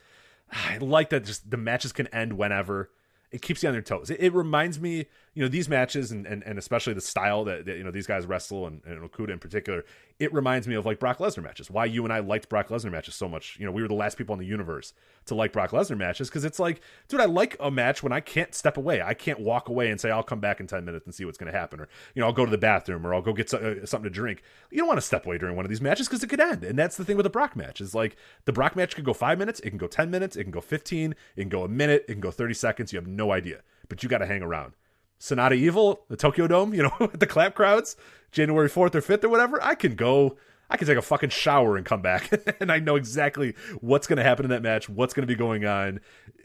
I like that just the matches can end whenever. It keeps you on their toes. It reminds me, these matches and especially the style that these guys wrestle and Okuda in particular, it reminds me of like Brock Lesnar matches. Why you and I liked Brock Lesnar matches so much. We were the last people in the universe to like Brock Lesnar matches because it's like, dude, I like a match when I can't step away. I can't walk away and say, I'll come back in 10 minutes and see what's going to happen. Or, I'll go to the bathroom or I'll go get something to drink. You don't want to step away during one of these matches because it could end. And that's the thing with the Brock match is like the Brock match could go 5 minutes. It can go 10 minutes. It can go 15. It can go a minute. It can go 30 seconds. You have no idea. But you got to hang around. Sonata Evil, the Tokyo Dome, the clap crowds, January 4th or 5th or whatever, I can take a fucking shower and come back. And I know exactly what's going to happen in that match, what's going to be going on.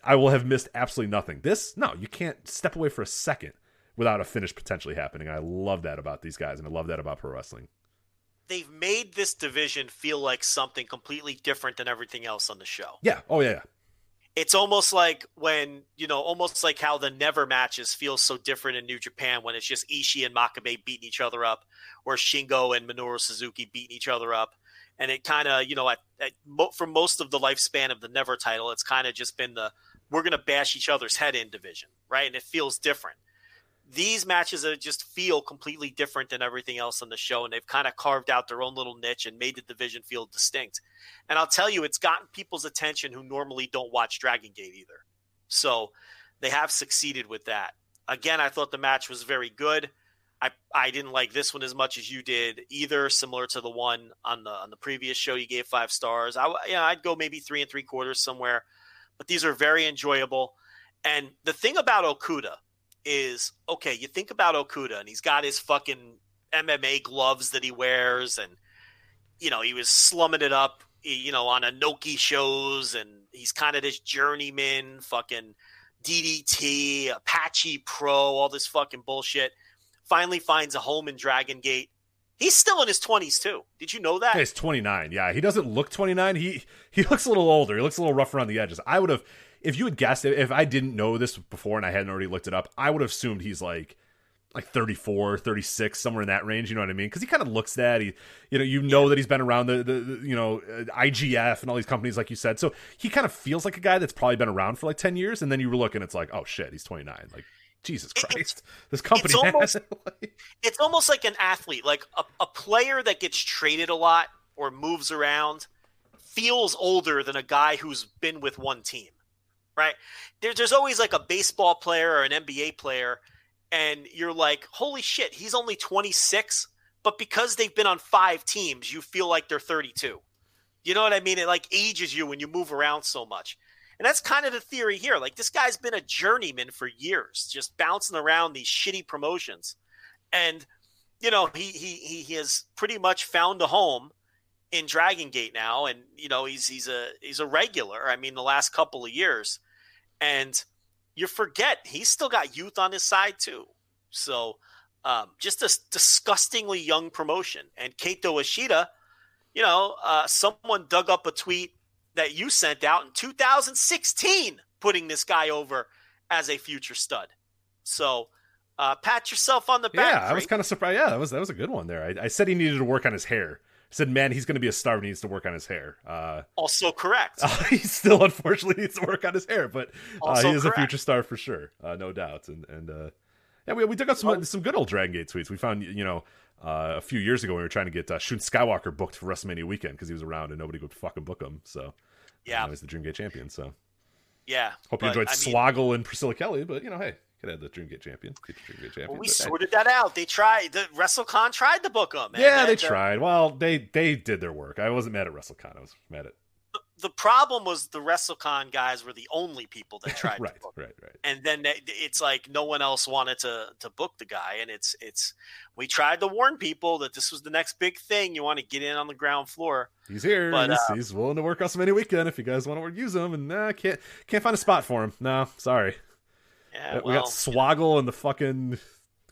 I will have missed absolutely nothing. No, you can't step away for a second without a finish potentially happening. I love that about these guys, and I love that about pro wrestling. They've made this division feel like something completely different than everything else on the show. Yeah. Oh, yeah. It's almost like when, almost like how the Never matches feel so different in New Japan when it's just Ishii and Makabe beating each other up, or Shingo and Minoru Suzuki beating each other up. And it kind of, for most of the lifespan of the Never title, it's kind of just been we're going to bash each other's head in division, right? And it feels different. These matches just feel completely different than everything else on the show, and they've kind of carved out their own little niche and made the division feel distinct. And I'll tell you, it's gotten people's attention who normally don't watch Dragongate either. So they have succeeded with that. Again, I thought the match was very good. I didn't like this one as much as you did either, similar to the one on the previous show you gave 5 stars. I'd go maybe 3 3/4 somewhere, but these are very enjoyable. And the thing about Okuda is, okay, you think about Okuda and he's got his fucking MMA gloves that he wears, and he was slumming it up on Inoki shows, and he's kind of this journeyman fucking DDT, Apache Pro, all this fucking bullshit. Finally finds a home in Dragongate. He's still in his 20s too. Did you know that? Yeah, he's 29. Yeah, he doesn't look 29. He looks a little older. He looks a little rough around the edges. I would have, if you had guessed it, if I didn't know this before and I hadn't already looked it up, I would have assumed he's like 34, 36, somewhere in that range. You know what I mean? Because he kind of looks that. That he's been around the IGF and all these companies, like you said. So he kind of feels like a guy that's probably been around for like 10 years. And then you were looking, it's like, oh shit, he's 29. Like, Jesus Christ, this company it's almost like an athlete, like a player that gets traded a lot or moves around feels older than a guy who's been with one team, right? There's always like a baseball player or an NBA player, and you're like, holy shit, he's only 26, but because they've been on 5 teams, you feel like they're 32. You know what I mean? It like ages you when you move around so much. And that's kind of the theory here. Like, this guy's been a journeyman for years, just bouncing around these shitty promotions. And, he has pretty much found a home in Dragongate now. And, he's a regular. I mean, the last couple of years. And you forget he's still got youth on his side too. So just a disgustingly young promotion. And Kaito Ishida, someone dug up a tweet that you sent out in 2016, putting this guy over as a future stud. So pat yourself on the back. Yeah, I was kind of surprised. Yeah, that was a good one there. I said he needed to work on his hair. I said, man, he's going to be a star, but he needs to work on his hair. Also correct. He still, unfortunately, needs to work on his hair, but he is correct. A future star for sure, no doubt. And we dug up some good old Dragongate tweets. We found, a few years ago when we were trying to get Shun Skywalker booked for WrestleMania weekend because he was around and nobody would fucking book him. So yeah, he's the Dreamgate champion. So yeah, hope you enjoyed Swoggle and Priscilla Kelly, but hey, Could have the Dreamgate champion. Well, we sorted that out. They tried. The WrestleCon tried to book them. Yeah, they tried. Well, they did their work. I wasn't mad at WrestleCon. I was mad at. The problem was the WrestleCon guys were the only people that tried right, to book. Right. And then it's like no one else wanted to book the guy. And we tried to warn people that this was the next big thing. You want to get in on the ground floor. He's here. But, he's willing to work WrestleMania weekend if you guys want to use him. And can't find a spot for him. No, sorry. Yeah, we got Swoggle and the fucking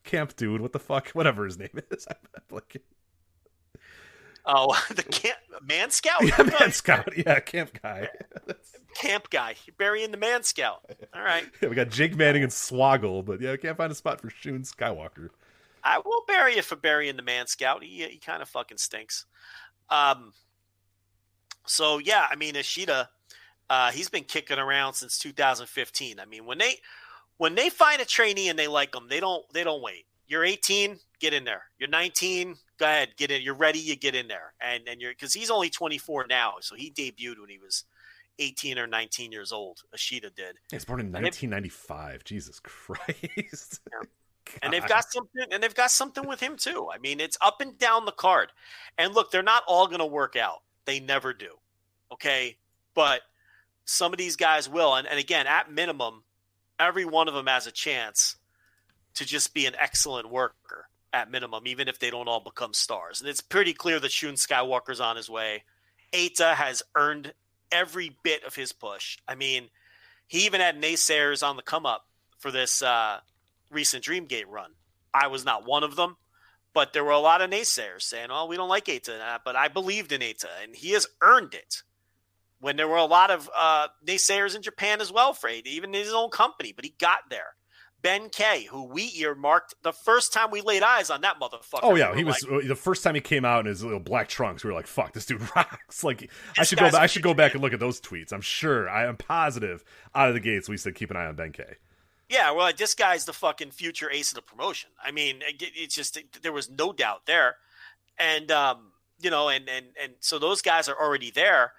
camp dude. What the fuck? Whatever his name is. Oh, the Man Scout? Yeah, Man Scout. Yeah, camp guy. Camp guy. You're burying the Man Scout. All right. Yeah, we got Jake Manning and Swoggle, but yeah, we can't find a spot for Shun Skywalker. I will bury you for burying the Man Scout. He kind of fucking stinks. So, yeah, I mean, Ishida, he's been kicking around since 2015. I mean, when they find a trainee and they like them, they don't wait. You're 18, get in there. You're 19, go ahead, get in. You're ready, you get in there. And you're because he's only 24 now, so he debuted when he was 18 or 19 years old. Ishida did. He's born in 1995. Jesus Christ. Yeah. And they've got something with him too. I mean, it's up and down the card. And look, they're not all going to work out. They never do. Okay? But some of these guys will. And again, at minimum, every one of them has a chance to just be an excellent worker at minimum, even if they don't all become stars. And it's pretty clear that Shun Skywalker's on his way. Eita has earned every bit of his push. I mean, he even had naysayers on the come up for this recent Dreamgate run. I was not one of them, but there were a lot of naysayers saying, oh, we don't like Eita. But I believed in Eita, and he has earned it. When there were a lot of naysayers in Japan as well for Eita, even in his own company, but he got there. Ben K, who we earmarked the first time we laid eyes on that motherfucker. Oh yeah, he was the first time he came out in his little black trunks. We were like, "Fuck, this dude rocks!" Like, I should go back and look at those tweets. I'm sure, I am positive, out of the gates, we said keep an eye on Ben K. Yeah, well, this guy's the fucking future ace of the promotion. I mean, it's just there was no doubt there, and and so those guys are already there,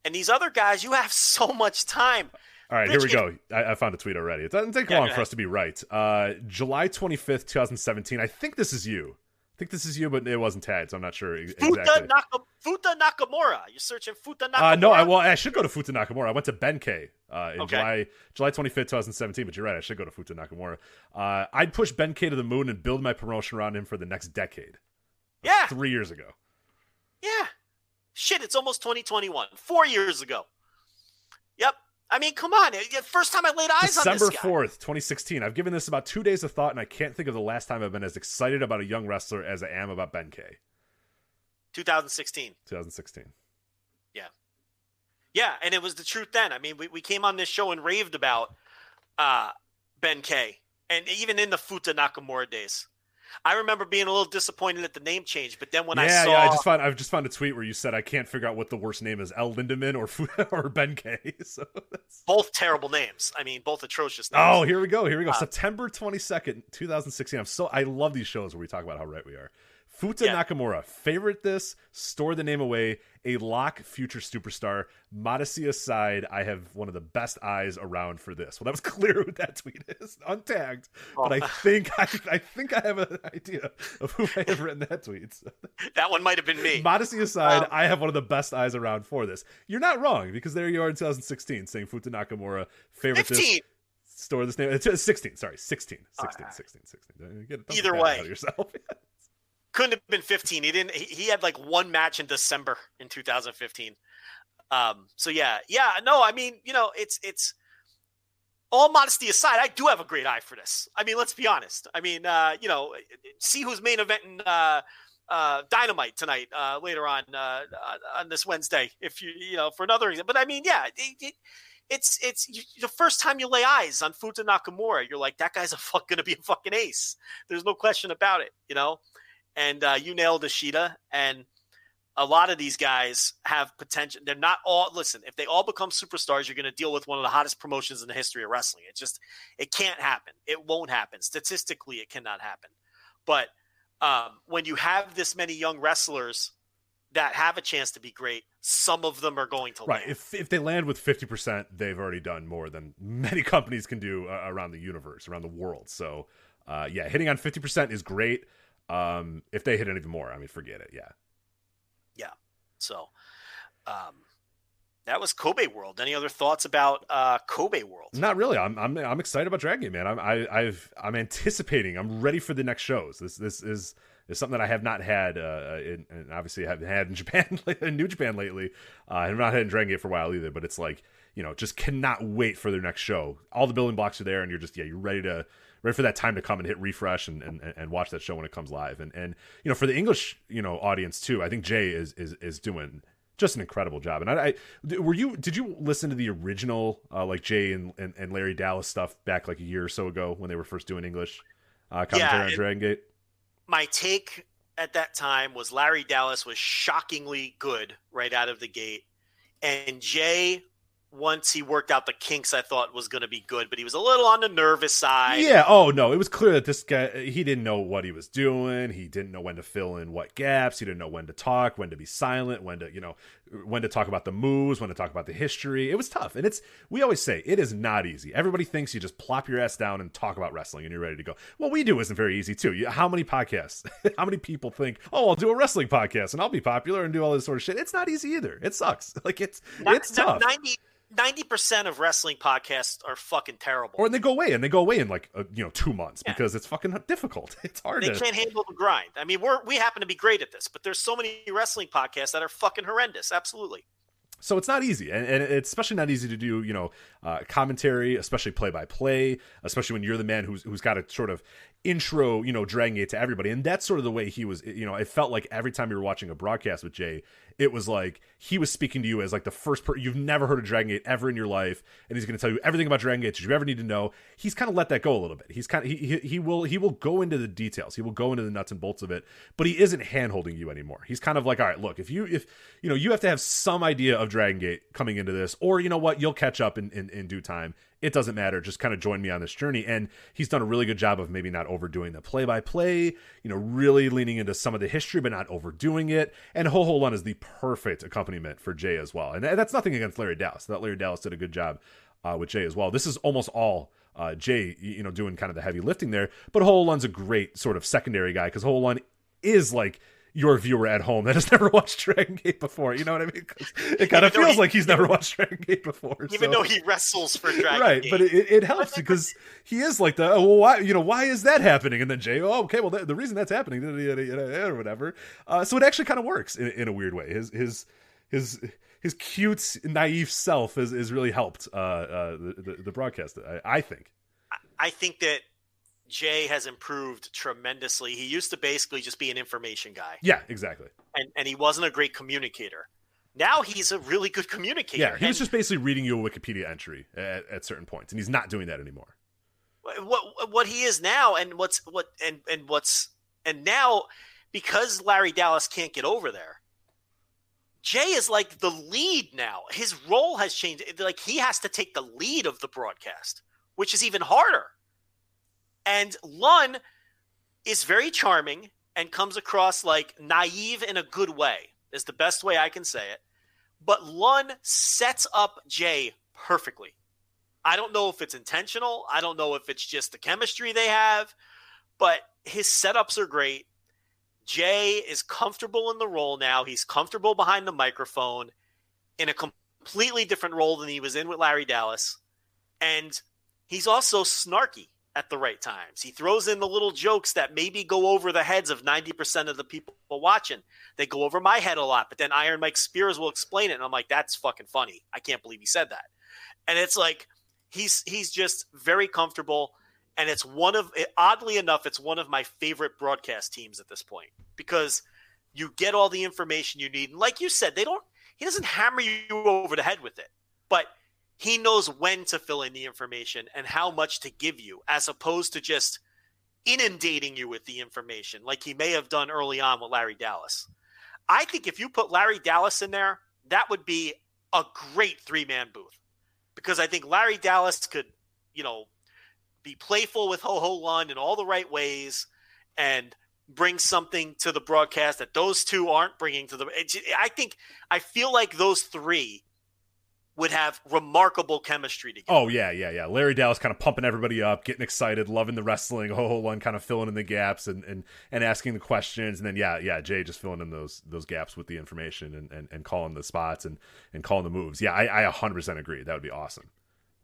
and these other guys, you have so much time. All right, here we go. I found a tweet already. It doesn't take long for us to be right. July 25th, 2017. I think this is you. But it wasn't tagged, so I'm not sure exactly. Futa Nakamura. You're searching Futa Nakamura? No, I should go to Futa Nakamura. I went to Ben K in July 25th, 2017, but you're right. I should go to Futa Nakamura. I'd push Ben K to the moon and build my promotion around him for the next decade. Yeah. 3 years ago. Yeah. Shit, it's almost 2021. 4 years ago. Yep. I mean, come on. First time I laid eyes on this guy. December 4th, 2016. I've given this about 2 days of thought, and I can't think of the last time I've been as excited about a young wrestler as I am about Ben K. 2016. Yeah. Yeah, and it was the truth then. I mean, we came on this show and raved about Ben K. And even in the Futa Nakamura days. I remember being a little disappointed at the name change, but then when I saw... Yeah, I just found a tweet where you said, I can't figure out what the worst name is, El Lindemann or Ben K. So both terrible names. I mean, both atrocious names. Oh, here we go. September 22nd, 2016. I love these shows where we talk about how right we are. Futa Nakamura, favorite this, store the name away, a lock future superstar. Modesty aside, I have one of the best eyes around for this. Well, that was clear who that tweet is, untagged, but I think I have an idea of who may have written that tweet. So. That one might have been me. Modesty aside, I have one of the best eyes around for this. You're not wrong, because there you are in 2016 saying Futa Nakamura, favorite 15. This. Store this name. It's 16. Sorry, 16. 16. Either way. Yourself. Couldn't have been 15. He had like one match in December in 2015. So yeah. No, I mean, it's all modesty aside, I do have a great eye for this. I mean, let's be honest. I mean, see who's main eventing Dynamite tonight later on this Wednesday. If for another reason. But I mean, yeah, it's the first time you lay eyes on Futa Nakamura, you're like, that guy's going to be a fucking ace. There's no question about it, And you nailed Ishida, and a lot of these guys have potential. They're not all – listen, if they all become superstars, you're going to deal with one of the hottest promotions in the history of wrestling. It can't happen. It won't happen. Statistically, it cannot happen. But when you have this many young wrestlers that have a chance to be great, some of them are going to right. land. If they land with 50%, they've already done more than many companies can do around the universe, around the world. So, yeah, hitting on 50% is great. If they hit it even more, I mean, forget it. Yeah. Yeah. So, that was Kobe World. Any other thoughts about Kobe World? Not really. I'm excited about Dragongate, man. I'm anticipating. I'm ready for the next shows. This is something that I have not had, and obviously I haven't had in Japan, in New Japan lately. I have not had in Dragongate for a while either. But it's like, just cannot wait for their next show. All the building blocks are there, and you're just you're ready for that time to come and hit refresh and watch that show when it comes live. And for the English audience too, I think Jay is doing just an incredible job. And did you listen to the original like Jay and Larry Dallas stuff back like a year or so ago when they were first doing English commentary on Dragongate? My take at that time was Larry Dallas was shockingly good right out of the gate, and Jay, once he worked out the kinks, I thought was going to be good, but he was a little on the nervous side. Yeah. Oh no, it was clear that this guy, he didn't know what he was doing. He didn't know when to fill in what gaps. He didn't know when to talk, when to be silent, when to talk about the moves, when to talk about the history. It was tough. And we always say it is not easy. Everybody thinks you just plop your ass down and talk about wrestling and you're ready to go. What we do isn't very easy too. How many podcasts, how many people think, oh, I'll do a wrestling podcast and I'll be popular and do all this sort of shit. It's not easy either. It sucks. Like it's tough. 90% of wrestling podcasts are fucking terrible. Or they go away in like 2 months because it's fucking difficult. It's hard. They can't handle the grind. I mean, we happen to be great at this, but there's so many wrestling podcasts that are fucking horrendous. Absolutely. So it's not easy, and it's especially not easy to do, commentary, especially play-by-play, especially when you're the man who's got to sort of intro, Dragongate to everybody. And that's sort of the way he was, it felt like every time you were watching a broadcast with Jay, it was like he was speaking to you as like the first person. You've never heard of Dragongate ever in your life, and he's going to tell you everything about Dragongate that you ever need to know. He's kind of let that go a little bit. He's kind of he will go into the details. He will go into the nuts and bolts of it, but he isn't hand-holding you anymore. He's kind of like, all right, look, if you have to have some idea of Dragongate coming into this, or you know what, you'll catch up in due time. It doesn't matter. Just kind of join me on this journey. And he's done a really good job of maybe not overdoing the play-by-play, really leaning into some of the history, but not overdoing it. And Ho Ho Lun is the perfect accompaniment for Jay as well. And that's nothing against Larry Dallas. That Larry Dallas did a good job with Jay as well. This is almost all Jay, doing kind of the heavy lifting there. But Ho Ho Lun's a great sort of secondary guy because Ho Ho Lun is like your viewer at home that has never watched Dragongate before. You know what I mean? It kind of feels like he's never watched Dragongate before. Even though he wrestles for Dragongate. Right, but it helps because he is like why is that happening? And then Jay, okay, well, the reason that's happening, or whatever. So it actually kind of works in a weird way. His cute, naive self is really helped the broadcast, I think. I think that Jay has improved tremendously. He used to basically just be an information guy. Yeah, exactly. And he wasn't a great communicator. Now he's a really good communicator. Yeah, he was just basically reading you a Wikipedia entry at certain points, and he's not doing that anymore. What he is now, and now because Larry Dallas can't get over there, Jay is like the lead now. His role has changed. Like he has to take the lead of the broadcast, which is even harder. And Lun is very charming and comes across like naive in a good way, is the best way I can say it. But Lun sets up Jay perfectly. I don't know if it's intentional. I don't know if it's just the chemistry they have, but his setups are great. Jay is comfortable in the role now. He's comfortable behind the microphone in a completely different role than he was in with Larry Dallas. And he's also snarky at the right times. He throws in the little jokes that maybe go over the heads of 90% of the people watching. They go over my head a lot, but then Iron Mike Spears will explain it. And I'm like, that's fucking funny. I can't believe he said that. And it's like, he's just very comfortable. And it's oddly enough, it's one of my favorite broadcast teams at this point because you get all the information you need. And like you said, he doesn't hammer you over the head with it, but he knows when to fill in the information and how much to give you, as opposed to just inundating you with the information like he may have done early on with Larry Dallas. I think if you put Larry Dallas in there, that would be a great three-man booth because I think Larry Dallas could, be playful with Ho Ho Lun in all the right ways and bring something to the broadcast that those two aren't bringing to the. I feel like those three would have remarkable chemistry together. Oh, yeah. Larry Dallas kind of pumping everybody up, getting excited, loving the wrestling, one kind of filling in the gaps and asking the questions. And then, Jay just filling in those gaps with the information and calling the spots and calling the moves. Yeah, I 100% agree. That would be awesome.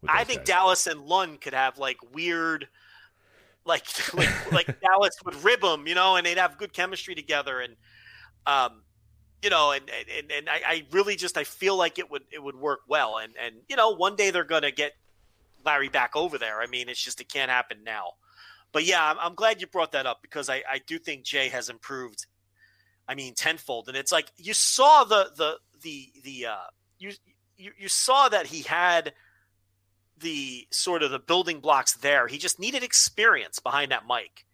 I think Dallas and Lund could have like weird, like Dallas would rib them, and they'd have good chemistry together. And, I really I feel like it would work well. And one day they're going to get Larry back over there. I mean, it can't happen now. But yeah, I'm glad you brought that up because I do think Jay has improved. I mean, tenfold. And it's like you saw you saw that he had the sort of the building blocks there. He just needed experience behind that mic.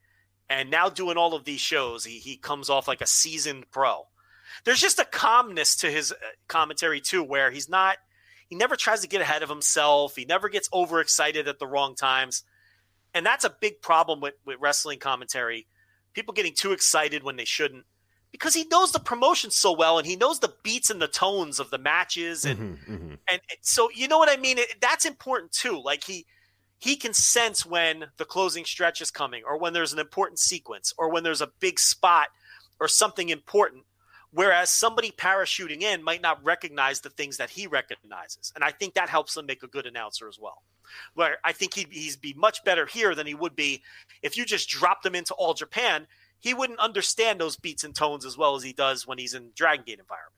And now doing all of these shows, he comes off like a seasoned pro. There's just a calmness to his commentary too, where he never tries to get ahead of himself. He never gets overexcited at the wrong times. And that's a big problem with wrestling commentary. People getting too excited when they shouldn't, because he knows the promotion so well and he knows the beats and the tones of the matches. And, and so, you know what I mean? That's important too. Like he can sense when the closing stretch is coming or when there's an important sequence or when there's a big spot or something important. Whereas somebody parachuting in might not recognize the things that he recognizes. And I think that helps him make a good announcer as well. Where I think he'd be much better here than he would be if you just dropped him into All Japan. He wouldn't understand those beats and tones as well as he does when he's in Dragongate environment.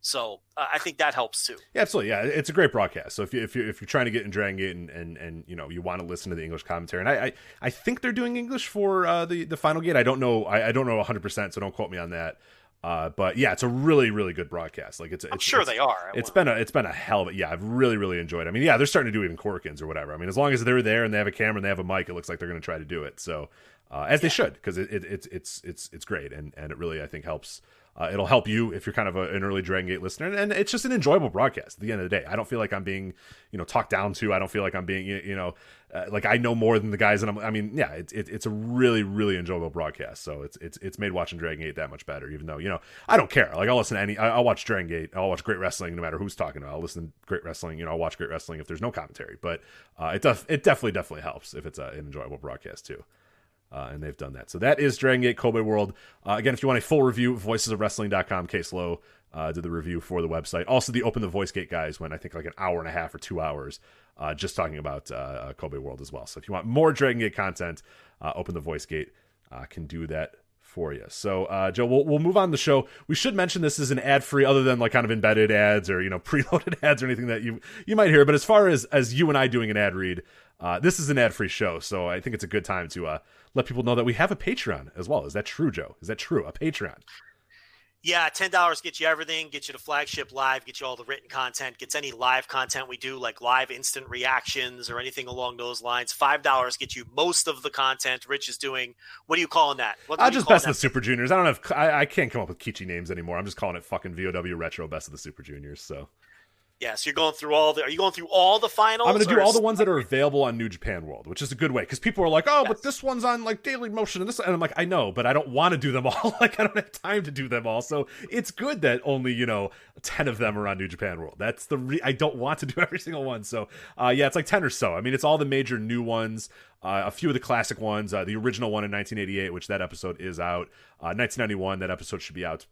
So I think that helps too. Yeah, absolutely. Yeah, it's a great broadcast. So if you're trying to get in Dragongate and you want to listen to the English commentary, and I think they're doing English for the Final Gate. I don't know 100%, so don't quote me on that. But yeah, it's a really, really good broadcast. Like I'm sure they are. It's been a hell of a, I've really, really enjoyed it. I mean, yeah, they're starting to do even Corkins or whatever. I mean, as long as they're there and they have a camera and they have a mic, it looks like they're going to try to do it. So, they should, because it's great. And it really, I think, helps. It'll help you if you're kind of an early Dragon Gate listener, and it's just an enjoyable broadcast at the end of the day. I don't feel like I'm being, talked down to. I don't feel like I'm being, like I know more than the guys. And it's a really, really enjoyable broadcast. So it's made watching Dragon Gate that much better, even though, I don't care. Like I'll listen to I'll watch Dragon Gate. I'll watch Great Wrestling no matter who's talking. I'll listen to Great Wrestling. I'll watch Great Wrestling if there's no commentary, but it definitely helps if it's an enjoyable broadcast too. And they've done that. So that is Dragongate Kobe World. Again, if you want a full review, voicesofwrestling.com. Case Low did the review for the website. Also, the Open the Voice Gate guys went, I think, like an hour and a half or 2 hours just talking about Kobe World as well. So if you want more Dragongate content, Open the Voice Gate can do that for you. So, Joe, we'll move on the show. We should mention this is an ad-free, other than like kind of embedded ads or, preloaded ads or anything that you might hear. But as far as you and I doing an ad read, this is an ad-free show. So I think it's a good time to let people know that we have a Patreon as well. Is that true, Joe? Is that true? A Patreon? Yeah, $10 gets you everything, gets you the flagship live, gets you all the written content, gets any live content we do, like live instant reactions or anything along those lines. $5 gets you most of the content Rich is doing. What are you calling that? I'll just Best of the Super Juniors. I can't come up with kitschy names anymore. I'm just calling it fucking VOW Retro Best of the Super Juniors. So. Yeah, so you're going through are you going through all the finals? I'm going to do all the ones that are available on New Japan World, which is a good way, because people are like, but this one's on like Daily Motion and this, and I'm like, I know, but I don't want to do them all. Like, I don't have time to do them all. So it's good that only 10 of them are on New Japan World. That's I don't want to do every single one. So it's like 10 or so. I mean, it's all the major new ones, a few of the classic ones, the original one in 1988, which that episode is out. 1991, that episode should be out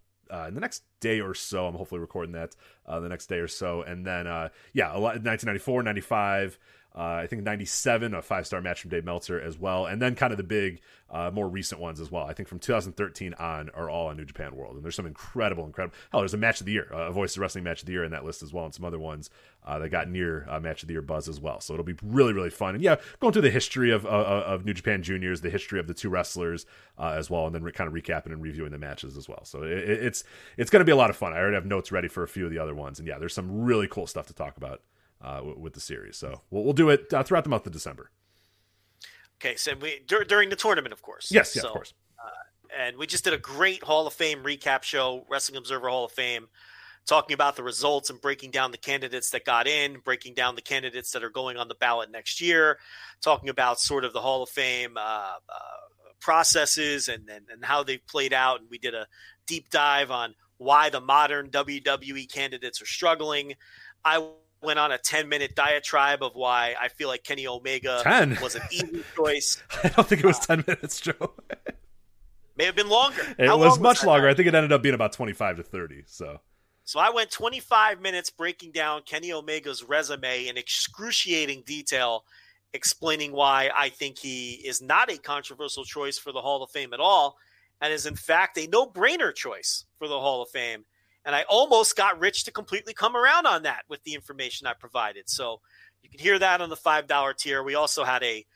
in the next day or so. I'm hopefully recording that the next day or so. And then, a lot 1994, 95, I think 97, a 5-star match from Dave Meltzer as well. And then kind of the big, more recent ones as well. I think from 2013 on are all on New Japan World. And there's some incredible. Hell, there's a match of the year, a Voice of Wrestling match of the year in that list as well. And some other ones that got near match of the year buzz as well. So it'll be really, really fun. And going through the history of New Japan Juniors, the history of the two wrestlers as well. And then kind of recapping and reviewing the matches as well. So it's going to be a lot of fun. I already have notes ready for a few of the other ones. And there's some really cool stuff to talk about with the series. So we'll do it throughout the month of December. Okay, so during the tournament, of course. Yes, of course. And we just did a great Hall of Fame recap show, Wrestling Observer Hall of Fame, talking about the results and breaking down the candidates that got in, breaking down the candidates that are going on the ballot next year, talking about sort of the Hall of Fame processes and how they've played out. And we did a deep dive on why the modern WWE candidates are struggling. I went on a 10-minute diatribe of why I feel like Kenny Omega 10 was an easy choice. I don't think it was 10 minutes, Joe. May have been longer. It was much longer. I think it ended up being about 25 to 30. So I went 25 minutes breaking down Kenny Omega's resume in excruciating detail, explaining why I think he is not a controversial choice for the Hall of Fame at all, and is in fact a no-brainer choice for the Hall of Fame. And I almost got Rich to completely come around on that with the information I provided. So you can hear that on the $5 tier. We also had a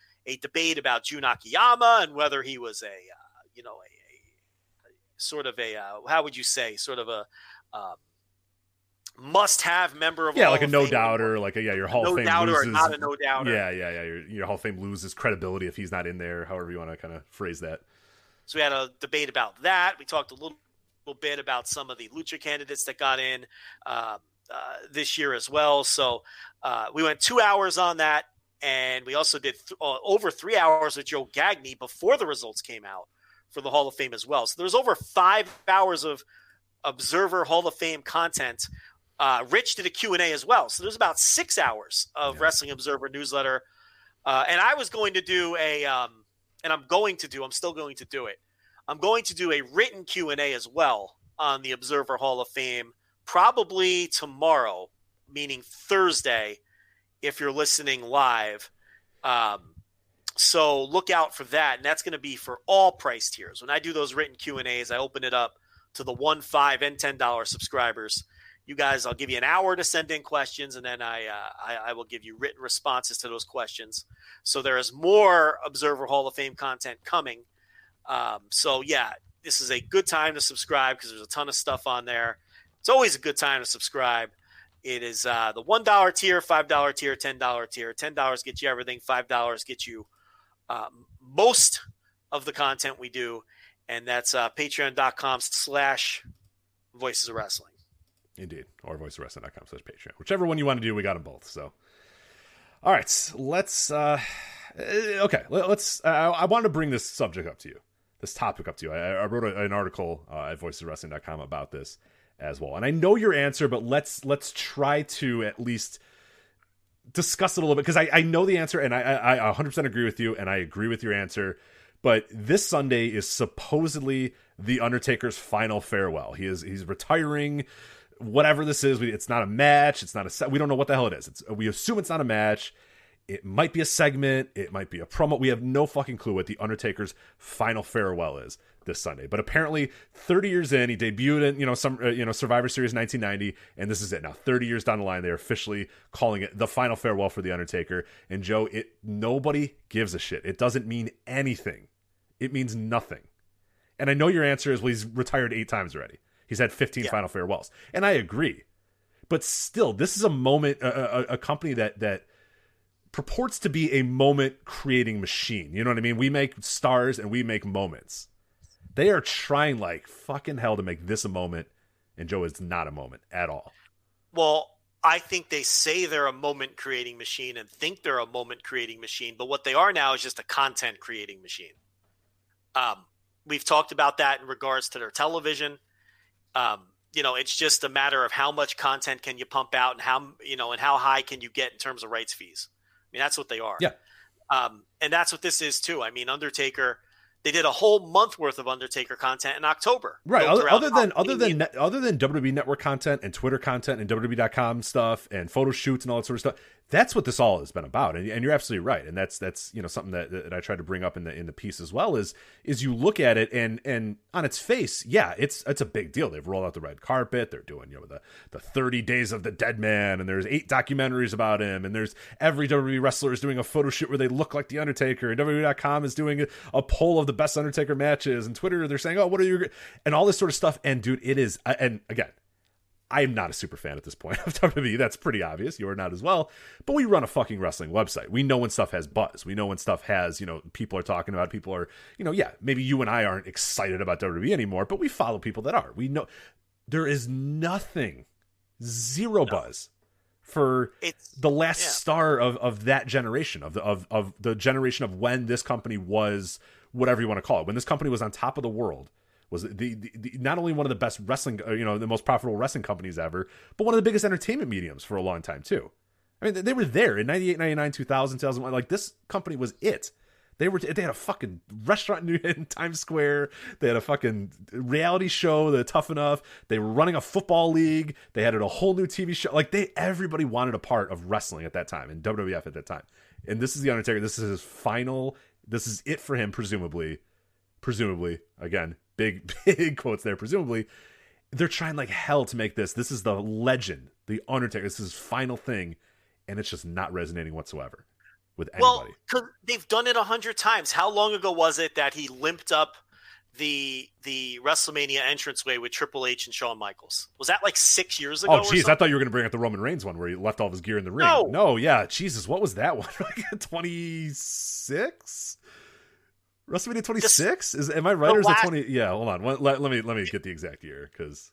debate about Jun Akiyama and whether he was a sort of a how would you say, sort of a must-have member of like Hall a of no Fame. doubter, like your Hall of Fame no-doubter loses. or not a no-doubter. Yeah. Your Hall of Fame loses credibility if he's not in there. However you want to kind of phrase that. So we had a debate about that. We talked a little bit about some of the Lucha candidates that got in this year as well. So we went 2 hours on that, and we also did over 3 hours with Joe Gagne before the results came out for the Hall of Fame as well. So there's over 5 hours of Observer Hall of Fame content. Rich did a Q&A as well. So there's about 6 hours of Wrestling Observer newsletter. And I was going to do I'm still going to do it. I'm going to do a written Q&A as well on the Observer Hall of Fame, probably tomorrow, meaning Thursday, if you're listening live. So look out for that. And that's going to be for all price tiers. When I do those written Q&As, I open it up to the $1, $5, and $10 subscribers. You guys, I'll give you an hour to send in questions, and then I will give you written responses to those questions. So there is more Observer Hall of Fame content coming. This is a good time to subscribe because there's a ton of stuff on there. It's always a good time to subscribe. It is the $1 tier, $5 tier, $10 tier. $10 gets you everything. $5 gets you most of the content we do. And that's patreon.com/Voices of Wrestling. Indeed. Or voicesofwrestling.com/Patreon. Whichever one you want to do, we got them both. So, all right, let's, I wanted to bring this subject up to you, this topic up to you. I wrote an article at voicesofwrestling.com about this as well. And I know your answer, but let's try to at least discuss it a little bit, because I know the answer, and I 100% agree with you, and I agree with your answer. But this Sunday is supposedly the Undertaker's final farewell. He's retiring. Whatever this is, it's not a match. It's not a set. We don't know what the hell it is. We assume it's not a match. It might be a segment. It might be a promo. We have no fucking clue what the Undertaker's final farewell is this Sunday. But apparently, 30 years in, he debuted in Survivor Series 1990, and this is it now. 30 years down the line, they're officially calling it the final farewell for the Undertaker. And Joe, nobody gives a shit. It doesn't mean anything. It means nothing. And I know your answer is, well, he's retired 8 times already. He's had 15 final farewells. And I agree. But still, this is a moment, a company that purports to be a moment-creating machine. You know what I mean? We make stars and we make moments. They are trying like fucking hell to make this a moment, and Joe, is not a moment at all. Well, I think they say they're a moment-creating machine and think they're a moment-creating machine, but what they are now is just a content-creating machine. We've talked about that in regards to their television. It's just a matter of how much content can you pump out and how high can you get in terms of rights fees. I mean, that's what they are. Yeah. And that's what this is too. I mean, Undertaker, they did a whole month worth of Undertaker content in October. Right. Other than WWE Network content and Twitter content and WWE.com stuff and photo shoots and all that sort of stuff, that's what this all has been about. And you're absolutely right. And that's something that I tried to bring up in the piece as well is you look at it and on its face, yeah, it's a big deal. They've rolled out the red carpet. They're doing the 30 Days of the Dead Man, and there's 8 documentaries about him, and there's every WWE wrestler is doing a photo shoot where they look like the Undertaker, and WWE.com is doing a poll of the best Undertaker matches, and Twitter they're saying, oh, what are your, and all this sort of stuff. And dude, it is, and again, I'm not a super fan at this point of WWE. That's pretty obvious. You are not as well. But we run a fucking wrestling website. We know when stuff has buzz. We know when stuff has, people are talking about it. People are, maybe you and I aren't excited about WWE anymore, but we follow people that are. We know there is zero buzz for the last star of that generation, of the generation of when this company was whatever you want to call it. When this company was on top of the world, was the not only one of the best wrestling, the most profitable wrestling companies ever, but one of the biggest entertainment mediums for a long time too. I mean, they were there in 98, 99, 2000, 2001. Like, this company was it. They had a fucking restaurant in Times Square. They had a fucking reality show, the Tough Enough. They were running a football league. They had a whole new TV show. Like, everybody wanted a part of wrestling at that time, and WWF at that time. And this is the Undertaker. This is his final. This is it for him, presumably. Again, big quotes there. Presumably, they're trying like hell to make this. This is the legend, the Undertaker. This is his final thing, and it's just not resonating whatsoever with anybody. Well, because they've done it 100 times. How long ago was it that he limped up the WrestleMania entranceway with Triple H and Shawn Michaels? Was that like 6 years ago? Oh, geez, I thought you were going to bring up the Roman Reigns one where he left all of his gear in the ring. No, yeah, Jesus, what was that one? 26? WrestleMania 26? Am I right, or is it 20? Yeah, hold on. Let me get the exact year, because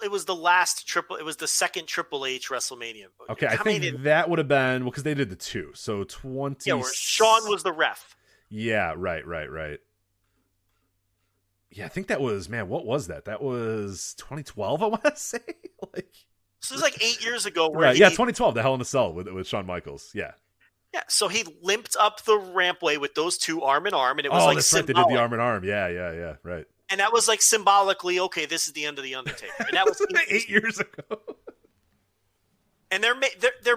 it was the last triple. It was the second Triple H WrestleMania. Okay, I think that would have been because they did the two. So 20. Yeah, where Shawn was the ref. Yeah, right. Yeah, I think that was, man. What was that? That was 2012. I want to say So it was like 8 years ago. Right? Yeah, 2012. The Hell in a Cell with Shawn Michaels. Yeah. Yeah, so he limped up the rampway with those two arm in arm, and it was that's right. They did the arm in arm. Yeah, right. And that was like symbolically, okay, this is the end of the Undertaker. And that was 8 years ago. And there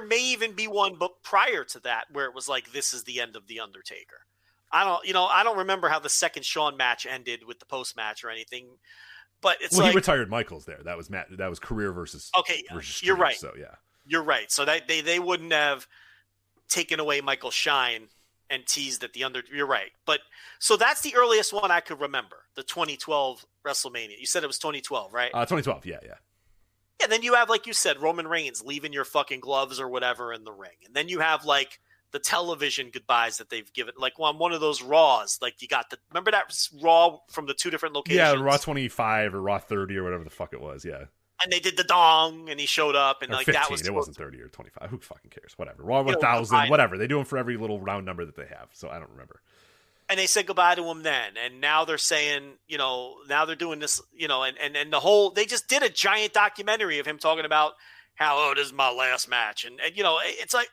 may even be one book prior to that where it was like, this is the end of the Undertaker. I don't remember how the second Shawn match ended with the post match or anything, but it's he retired Michaels there. That was career versus. Okay, versus you're right. So yeah, you're right. So that they wouldn't have taken away Michael's shine and teased at the You're right. But so that's the earliest one I could remember, the 2012 WrestleMania. You said it was 2012, right? 2012. Yeah. Yeah, then you have, like you said, Roman Reigns leaving your fucking gloves or whatever in the ring. And then you have like the television goodbyes that they've given, like on one of those Raws, like you got remember that Raw from the two different locations? Yeah, Raw 25 or Raw 30 or whatever the fuck it was. Yeah. And they did the dong, and he showed up, and like 15. that was it wasn't 30 or 25. Who fucking cares? Whatever. Raw 1000, whatever. They do them for every little round number that they have. So I don't remember. And they said goodbye to him then, and now they're saying, now they're doing this, and the whole. They just did a giant documentary of him talking about how this is my last match, and it's like,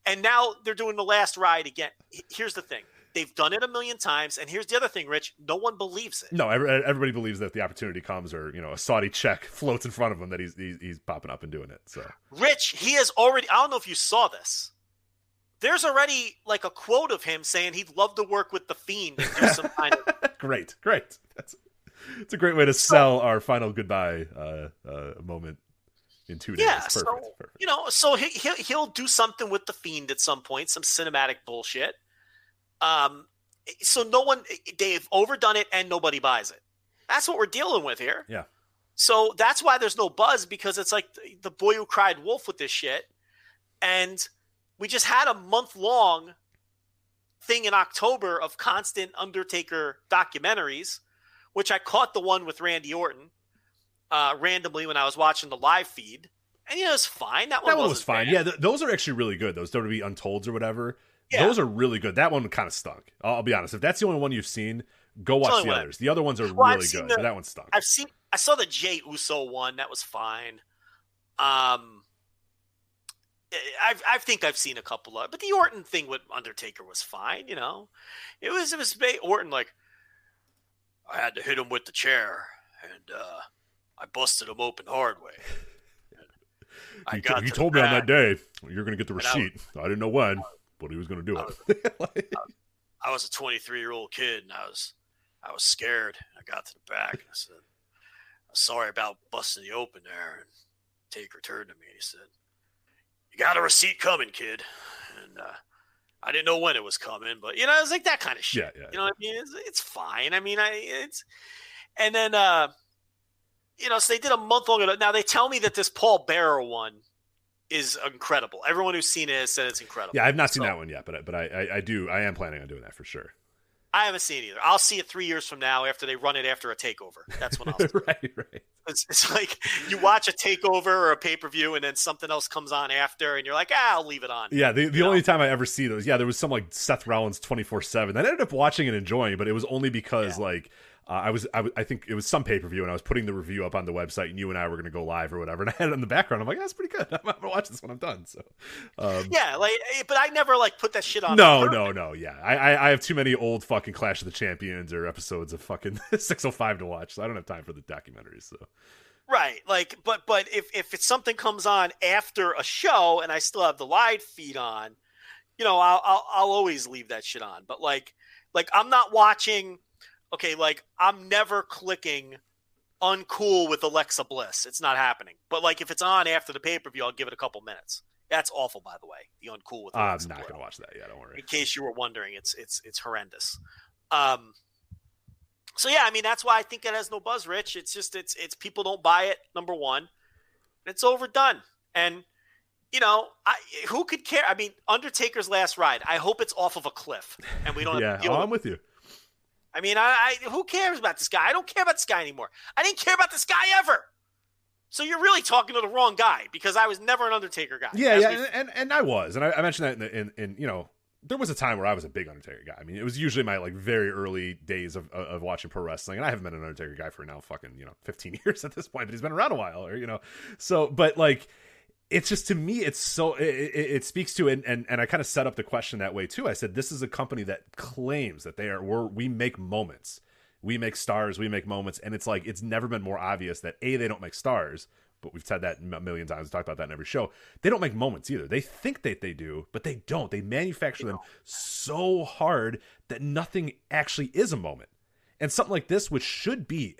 and now they're doing the last ride again. Here's the thing. They've done it a million times, and here's the other thing, Rich. No one believes it. No, everybody believes that the opportunity comes, or a Saudi check floats in front of him that he's popping up and doing it. So, Rich, he has already. I don't know if you saw this. There's already like a quote of him saying he'd love to work with the Fiend and do some kind of. Great. It's a great way to sell our final goodbye moment in 2 days. Yeah, Perfect. So he'll do something with the Fiend at some point, some cinematic bullshit. So they've overdone it and nobody buys it. That's what we're dealing with here. Yeah. So that's why there's no buzz, because it's like the boy who cried wolf with this shit. And we just had a month-long thing in October of constant Undertaker documentaries, which I caught the one with Randy Orton randomly when I was watching the live feed. And it's fine. That one was fine. Bad. Yeah, those are actually really good. Those WWE Untolds or whatever. Yeah. Those are really good. That one kind of stunk. I'll be honest. If that's the only one you've seen, go watch the others. The other ones are really good, but that one stunk. I saw the Jey Uso one. That was fine. I think I've seen a couple of, but the Orton thing with Undertaker was fine. It was Orton like, I had to hit him with the chair, and I busted him open hard way. He told me on that day you're going to get the receipt. I didn't know when. But he was going to do it. I was a 23-year-old kid, and I was scared. I got to the back, and I said, "I'm sorry about busting you open there." And Taker turned to me, and he said, "You got a receipt coming, kid." And I didn't know when it was coming, but it was like that kind of shit. Yeah. You know what I mean? It's fine. I mean, and then so they did a month long ago. Now they tell me that this Paul Bearer one is incredible. Everyone who's seen it has said it's incredible. Yeah, I've not seen that one yet, but I am planning on doing that for sure. I haven't seen it either. I'll see it 3 years from now after they run it after a takeover. That's when I'll see it. Right. It's like you watch a takeover or a pay-per-view and then something else comes on after and you're like, I'll leave it on. Yeah, the only time I ever see those, there was some like Seth Rollins 24/7. I ended up watching and enjoying, but it was only because I think it was some pay-per-view and I was putting the review up on the website and you and I were going to go live or whatever, and I had it in the background. I'm like, that's pretty good. I'm going to watch this when I'm done. So but I never put that shit on. No. Yeah, I have too many old fucking Clash of the Champions or episodes of fucking 605 to watch, so I don't have time for the documentaries. So right, but if it's something comes on after a show and I still have the live feed on, I'll always leave that shit on. But like I'm not watching. Okay, I'm never clicking uncool with Alexa Bliss. It's not happening. But if it's on after the pay-per-view, I'll give it a couple minutes. That's awful, by the way. The uncool with Alexa Bliss. I'm not going to watch that. Yeah, don't worry. In case you were wondering, it's horrendous. So yeah, I mean that's why I think it has no buzz, Rich. It's just it's people don't buy it. Number one, it's overdone, and who could care? I mean, Undertaker's last ride. I hope it's off of a cliff, and we don't. have to deal I'm with you. I mean, I who cares about this guy? I don't care about this guy anymore. I didn't care about this guy ever. So you're really talking to the wrong guy because I was never an Undertaker guy. Yeah, and I was, and I mentioned that in there was a time where I was a big Undertaker guy. I mean, it was usually my very early days of watching pro wrestling, and I haven't been an Undertaker guy for now 15 years at this point, but he's been around a while, so but it's just, to me, it's so it speaks to it, and I kind of set up the question that way too. I said this is a company that claims that we make moments, we make stars, we make moments, and it's it's never been more obvious that they don't make stars, but we've said that a million times, we talked about that in every show. They don't make moments either. They think that they do, but they don't. They manufacture them so hard that nothing actually is a moment. And something like this, which should be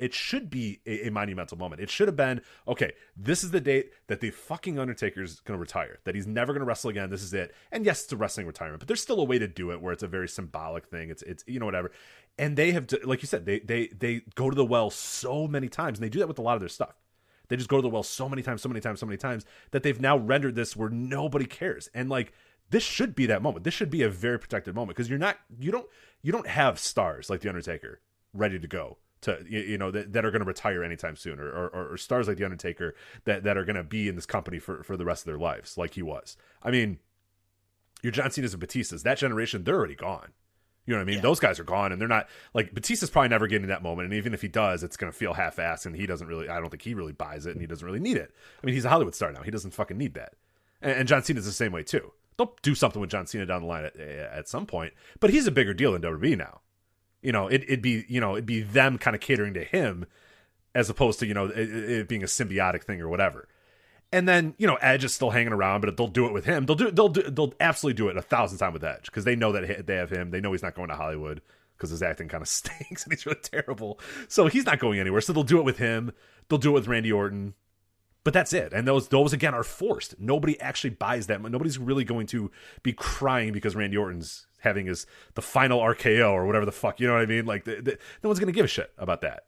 a monumental moment. It should have been, okay, this is the date that the fucking Undertaker's going to retire, that he's never going to wrestle again. This is it. And yes, it's a wrestling retirement, but there's still a way to do it where it's a very symbolic thing. It's whatever. And they have, like you said, they go to the well so many times, and they do that with a lot of their stuff. They just go to the well so many times that they've now rendered this where nobody cares. And this should be that moment. This should be a very protected moment, because you don't have stars like the Undertaker ready to go to that are going to retire anytime soon, or stars like the Undertaker that are going to be in this company for the rest of their lives, like he was. I mean, your John Cena's and Batistas, that generation, they're already gone. You know what I mean? Yeah. Those guys are gone, and they're not Batista's probably never getting that moment, and even if he does, it's going to feel half-assed, and I don't think he really buys it, and he doesn't really need it. I mean, he's a Hollywood star now. He doesn't fucking need that. And John Cena's the same way too. They'll do something with John Cena down the line at some point, but he's a bigger deal than WWE now. It'd be them kind of catering to him, as opposed to it being a symbiotic thing or whatever. And then Edge is still hanging around, but they'll do it with him. They'll absolutely do it 1,000 times with Edge, because they know that they have him. They know he's not going to Hollywood because his acting kind of stinks and he's really terrible. So he's not going anywhere. So they'll do it with him. They'll do it with Randy Orton. But that's it. And those again are forced. Nobody actually buys that. Nobody's really going to be crying because Randy Orton's having the final RKO or whatever the fuck. You know what I mean? No one's going to give a shit about that.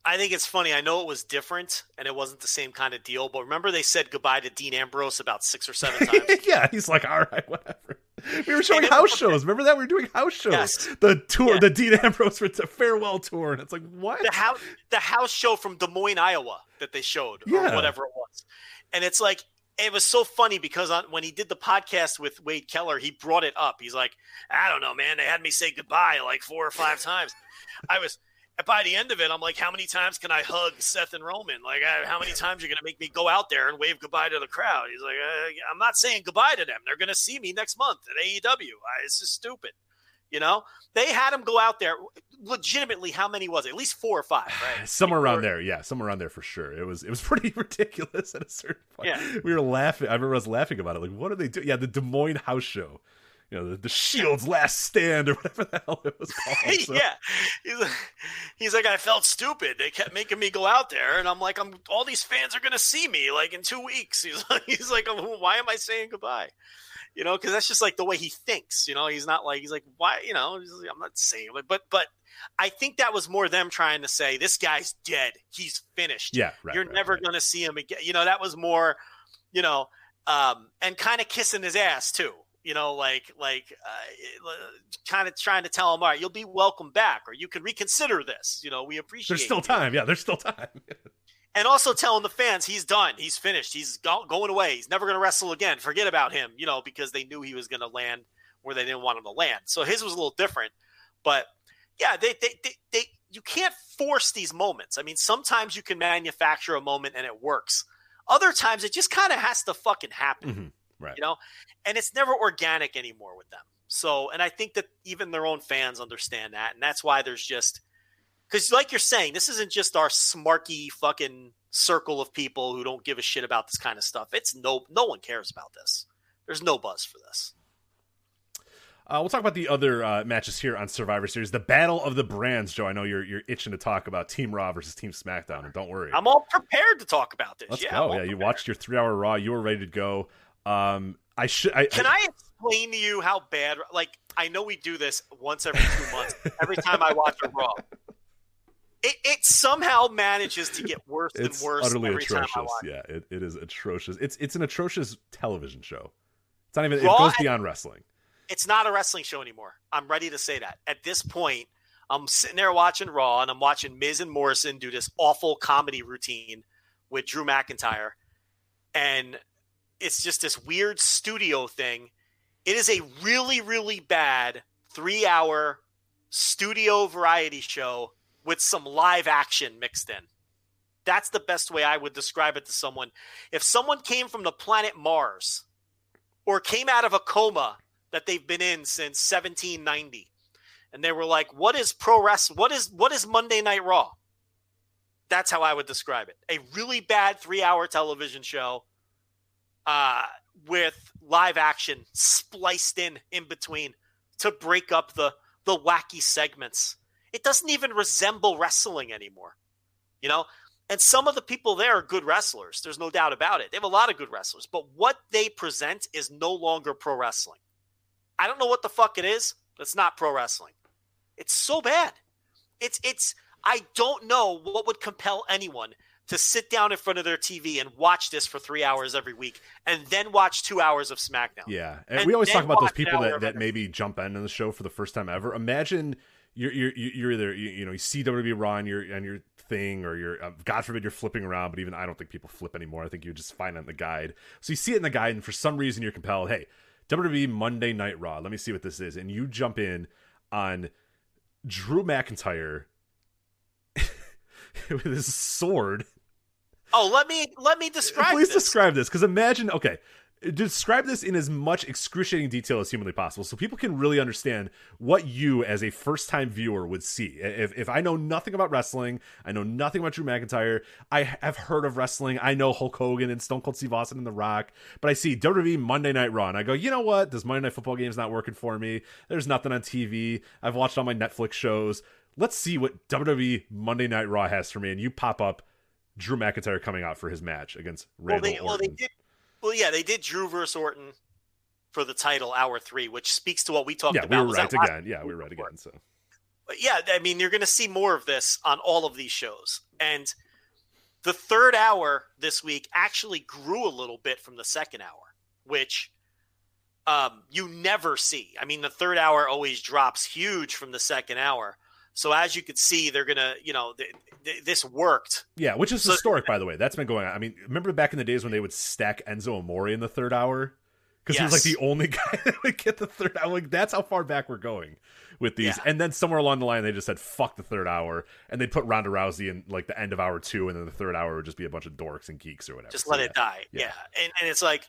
I think it's funny. I know it was different and it wasn't the same kind of deal, but remember they said goodbye to Dean Ambrose about 6 or 7 times? Yeah, he's like, all right, whatever. We were showing house shows. Remember that? We were doing house shows. Yes. The tour, the Dean Ambrose farewell tour. And it's like, what? The house show from Des Moines, Iowa that they showed, or whatever it was. And it's like, it was so funny because when he did the podcast with Wade Keller, he brought it up. He's like, I don't know, man. They had me say goodbye 4 or 5 times. By the end of it, I'm like, how many times can I hug Seth and Roman? How many times are you going to make me go out there and wave goodbye to the crowd? He's like, I'm not saying goodbye to them. They're going to see me next month at AEW. It's just stupid. They had him go out there. Legitimately, how many was it? At least 4 or 5, right? Somewhere around there. Yeah, somewhere around there for sure. It was pretty ridiculous at a certain point. Yeah. We were laughing. I remember us laughing about it. What do they do? Yeah, the Des Moines house show. The Shield's last stand or whatever the hell it was called. So. Yeah. He's like, I felt stupid. They kept making me go out there. And I'm like, all these fans are going to see me in 2 weeks. He's like, why am I saying goodbye? Because that's just the way he thinks. He's not he's like, why? I'm not saying it. But I think that was more them trying to say, this guy's dead. He's finished. Yeah. Right, You're never going to see him again. That was more, and kind of kissing his ass too. kind of trying to tell him, all right, you'll be welcome back, or you can reconsider this. We appreciate There's still time. Yeah, there's still time. And also telling the fans he's done. He's finished. He's going away. He's never going to wrestle again. Forget about him, because they knew he was going to land where they didn't want him to land. So his was a little different. But, yeah, they you can't force these moments. I mean, sometimes you can manufacture a moment and it works. Other times it just kind of has to fucking happen, Right. And it's never organic anymore with them. So, and I think that even their own fans understand that. And that's why there's just – because like you're saying, this isn't just our smarky fucking circle of people who don't give a shit about this kind of stuff. It's no one cares about this. There's no buzz for this. We'll talk about the other matches here on Survivor Series. The Battle of the Brands, Joe. I know you're itching to talk about Team Raw versus Team SmackDown, and don't worry. I'm all prepared to talk about this. Let's go. Yeah, you watched your 3-hour Raw. You were ready to go. Can I explain to you how bad? Like, I know we do this once every 2 months. Every time I watch a Raw. It somehow manages to get worse and worse utterly every atrocious. time I watch. Yeah, it is atrocious. It's an atrocious television show. It's not even. It goes beyond wrestling. It's not a wrestling show anymore. I'm ready to say that. At this point, I'm sitting there watching Raw, and I'm watching Miz and Morrison do this awful comedy routine with Drew McIntyre, and it's just this weird studio thing. It is a really, really bad 3-hour studio variety show with some live action mixed in. That's the best way I would describe it to someone. If someone came from the planet Mars or came out of a coma that they've been in since 1790, and they were like, what is pro wrestling? What is Monday Night Raw? That's how I would describe it. A really bad 3-hour television show with live action spliced in between to break up the wacky segments. It doesn't even resemble wrestling anymore, And some of the people there are good wrestlers. There's no doubt about it. They have a lot of good wrestlers. But what they present is no longer pro wrestling. I don't know what the fuck it is, but it's not pro wrestling. It's so bad. I don't know what would compel anyone to sit down in front of their TV and watch this for 3 hours every week and then watch 2 hours of SmackDown. Yeah. And we always talk about those people that maybe jump into the show for the first time ever. Imagine you're either you see WWE Raw on your thing, or you're God forbid you're flipping around, but even I don't think people flip anymore. I think you just find it in the guide. So you see it in the guide, and for some reason you're compelled, hey, WWE Monday Night Raw, let me see what this is. And you jump in on Drew McIntyre with his sword. Oh, let me describe Please this. Describe this, because imagine, okay, describe this in as much excruciating detail as humanly possible so people can really understand what you as a first-time viewer would see. If I know nothing about wrestling, I know nothing about Drew McIntyre, I have heard of wrestling, I know Hulk Hogan and Stone Cold Steve Austin and The Rock, but I see WWE Monday Night Raw, and I go, you know what? This Monday Night Football game's not working for me. There's nothing on TV. I've watched all my Netflix shows. Let's see what WWE Monday Night Raw has for me, and you pop up Drew McIntyre coming out for his match against Randy Orton. They did Drew versus Orton for the title, hour 3, which speaks to what we talked about. We were right again. Yeah, we were right again. So, but yeah, I mean, you're going to see more of this on all of these shows. And the third hour this week actually grew a little bit from the second hour, which you never see. I mean, the third hour always drops huge from the second hour. So as you could see, they're going to, this worked. Yeah, which is historic, by the way. That's been going on. I mean, remember back in the days when they would stack Enzo Amore in the third hour? Because he was like the only guy that would get the third hour. Like, that's how far back we're going with these. Yeah. And then somewhere along the line, they just said, fuck the third hour. And they'd put Ronda Rousey in like the end of hour 2. And then the third hour would just be a bunch of dorks and geeks or whatever. Just let it die. Yeah. And it's like,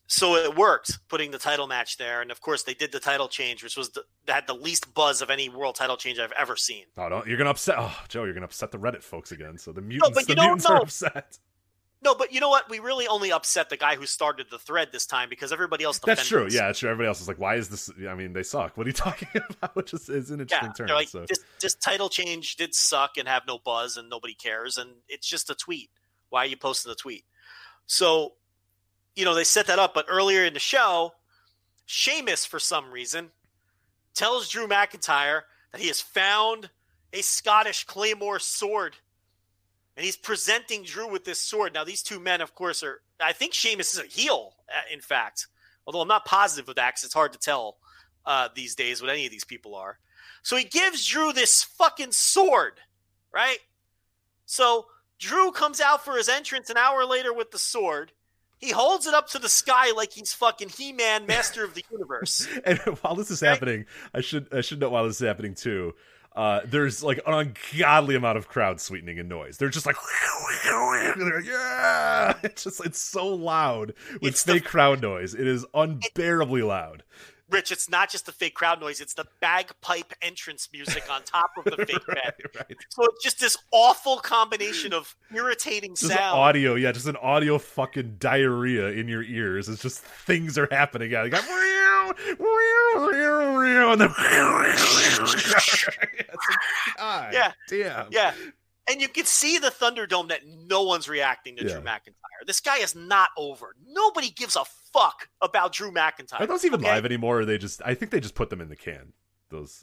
so it worked putting the title match there. And of course they did the title change, which was that had the least buzz of any world title change I've ever seen. Oh, no, you're going to upset. Oh, Joe, you're going to upset the Reddit folks again. So the mutants are upset. No, but you know what? We really only upset the guy who started the thread this time because everybody else defended That's true. us. Yeah, that's true. Everybody else is like, why is this? I mean, they suck. What are you talking about? Which is an interesting term. Like, so. this title change did suck and have no buzz and nobody cares. And it's just a tweet. Why are you posting the tweet? So, they set that up. But earlier in the show, Sheamus, for some reason, tells Drew McIntyre that he has found a Scottish Claymore sword. And he's presenting Drew with this sword. Now, these two men, of course, I think Sheamus is a heel, in fact, Although I'm not positive with that because it's hard to tell these days what any of these people are. So he gives Drew this fucking sword, right? So Drew comes out for his entrance an hour later with the sword. He holds it up to the sky like he's fucking He-Man, Master of the Universe. And while this is happening, I should note while this is happening too, there's like an ungodly amount of crowd sweetening and noise. They're just like, yeah, it's so loud with fake crowd noise. It is unbearably loud. Rich, it's not just the fake crowd noise; it's the bagpipe entrance music on top of the fake band. Right. So it's just this awful combination of irritating Just sound. audio, yeah, just an audio fucking diarrhea in your ears. It's just things are happening. Yeah, like, and then God, Yeah. damn. Yeah. And you can see the Thunderdome that no one's reacting to Drew McIntyre. This guy is not over. Nobody gives a fuck about Drew McIntyre. Are those even live anymore? Or I think they just put them in the can.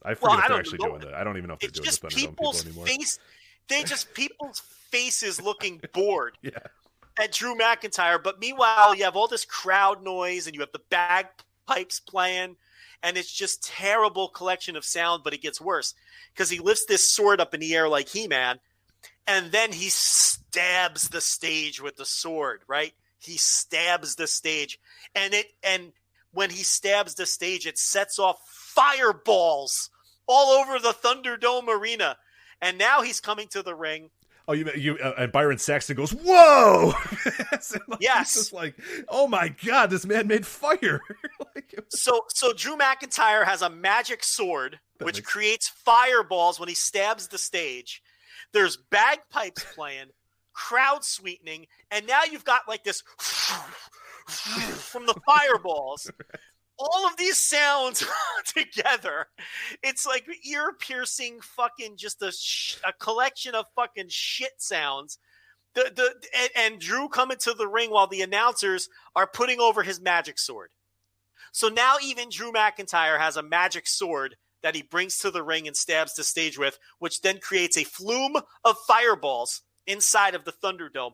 I forget if they're actually doing that. I don't even know if they're doing the Thunderdome people anymore. People's faces looking bored Yeah. at Drew McIntyre. But meanwhile, you have all this crowd noise and you have the bagpipes playing. And it's just terrible collection of sound, but it gets worse because he lifts this sword up in the air like He-Man. And then he stabs the stage with the sword, right? He stabs the stage. And when he stabs the stage, it sets off fireballs all over the Thunderdome arena. And now he's coming to the ring. Oh, and Byron Saxton goes, "Whoa!" Yes. He's just like, "Oh my God, this man made fire!" So Drew McIntyre has a magic sword which creates fireballs when he stabs the stage. There's bagpipes playing, crowd sweetening, and now you've got like this from the fireballs. All of these sounds together, it's like ear-piercing fucking just a collection of fucking shit sounds. And Drew coming to the ring while the announcers are putting over his magic sword. So now even Drew McIntyre has a magic sword that he brings to the ring and stabs the stage with, which then creates a flume of fireballs inside of the Thunderdome.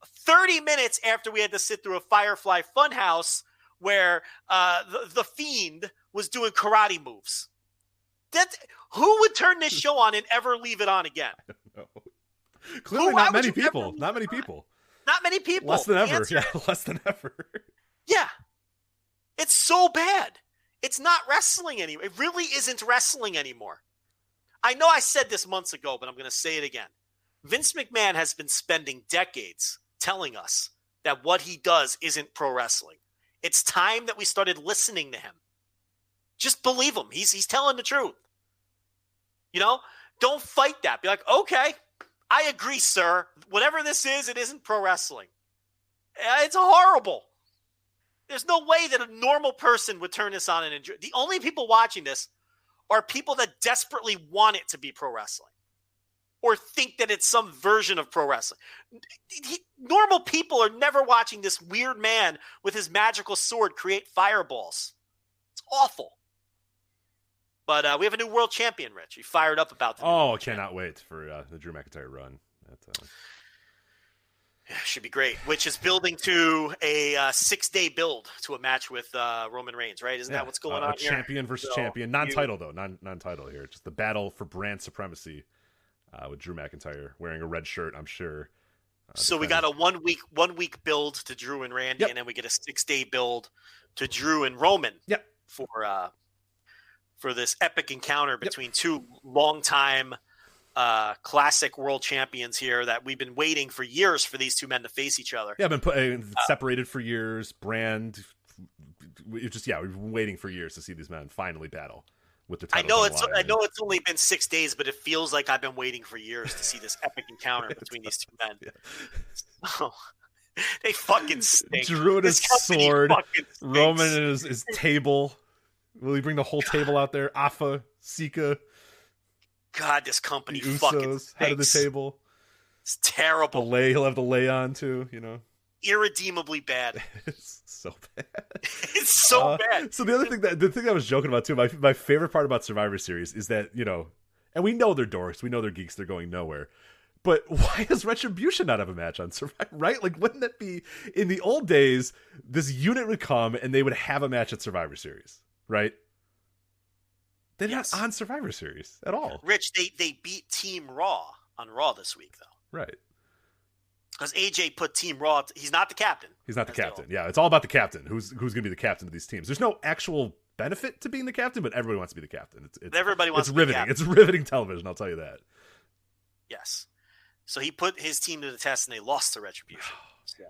30 minutes after we had to sit through a Firefly Funhouse where the Fiend was doing karate moves. Who would turn this show on and ever leave it on again? I don't know. Clearly not many people. Not many people. Not many people. Less than ever. Yeah, less than ever. Yeah. It's so bad. It's not wrestling anymore. It really isn't wrestling anymore. I know I said this months ago, but I'm going to say it again. Vince McMahon has been spending decades telling us that what he does isn't pro wrestling. It's time that we started listening to him. Just believe him. He's telling the truth. You know, don't fight that. Be like, okay, I agree, sir. Whatever this is, it isn't pro wrestling. It's horrible. There's no way that a normal person would turn this on and enjoy. The only people watching this are people that desperately want it to be pro wrestling or think that it's some version of pro wrestling. Normal people are never watching this weird man with his magical sword create fireballs. It's awful. But we have a new world champion, Rich. You fired up about that. Oh, cannot wait for the Drew McIntyre run. Should be great, which is building to a 6-day build to a match with Roman Reigns, right? Isn't that what's going on here? Champion versus champion. Non-title, though. Non-title here. Just the battle for brand supremacy with Drew McIntyre wearing a red shirt, I'm sure. So we got a one week build to Drew and Randy, and then we get a 6-day build to Drew and Roman for this epic encounter between two longtime classic world champions here that we've been waiting for years for these two men to face each other. Yeah, been separated for years. We've been waiting for years to see these men finally battle with the titles. I know it's only been 6 days, but it feels like I've been waiting for years to see this epic encounter between these two men. Yeah. So, they fucking stink. Drew and his sword, Roman and his table. Will he bring the whole table out there? Afa, Sika. God, this company the fucking Usos, stinks. Head of the table. It's terrible. He'll have the lay on too, you know. Irredeemably bad. It's so bad. It's so bad. So the thing I was joking about too, my favorite part about Survivor Series is that, you know, and we know they're dorks, we know they're geeks, they're going nowhere. But why does Retribution not have a match on Survivor, right? Like, wouldn't that be, in the old days, this unit would come and they would have a match at Survivor Series, right? They're not on Survivor Series at all. Rich, they beat Team Raw on Raw this week, though. Right. Because AJ put Team Raw, he's not the captain. He's not the captain. Yeah, it's all about the captain. Who's going to be the captain of these teams? There's no actual benefit to being the captain, but everybody wants to be the captain. Everybody wants to be riveting. It's riveting television, I'll tell you that. Yes. So he put his team to the test, and they lost to Retribution. So,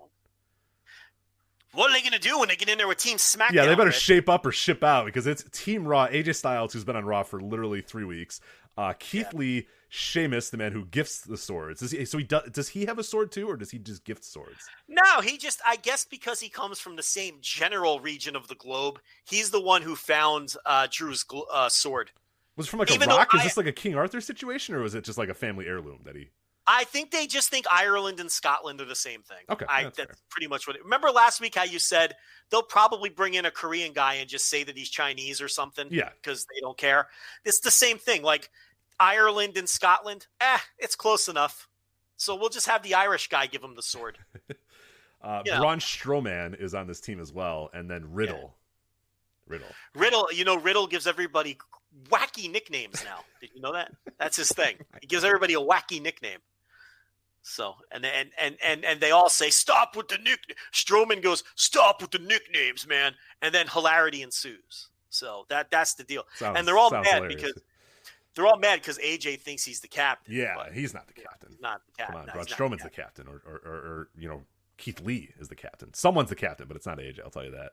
what are they going to do when they get in there with Team SmackDown? Yeah, they better shape up or ship out, because it's Team Raw, AJ Styles, who's been on Raw for literally 3 weeks, Keith Lee, Sheamus, the man who gifts the swords. Does he have a sword too, or does he just gift swords? No, he just, I guess because he comes from the same general region of the globe, he's the one who found Drew's sword. Was it from like a rock? Is this like a King Arthur situation, or was it just like a family heirloom that he... I think they just think Ireland and Scotland are the same thing. Okay, that's pretty much what. Remember last week how you said they'll probably bring in a Korean guy and just say that he's Chinese or something? Yeah, because they don't care. It's the same thing. Like Ireland and Scotland, it's close enough. So we'll just have the Irish guy give him the sword. Braun Strowman is on this team as well, and then Riddle. Yeah. Riddle gives everybody wacky nicknames now. Did you know that? That's his thing. He gives everybody a wacky nickname. So and they all say stop with the nickname. Strowman goes stop with the nicknames, man, and then hilarity ensues. So that's the deal. And they're all mad because AJ thinks he's the captain. Yeah, he's not the captain. Not the captain. Come on, Braun Strowman's the captain, or Keith Lee is the captain. Someone's the captain, but it's not AJ. I'll tell you that.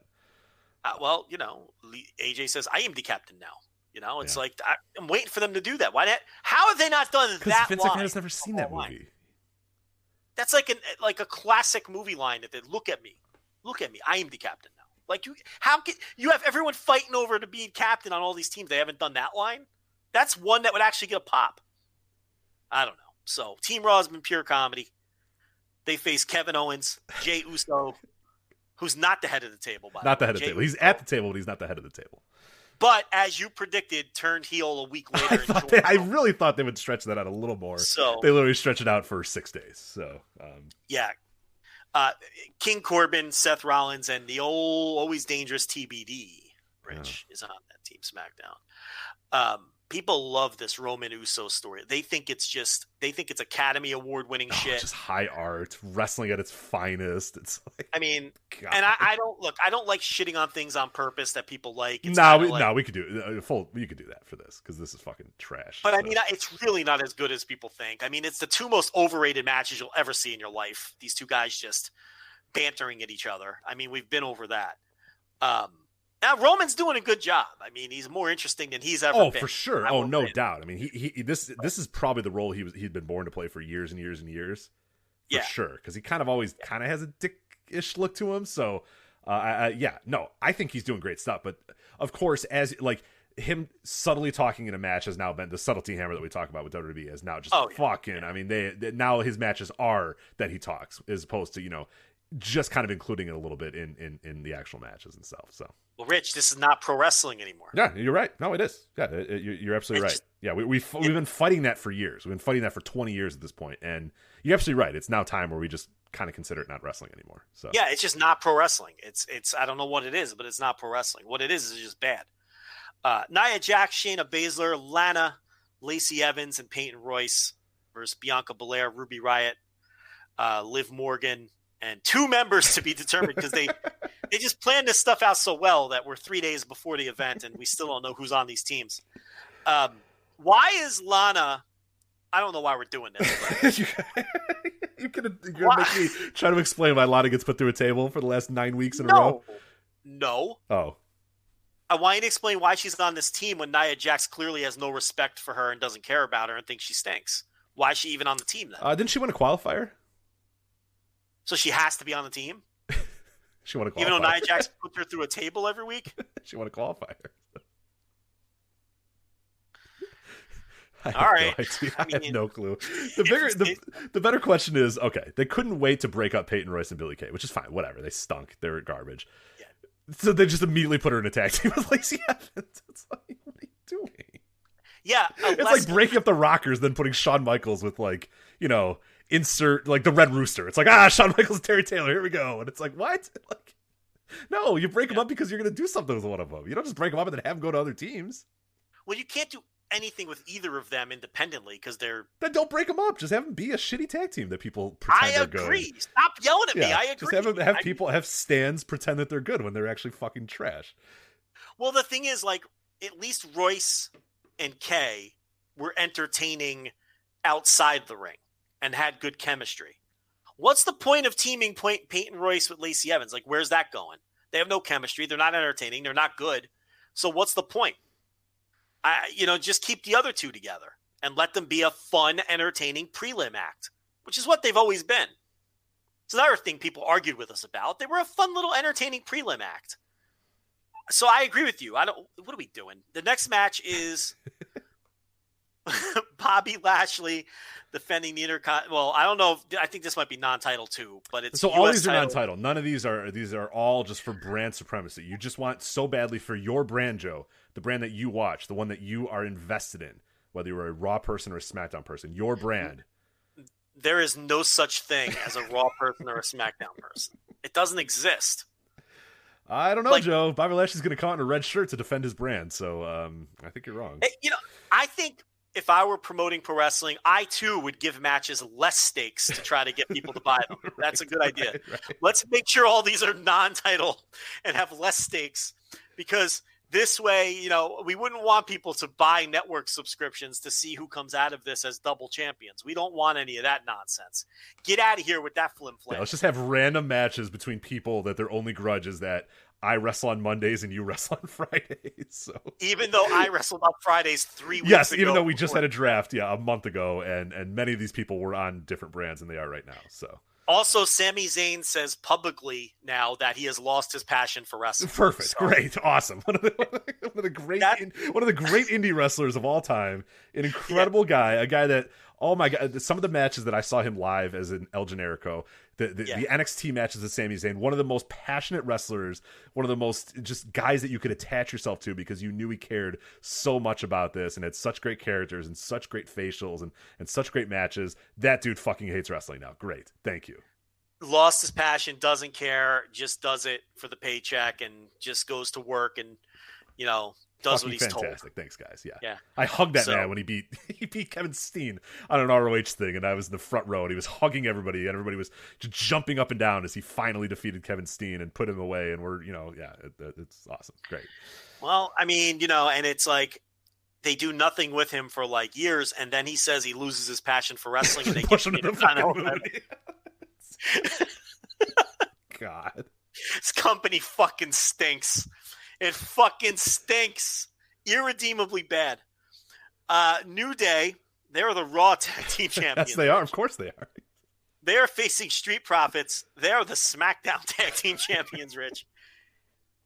AJ says I am the captain now. It's like I'm waiting for them to do that. How have they not done that? Because Vince McMahon has never seen that movie. That's like a classic movie line that they look at me, I am the captain now. Like you have everyone fighting over to be captain on all these teams. They haven't done that line. That's one that would actually get a pop. I don't know. So Team Raw has been pure comedy. They face Kevin Owens, Jey Uso, who's not the head of the table. Not the head of the table. He's at the table, but he's not the head of the table. But as you predicted, turned heel a week later. I really thought they would stretch that out a little more. So they literally stretched it out for 6 days. So King Corbin, Seth Rollins, and the always dangerous TBD, Rich, is on that Team SmackDown. People love this Roman Uso story. They think it's Academy Award winning shit. Just high art, wrestling at its finest. It's like, I mean, God. And I don't like shitting on things on purpose that people like. We could do you could do that for this, because this is fucking trash. But I mean, it's really not as good as people think. I mean, it's the two most overrated matches you'll ever see in your life. These two guys just bantering at each other. I mean, we've been over that. Now Roman's doing a good job. I mean, he's more interesting than he's ever been. Oh, for sure. No doubt. I mean, this is probably the role he'd been born to play for years and years and years. For sure, because he kind of always kind of has a dick-ish look to him. So, I think he's doing great stuff. But of course, as like him subtly talking in a match has now been the subtlety hammer that we talk about with WWE is now just fucking. Yeah. I mean, they now his matches are that he talks, as opposed to just kind of including it a little bit in the actual matches and stuff. So. Well, Rich, this is not pro wrestling anymore. Yeah, you're right. No, it is. Yeah, you're absolutely right. Yeah, we've been fighting that for years. We've been fighting that for 20 years at this point, and you're absolutely right. It's now time where we just kind of consider it not wrestling anymore. So yeah, it's just not pro wrestling. It's I don't know what it is, but it's not pro wrestling. What it is just bad. Nia Jax, Shayna Baszler, Lana, Lacey Evans, and Peyton Royce versus Bianca Belair, Ruby Riott, Liv Morgan, and 2 members to be determined, because they just planned this stuff out so well that we're 3 days before the event and we still don't know who's on these teams. Why is Lana? I don't know why we're doing this. You're gonna make me try to explain why Lana gets put through a table for the last 9 weeks in a row? No. Oh. I want you to explain why she's on this team when Nia Jax clearly has no respect for her and doesn't care about her and thinks she stinks. Why is she even on the team then? Didn't she win a qualifier? So she has to be on the team? She won a qualifier. Even though Nia Jax puts her through a table every week? She won a qualifier. All right. I have no clue. The better question is, okay, they couldn't wait to break up Peyton Royce and Billie Kay, which is fine. Whatever. They stunk. They were garbage. Yeah. So they just immediately put her in a tag team with Lacey Evans. It's like, what are you doing? Yeah. It's like breaking up the Rockers, then putting Shawn Michaels with, like, insert like the Red Rooster. It's like, Shawn Michaels, Terry Taylor, here we go. And it's like, what? Like, no, you break them up because you're going to do something with one of them. You don't just break them up and then have them go to other teams. Well, you can't do anything with either of them independently because they're... Then don't break them up. Just have them be a shitty tag team that people pretend they're good. I agree. Stop yelling at me. I agree. Just have stands pretend that they're good when they're actually fucking trash. Well, the thing is, like, at least Royce and Kay were entertaining outside the ring and had good chemistry. What's the point of teaming Peyton Royce with Lacey Evans? Like, where's that going? They have no chemistry. They're not entertaining. They're not good. So what's the point? Just keep the other two together and let them be a fun, entertaining prelim act, which is what they've always been. It's another thing people argued with us about. They were a fun little entertaining prelim act. So I agree with you. What are we doing? The next match is Bobby Lashley defending the Intercontinental. Well, I don't know. I think this might be non-title too, but it's so US all these title. are non-title. None of these are all just for brand supremacy. You just want so badly for your brand, Joe, the brand that you watch, the one that you are invested in, whether you're a Raw person or a SmackDown person, your brand. There is no such thing as a Raw person or a SmackDown person. It doesn't exist. I don't know, Joe. Bobby Lashley's going to come out in a red shirt to defend his brand, so I think you're wrong. I think if I were promoting pro wrestling, I too would give matches less stakes to try to get people to buy them. That's a good idea. Right. Let's make sure all these are non-title and have less stakes, because this way, we wouldn't want people to buy network subscriptions to see who comes out of this as double champions. We don't want any of that nonsense. Get out of here with that flim-flam. Yeah, let's just have random matches between people that their only grudge is that I wrestle on Mondays and you wrestle on Fridays. So even though I wrestled on Fridays 3 weeks yes, ago. even though we just had a draft, a month ago, and many of these people were on different brands than they are right now. So also, Sami Zayn says publicly now that he has lost his passion for wrestling. Perfect, great, awesome. One of the great indie wrestlers of all time. An incredible guy, a guy that, oh my god, some of the matches that I saw him live as in El Generico, the NXT matches with Sami Zayn, one of the most passionate wrestlers, one of the most just guys that you could attach yourself to because you knew he cared so much about this and had such great characters and such great facials and such great matches. That dude fucking hates wrestling now. Great. Thank you. Lost his passion, doesn't care, just does it for the paycheck and just goes to work and, does what he's fantastic. told. Thanks, guys. Yeah. Yeah. I hugged that man when he beat Kevin Steen on an ROH thing, and I was in the front row, and he was hugging everybody, and everybody was just jumping up and down as he finally defeated Kevin Steen and put him away, and we're, it's awesome. Great. Well, I mean, and it's like they do nothing with him for like years, and then he says he loses his passion for wrestling, and they push him to the fucking movie. God. This company fucking stinks. It fucking stinks. Irredeemably bad. New Day, they're the Raw Tag Team Champions. Yes, they are. Of course they are. They are facing Street Profits. They are the SmackDown Tag Team Champions, Rich.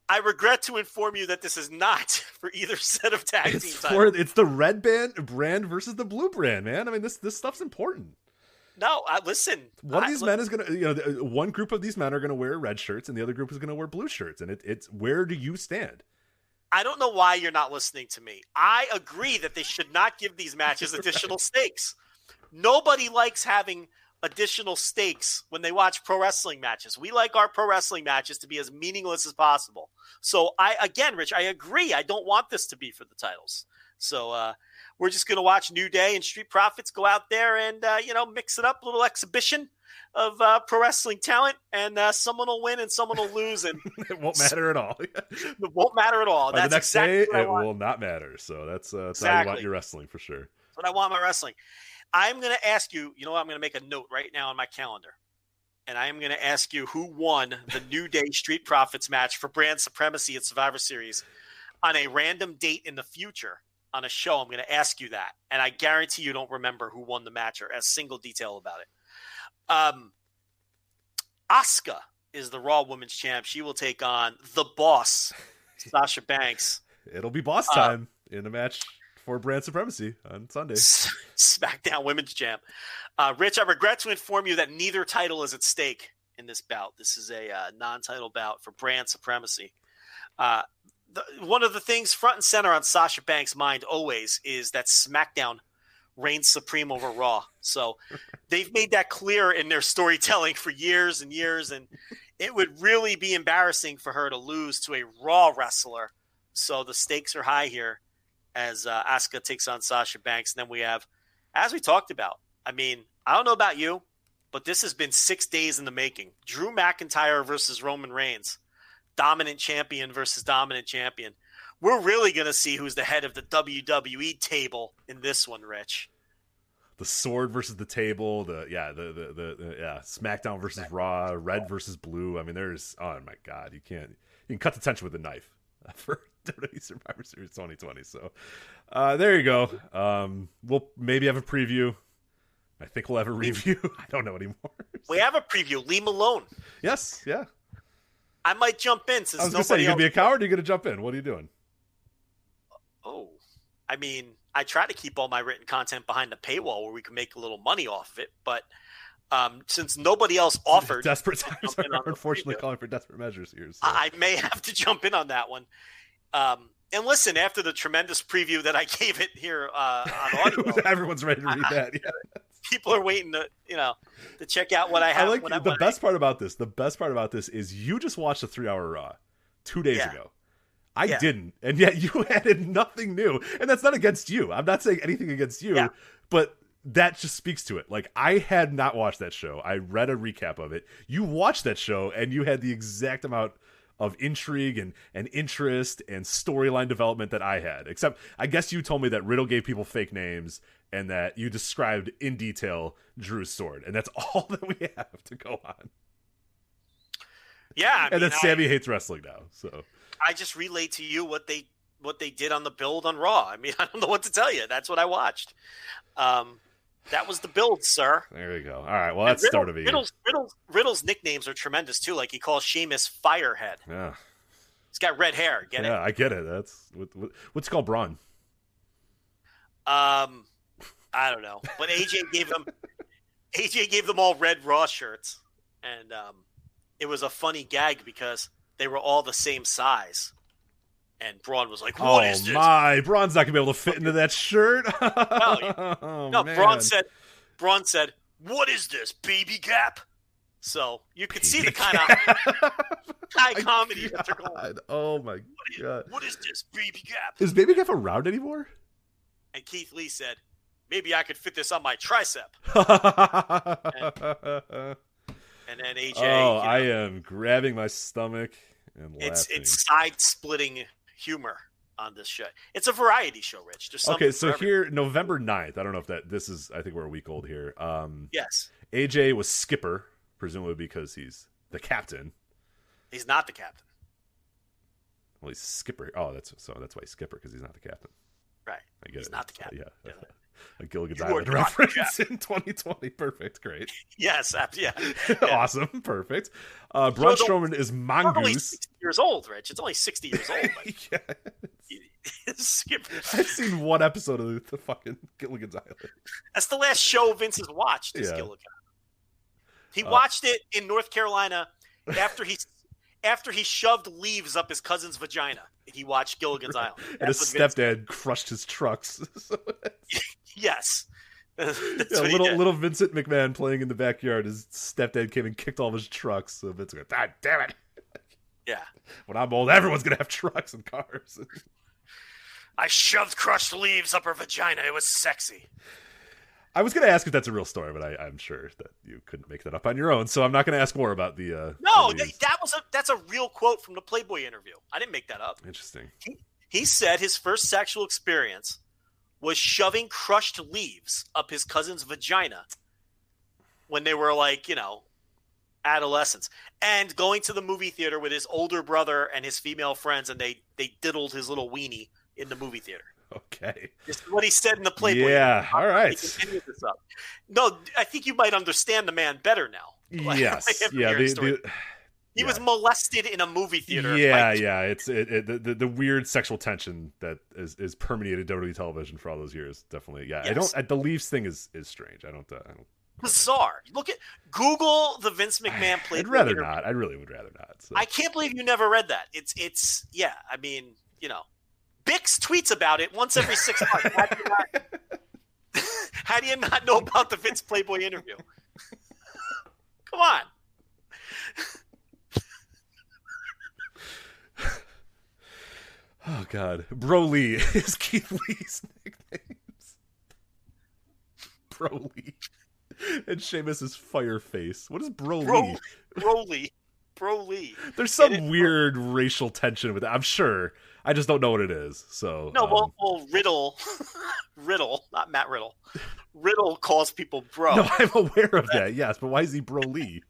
I regret to inform you that this is not for either set of tag team titles. It's the red brand versus the blue brand, man. I mean, this stuff's important. No, listen. One of these men is going to, one group of these men are going to wear red shirts and the other group is going to wear blue shirts. And it's where do you stand? I don't know why you're not listening to me. I agree that they should not give these matches additional stakes. Nobody likes having additional stakes when they watch pro wrestling matches. We like our pro wrestling matches to be as meaningless as possible. So Rich, I agree. I don't want this to be for the titles. So we're just going to watch New Day and Street Profits go out there and, mix it up, a little exhibition of pro wrestling talent, and someone will win and someone will lose. And it won't matter at all. It won't matter at all. That's the next exactly day, it will not matter. So that's how you want your wrestling for sure. That's what I want my wrestling. I'm going to ask you, I'm going to make a note right now on my calendar. And I am going to ask you who won the New Day Street Profits match for brand supremacy at Survivor Series on a random date in the future. On a show, I'm going to ask you that. And I guarantee you don't remember who won the match or a single detail about it. Asuka is the Raw Women's Champ. She will take on the boss, Sasha Banks. It'll be boss time in a match for brand supremacy on Sunday. SmackDown Women's Champ. Rich, I regret to inform you that neither title is at stake in this bout. This is a non-title bout for brand supremacy. One of the things front and center on Sasha Banks' mind always is that SmackDown reigns supreme over Raw. So they've made that clear in their storytelling for years and years, and it would really be embarrassing for her to lose to a Raw wrestler. So the stakes are high here as Asuka takes on Sasha Banks. And then we have, as we talked about, I mean, I don't know about you, but this has been 6 days in the making. Drew McIntyre versus Roman Reigns. Dominant champion versus dominant champion. We're really going to see who's the head of the WWE table in this one, Rich. The sword versus the table, the SmackDown versus Raw, red versus blue. I mean, there's, oh my God, you can cut the tension with a knife for WWE Survivor Series 2020. So there you go. We'll maybe have a preview. I think we'll have a review. I don't know anymore. We have a preview. Lee Malone. Yes, yeah. I might jump in since I was going to say, you going to be a coward or are you going to jump in? What are you doing? Oh, I mean, I try to keep all my written content behind the paywall where we can make a little money off of it. But since nobody else offered... Desperate times are unfortunately calling for desperate measures here. So. I may have to jump in on that one. And listen, after the tremendous preview that I gave it here on audio... Everyone's ready to read that, yeah. People are waiting to check out what I have. I like the best part about this. The best part about this is you just watched a 3-hour Raw 2 days ago. I didn't, and yet you added nothing new. And that's not against you. I'm not saying anything against you, but that just speaks to it. Like, I had not watched that show. I read a recap of it. You watched that show, and you had the exact amount of intrigue and interest and storyline development that I had. Except, I guess you told me that Riddle gave people fake names and that you described in detail Drew's sword. And that's all that we have to go on. Yeah. And then Sammy hates wrestling now, so... I just relayed to you what they did on the build on Raw. I mean, I don't know what to tell you. That's what I watched. That was the build, sir. There you go. All right. Well, that's start of a Riddle's nicknames are tremendous too. Like he calls Sheamus Firehead. Yeah. He's got red hair. Get it? Yeah, I get it. That's what's called Braun. I don't know, but AJ gave them all red Raw shirts, and it was a funny gag because they were all the same size. And Braun was like, "What is this?" Braun's not gonna be able to fit into that shirt. No, Braun said, "What is this, baby gap?" So you could see the kind of high comedy that they're going. Oh my God! What is this, baby gap? Is baby gap around anymore? And Keith Lee said, "Maybe I could fit this on my tricep." And then AJ. Oh, I am grabbing my stomach and laughing. It's side-splitting humor on this show. It's a variety show, Rich. There's okay, so here, November 9th. I don't know if this is. I think we're a week old here. Yes. AJ was skipper, presumably because he's the captain. He's not the captain. Well, he's skipper. Oh, that's why he's skipper, because he's not the captain. Right. I get he's it. not the captain. Yeah. A Gilligan's Island reference in 2020. Perfect. Great. Yes. Yeah. Awesome. Perfect. Braun Strowman is Mongoose. Only 60 years old, Rich. It's only 60 years old. Skipper. I've seen one episode of the fucking Gilligan's Island. That's the last show Vince has watched. Is Gilligan. He watched it in North Carolina after he shoved leaves up his cousin's vagina. He watched Gilligan's Island. And his stepdad crushed his trucks. Yes. Little Vincent McMahon playing in the backyard. His stepdad came and kicked all of his trucks. So Vince goes, "God damn it." Yeah. When I'm old, everyone's going to have trucks and cars. I shoved crushed leaves up her vagina. It was sexy. I was going to ask if that's a real story, but I'm sure that you couldn't make that up on your own. So I'm not going to ask more about the. No, that's a real quote from the Playboy interview. I didn't make that up. Interesting. He said his first sexual experience was shoving crushed leaves up his cousin's vagina when they were adolescents, and going to the movie theater with his older brother and his female friends, and they diddled his little weenie in the movie theater. Okay. This is what he said in the Playboy. Yeah, all right. No, I think you might understand the man better now. Yes. Yeah. He was molested in a movie theater. Yeah. It's the weird sexual tension that is permeated WWE television for all those years. Definitely. Yeah. Yes. The leaves thing is strange. I don't. Bizarre. Google the Vince McMahon Playboy. I'd rather not. I really would rather not. So. I can't believe you never read that. It's yeah. I mean, Bix tweets about it once every 6 months. How do you not know about the Vince Playboy interview? Come on. Oh God, Broly is Keith Lee's nicknames. Broly and Sheamus is Fireface. What is Broly? Broly. There's some weird racial tension with it. I'm sure. I just don't know what it is. So no, well, Riddle, not Matt Riddle. Riddle calls people bro. No, I'm aware of that. Yes, but why is he Broly?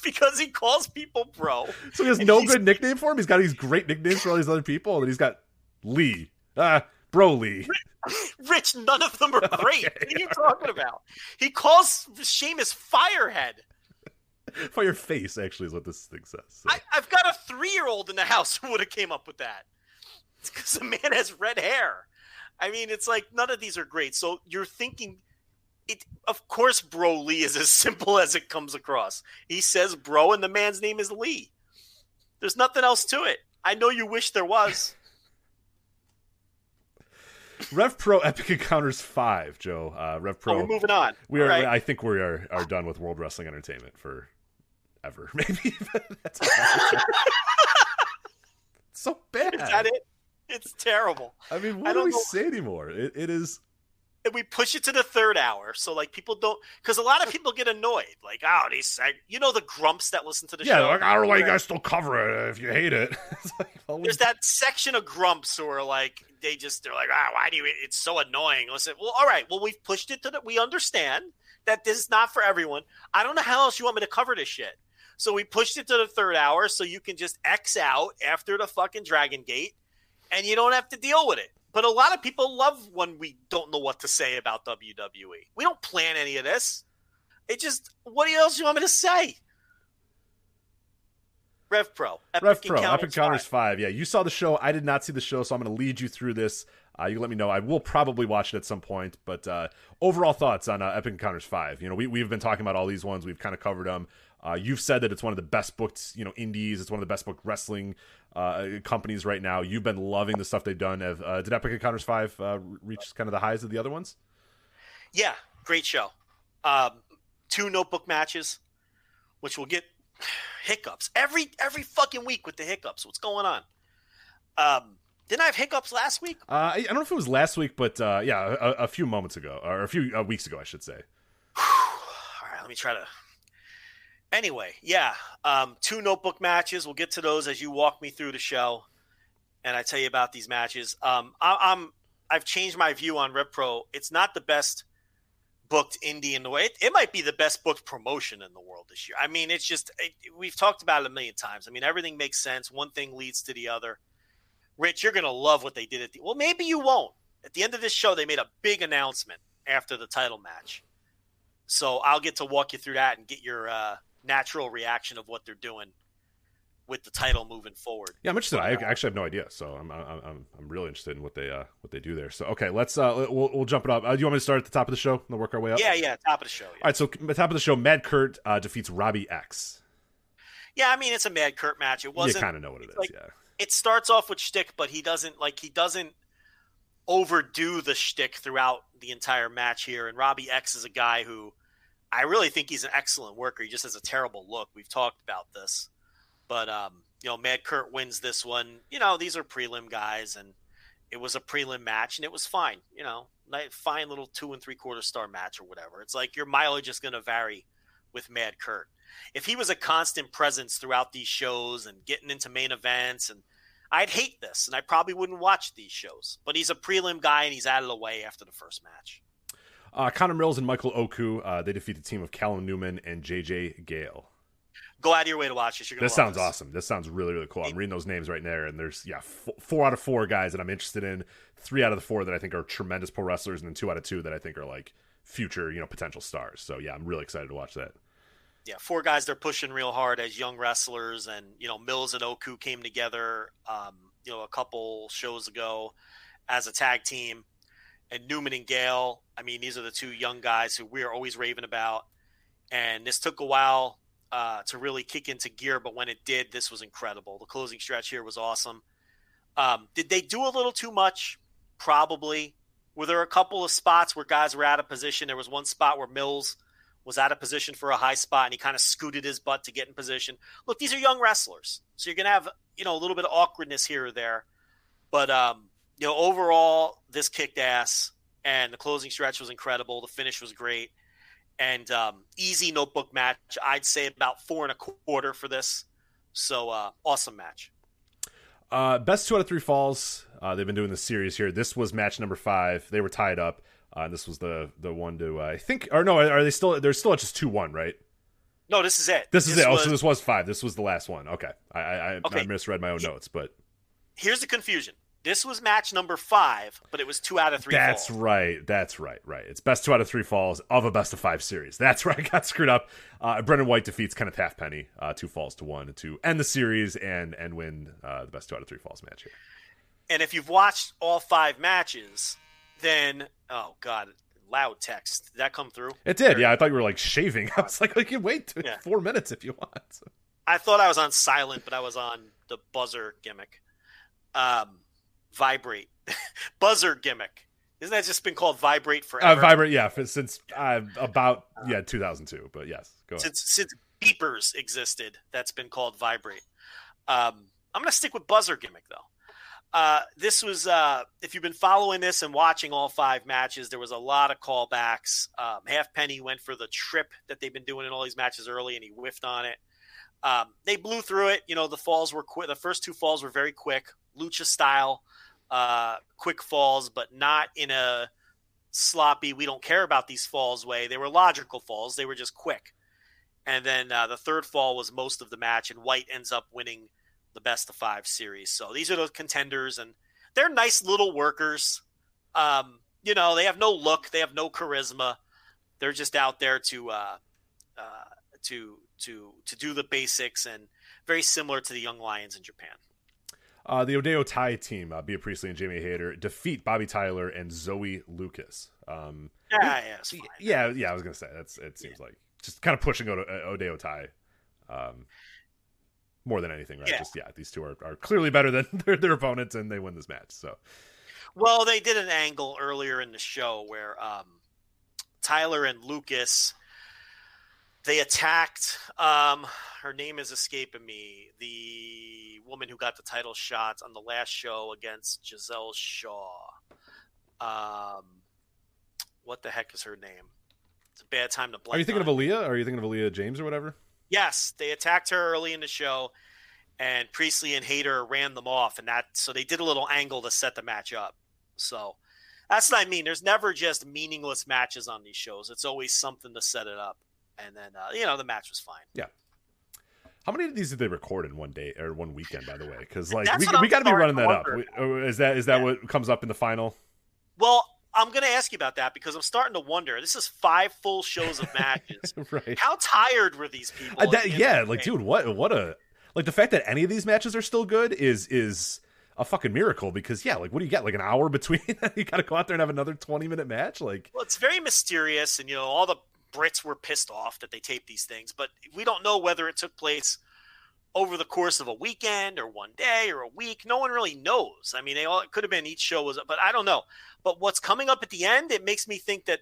Because he calls people bro. So he has no good nickname for him? He's got these great nicknames for all these other people, and then he's got Lee. Broly. Rich, none of them are great. Okay. What are you talking about? He calls Sheamus Firehead. Fireface, actually, is what this thing says. So. I've got a 3-year-old in the house who would have came up with that. It's because the man has red hair. I mean, it's like none of these are great. So you're thinking... Of course, Bro Lee is as simple as it comes across. He says bro, and the man's name is Lee. There's nothing else to it. I know you wish there was. RevPro Epic Encounters 5, Joe. RevPro. We're moving on. We are. Right. I think we are done with World Wrestling Entertainment for ever. Maybe that's so bad. Is that it? It's terrible. I mean, what do we say anymore? It is. And we push it to the 3rd hour, so like people don't, because a lot of people get annoyed. Like, the grumps that listen to the show. Yeah, like, I don't know why you guys still cover it if you hate it. There's that section of grumps who are like, they're like, why do you? It's so annoying. Listen, well, all right, well, we've pushed it to we understand that this is not for everyone. I don't know how else you want me to cover this shit. So we pushed it to the 3rd hour, so you can just X out after the fucking Dragongate, and you don't have to deal with it. But a lot of people love when we don't know what to say about WWE. We don't plan any of this. It just, what else do you want me to say? RevPro. Epic Encounters 5. Yeah, you saw the show. I did not see the show, so I'm going to lead you through this. You let me know. I will probably watch it at some point. But overall thoughts on Epic Encounters 5. You know, we've been talking about all these ones. We've kind of covered them. You've said that it's one of the best booked, indies. It's one of the best booked wrestling companies right now. You've been loving the stuff they've done. Did Epic Encounters 5 reach kind of the highs of the other ones? Yeah, great show. 2 notebook matches, which will get hiccups every fucking week with the hiccups. What's going on? Didn't I have hiccups last week? I don't know if it was last week, but a few moments ago, or a few weeks ago, I should say. All right, let me try to. Anyway, 2 notebook matches. We'll get to those as you walk me through the show, and I tell you about these matches. I've changed my view on RevPro. It's not the best booked indie in the way. It might be the best booked promotion in the world this year. I mean, it's just we've talked about it a million times. I mean, everything makes sense. One thing leads to the other. Rich, you're gonna love what they did well, maybe you won't. At the end of this show, they made a big announcement after the title match, so I'll get to walk you through that and get your natural reaction of what they're doing with the title moving forward. Yeah, I'm interested. I actually have no idea, so I'm really interested in what they do there. So okay, let's we'll jump it up. Do you want me to start at the top of the show and work our way up? Yeah, top of the show. Yeah. All right, so at the top of the show, Mad Kurt defeats Robbie X. Yeah, I mean it's a Mad Kurt match. It wasn't. You kind of know what it is. Like, yeah. It starts off with shtick, but he doesn't overdo the shtick throughout the entire match here. And Robbie X is a guy who I really think he's an excellent worker. He just has a terrible look. We've talked about this. But, Mad Kurt wins this one. These are prelim guys, and it was a prelim match, and it was fine. Fine little 2 3/4 star match or whatever. It's like your mileage is going to vary with Mad Kurt. If he was a constant presence throughout these shows and getting into main events, and I'd hate this, and I probably wouldn't watch these shows. But he's a prelim guy, and he's out of the way after the first match. Connor Mills and Michael Oku, they defeat the team of Callum Newman and JJ Gale. Go out of your way to watch this. This sounds awesome. This sounds really, really cool. I'm reading those names right there, and there's 4 out of 4 guys that I'm interested in. 3 out of the 4 that I think are tremendous pro wrestlers, and then 2 out of 2 that I think are like future, potential stars. So yeah, I'm really excited to watch that. Yeah, 4 guys they're pushing real hard as young wrestlers, and Mills and Oku came together, a couple shows ago as a tag team, and Newman and Gale. I mean, these are the 2 young guys who we are always raving about, and this took a while to really kick into gear, but when it did, this was incredible. The closing stretch here was awesome. Did they do a little too much? Probably. Were there a couple of spots where guys were out of position? There was one spot where Mills was out of position for a high spot, and he kind of scooted his butt to get in position. Look, these are young wrestlers, so you're going to have, a little bit of awkwardness here or there. But, overall, this kicked ass, and the closing stretch was incredible. The finish was great. And easy notebook match. I'd say about 4.25 for this. So, awesome match. Best 2 out of 3 falls. They've been doing this series here. This was match number 5. They were tied up. And this was the one to I think, or no, are they still? They're still at just 2-1, right? No, this is it. This is it. So this was 5. This was the last one. Okay, I misread my own notes, but here's the confusion. This was match number 5, but it was 2 out of 3 That's falls. right. That's right. It's best 2 out of 3 falls of a best of 5 series. That's where I got screwed up. Brendan White defeats Kenneth Halfpenny, 2 falls to 1 to end the series and win the best 2 out of 3 falls match here. And if you've watched all 5 matches, then, oh, God, loud text. Did that come through? It did, yeah. I thought you were, like, shaving. I was like, you can wait 4 minutes if you want. I thought I was on silent, but I was on the buzzer gimmick. Vibrate. Buzzer gimmick. Isn't that just been called Vibrate forever? Vibrate, yeah, since about 2002, but yes, go ahead. Since beepers existed, that's been called Vibrate. I'm going to stick with buzzer gimmick, though. This was, if you've been following this and watching all 5 matches, there was a lot of callbacks. Halfpenny went for the trip that they've been doing in all these matches early, and he whiffed on it. They blew through it. The falls were quick. The first 2 falls were very quick, lucha style, quick falls, but not in a sloppy, we don't care about these falls way. They were logical falls. They were just quick. And then the third fall was most of the match, and White ends up winning the best of 5 series. So these are the contenders, and they're nice little workers. They have no look. They have no charisma. They're just out there to do the basics, and very similar to the Young Lions in Japan. The Odeyo Tai team, Bea Priestley and Jamie Hayter, defeat Bobby Tyler and Zoe Lucas. It's fine. Yeah, I was gonna say it seems like just kind of pushing Odeyo Tai, more than anything, right? Yeah. These two are clearly better than their opponents, and they win this match. So, well, they did an angle earlier in the show where Tyler and Lucas. They attacked, her name is escaping me, the woman who got the title shot on the last show against Giselle Shaw. What the heck is her name? It's a bad time to blank. Are you thinking of Aaliyah? Or are you thinking of Aaliyah James or whatever? Yes, they attacked her early in the show, and Priestley and Hayter ran them off, and so they did a little angle to set the match up. So that's what I mean. There's never just meaningless matches on these shows. It's always something to set it up. And then, the match was fine. Yeah. How many of these did they record in one day or one weekend, by the way? Because we got to be running that up. Is that what comes up in the final? Well, I'm going to ask you about that because I'm starting to wonder. This is 5 full shows of matches. Right. How tired were these people? Dude, what a the fact that any of these matches are still good is a fucking miracle. Because what do you get? Like an hour between? You got to go out there and have another 20-minute match. Well, it's very mysterious, and all the Brits were pissed off that they taped these things, but we don't know whether it took place over the course of a weekend or one day or a week. No one really knows. I mean, it could have been each show was, but I don't know. But what's coming up at the end, it makes me think that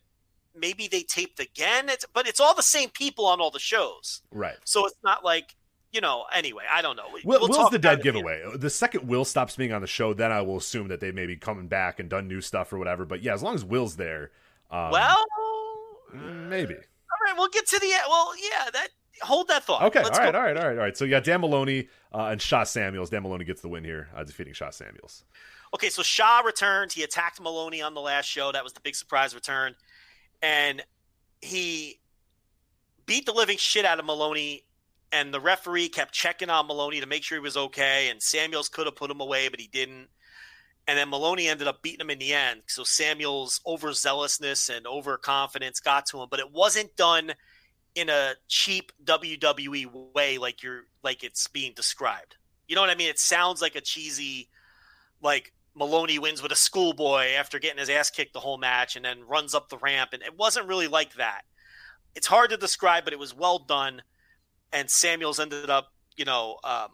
maybe they taped again. But it's all the same people on all the shows. Right. So it's not like, anyway, I don't know. Will's the dead giveaway. The second Will stops being on the show, then I will assume that they may be coming back and done new stuff or whatever. But yeah, as long as Will's there. Maybe. All right, we'll get to the – well, yeah, hold that thought. Okay, all right. So you got Dan Maloney and Shaw Samuels. Dan Maloney gets the win here, defeating Shaw Samuels. Okay, so Shaw returned. He attacked Maloney on the last show. That was the big surprise return. And he beat the living shit out of Maloney, and the referee kept checking on Maloney to make sure he was okay, and Samuels could have put him away, but he didn't. And then Maloney ended up beating him in the end. So Samuel's overzealousness and overconfidence got to him, but it wasn't done in a cheap WWE way like it's being described. You know what I mean? It sounds like a cheesy, Maloney wins with a schoolboy after getting his ass kicked the whole match and then runs up the ramp. And it wasn't really like that. It's hard to describe, but it was well done. And Samuels ended up,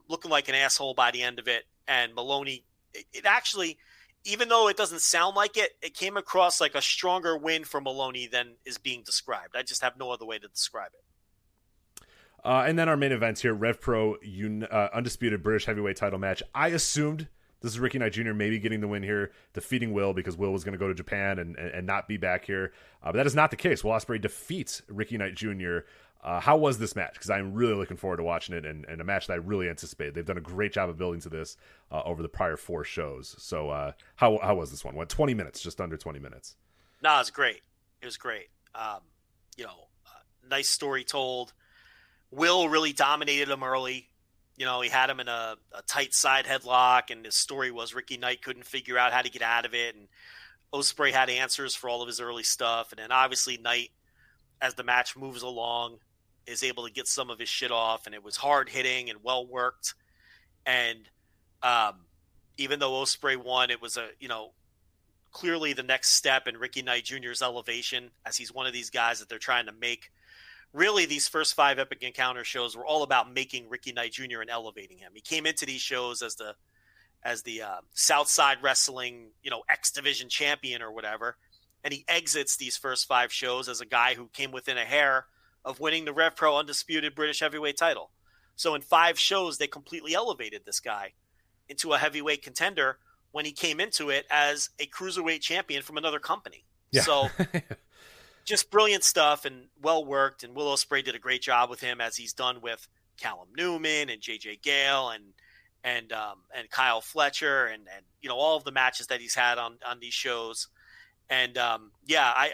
looking like an asshole by the end of it. And Maloney, it actually, even though it doesn't sound like it, it came across like a stronger win for Maloney than is being described. I just have no other way to describe it. And then our main events here, RevPro undisputed British heavyweight title match. I assumed this is Ricky Knight Jr. maybe getting the win here, defeating Will, because Will was going to go to Japan and not be back here. But that is not the case. Will Ospreay defeats Ricky Knight Jr. How was this match? Because I'm really looking forward to watching it, and a match that I really anticipate. They've done a great job of building to this over the prior 4 shows. So how was this one? Went 20 minutes, just under 20 minutes. No, it was great. It was great. Nice story told. Will really dominated him early. He had him in a tight side headlock, and his story was Ricky Knight couldn't figure out how to get out of it, and Ospreay had answers for all of his early stuff. And then obviously Knight, as the match moves along, is able to get some of his shit off, and it was hard hitting and well worked. And even though Ospreay won, it was clearly the next step in Ricky Knight Jr.'s elevation, as he's one of these guys that they're trying to make. Really, these first 5 Epic Encounter shows were all about making Ricky Knight Jr. and elevating him. He came into these shows as the Southside Wrestling, X Division champion or whatever, and he exits these first 5 shows as a guy who came within a hair of winning the RevPro undisputed British heavyweight title. So in 5 shows, they completely elevated this guy into a heavyweight contender when he came into it as a cruiserweight champion from another company. Yeah. So just brilliant stuff and well worked. And Will Ospreay did a great job with him, as he's done with Callum Newman and JJ Gale and Kyle Fletcher and all of the matches that he's had on these shows. And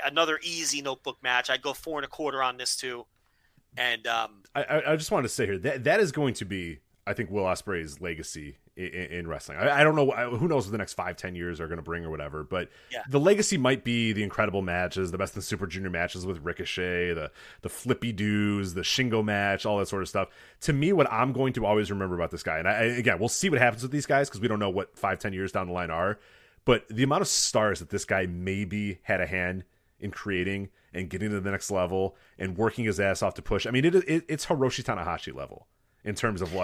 another easy notebook match. I'd go 4 1/4 on this too. And I just wanted to say here that is going to be, I think, Will Ospreay's legacy in wrestling. I don't know. Who knows what the next 5-10 years are going to bring or whatever. But the legacy might be the incredible matches, the best in Super Junior matches with Ricochet, the Flippy Doos, the Shingo match, all that sort of stuff. To me, what I'm going to always remember about this guy, and again, we'll see what happens with these guys because we don't know what 5-10 years down the line are. But the amount of stars that this guy maybe had a hand in creating and getting to the next level and working his ass off to push. I mean, it's Hiroshi Tanahashi level in terms of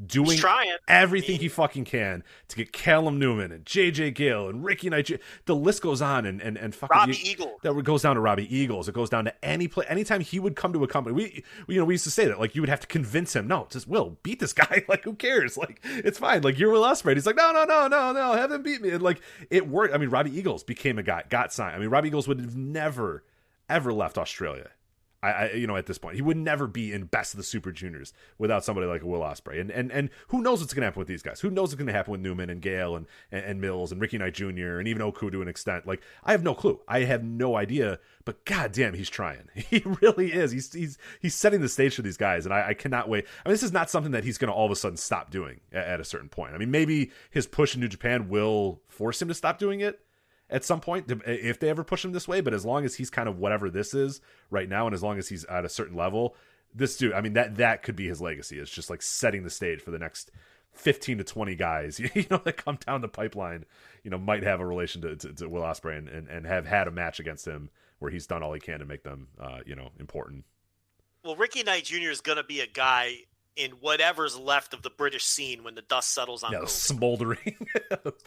doing everything he fucking can to get Callum Newman and JJ Gale and Ricky Knight. The list goes on and fucking Robbie Eagles. That goes down to Robbie Eagles. It goes down to anytime he would come to a company. We used to say that you would have to convince him. No, just Will beat this guy. Who cares? It's fine. You're Will Ospreay. He's like, no, have them beat me. And it worked. I mean, Robbie Eagles became a guy, got signed. I mean, Robbie Eagles would have never ever left Australia. At this point, he would never be in Best of the Super Juniors without somebody like a Will Ospreay. And who knows what's going to happen with these guys? Who knows what's going to happen with Newman and Gale and Mills and Ricky Knight Jr. and even Oku to an extent? I have no clue. I have no idea. But goddamn, he's trying. He really is. He's setting the stage for these guys, and I cannot wait. I mean, this is not something that he's going to all of a sudden stop doing at a certain point. I mean, maybe his push in New Japan will force him to stop doing it at some point, if they ever push him this way. But as long as he's kind of whatever this is right now, and as long as he's at a certain level, this dude, I mean, that could be his legacy. It's just setting the stage for the next 15 to 20 guys, that come down the pipeline, might have a relation to Will Ospreay and have had a match against him where he's done all he can to make them, important. Well, Ricky Knight Jr. is going to be a guy in whatever's left of the British scene when the dust settles on the smoldering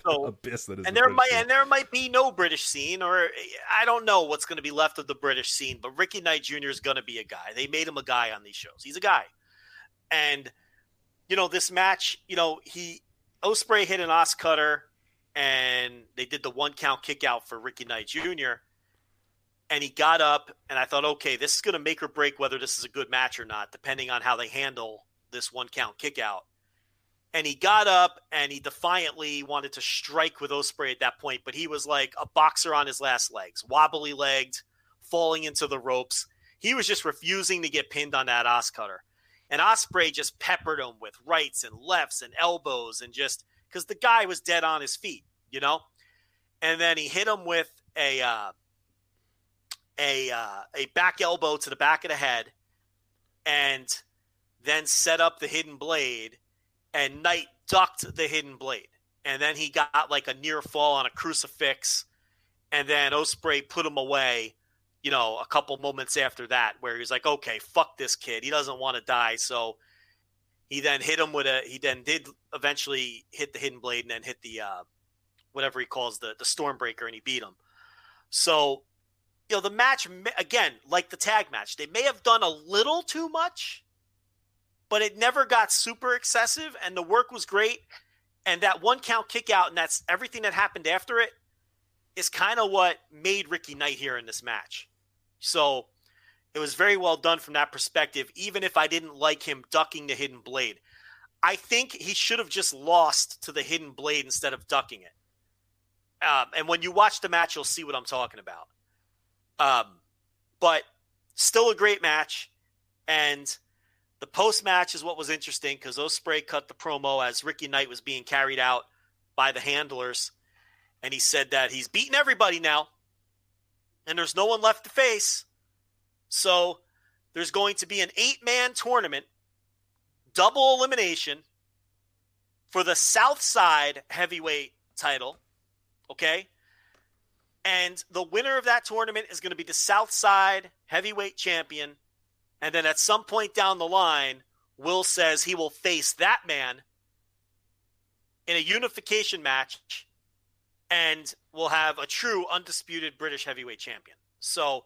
abyss that is. And there might be no British scene, or I don't know what's going to be left of the British scene. But Ricky Knight Jr. is going to be a guy. They made him a guy on these shows. He's a guy, and this match, Ospreay hit an Os cutter, and they did the 1 count kick out for Ricky Knight Jr. And he got up, and I thought, okay, this is going to make or break whether this is a good match or not, depending on how they handle this 1 count kick out. And he got up and he defiantly wanted to strike with Ospreay at that point, but he was like a boxer on his last legs, wobbly legged, falling into the ropes. He was just refusing to get pinned on that Os cutter. And Ospreay just peppered him with rights and lefts and elbows, and just because the guy was dead on his feet, And then he hit him with a back elbow to the back of the head, and then set up the hidden blade, and Knight ducked the hidden blade. And then he got a near fall on a crucifix, and then Ospreay put him away, a couple moments after that, where he was like, okay, fuck this kid. He doesn't want to die. So he then hit him he then did eventually hit the hidden blade and then hit the, whatever he calls the Stormbreaker, and he beat him. So, the match, again, like the tag match, they may have done a little too much, but it never got super excessive, and the work was great. And that 1 count kick out, and that's everything that happened after it, is kind of what made Ricky Knight here in this match. So it was very well done from that perspective, even if I didn't like him ducking the hidden blade. I think he should have just lost to the hidden blade instead of ducking it. And when you watch the match, you'll see what I'm talking about. But still a great match. And the post-match is what was interesting because Ospreay cut the promo as Ricky Knight was being carried out by the handlers. And he said that he's beaten everybody now. And there's no one left to face. So there's going to be an 8-man tournament, double elimination for the Southside heavyweight title. Okay? And the winner of that tournament is going to be the Southside heavyweight champion. And then at some point down the line, Will says he will face that man in a unification match and will have a true undisputed British heavyweight champion. So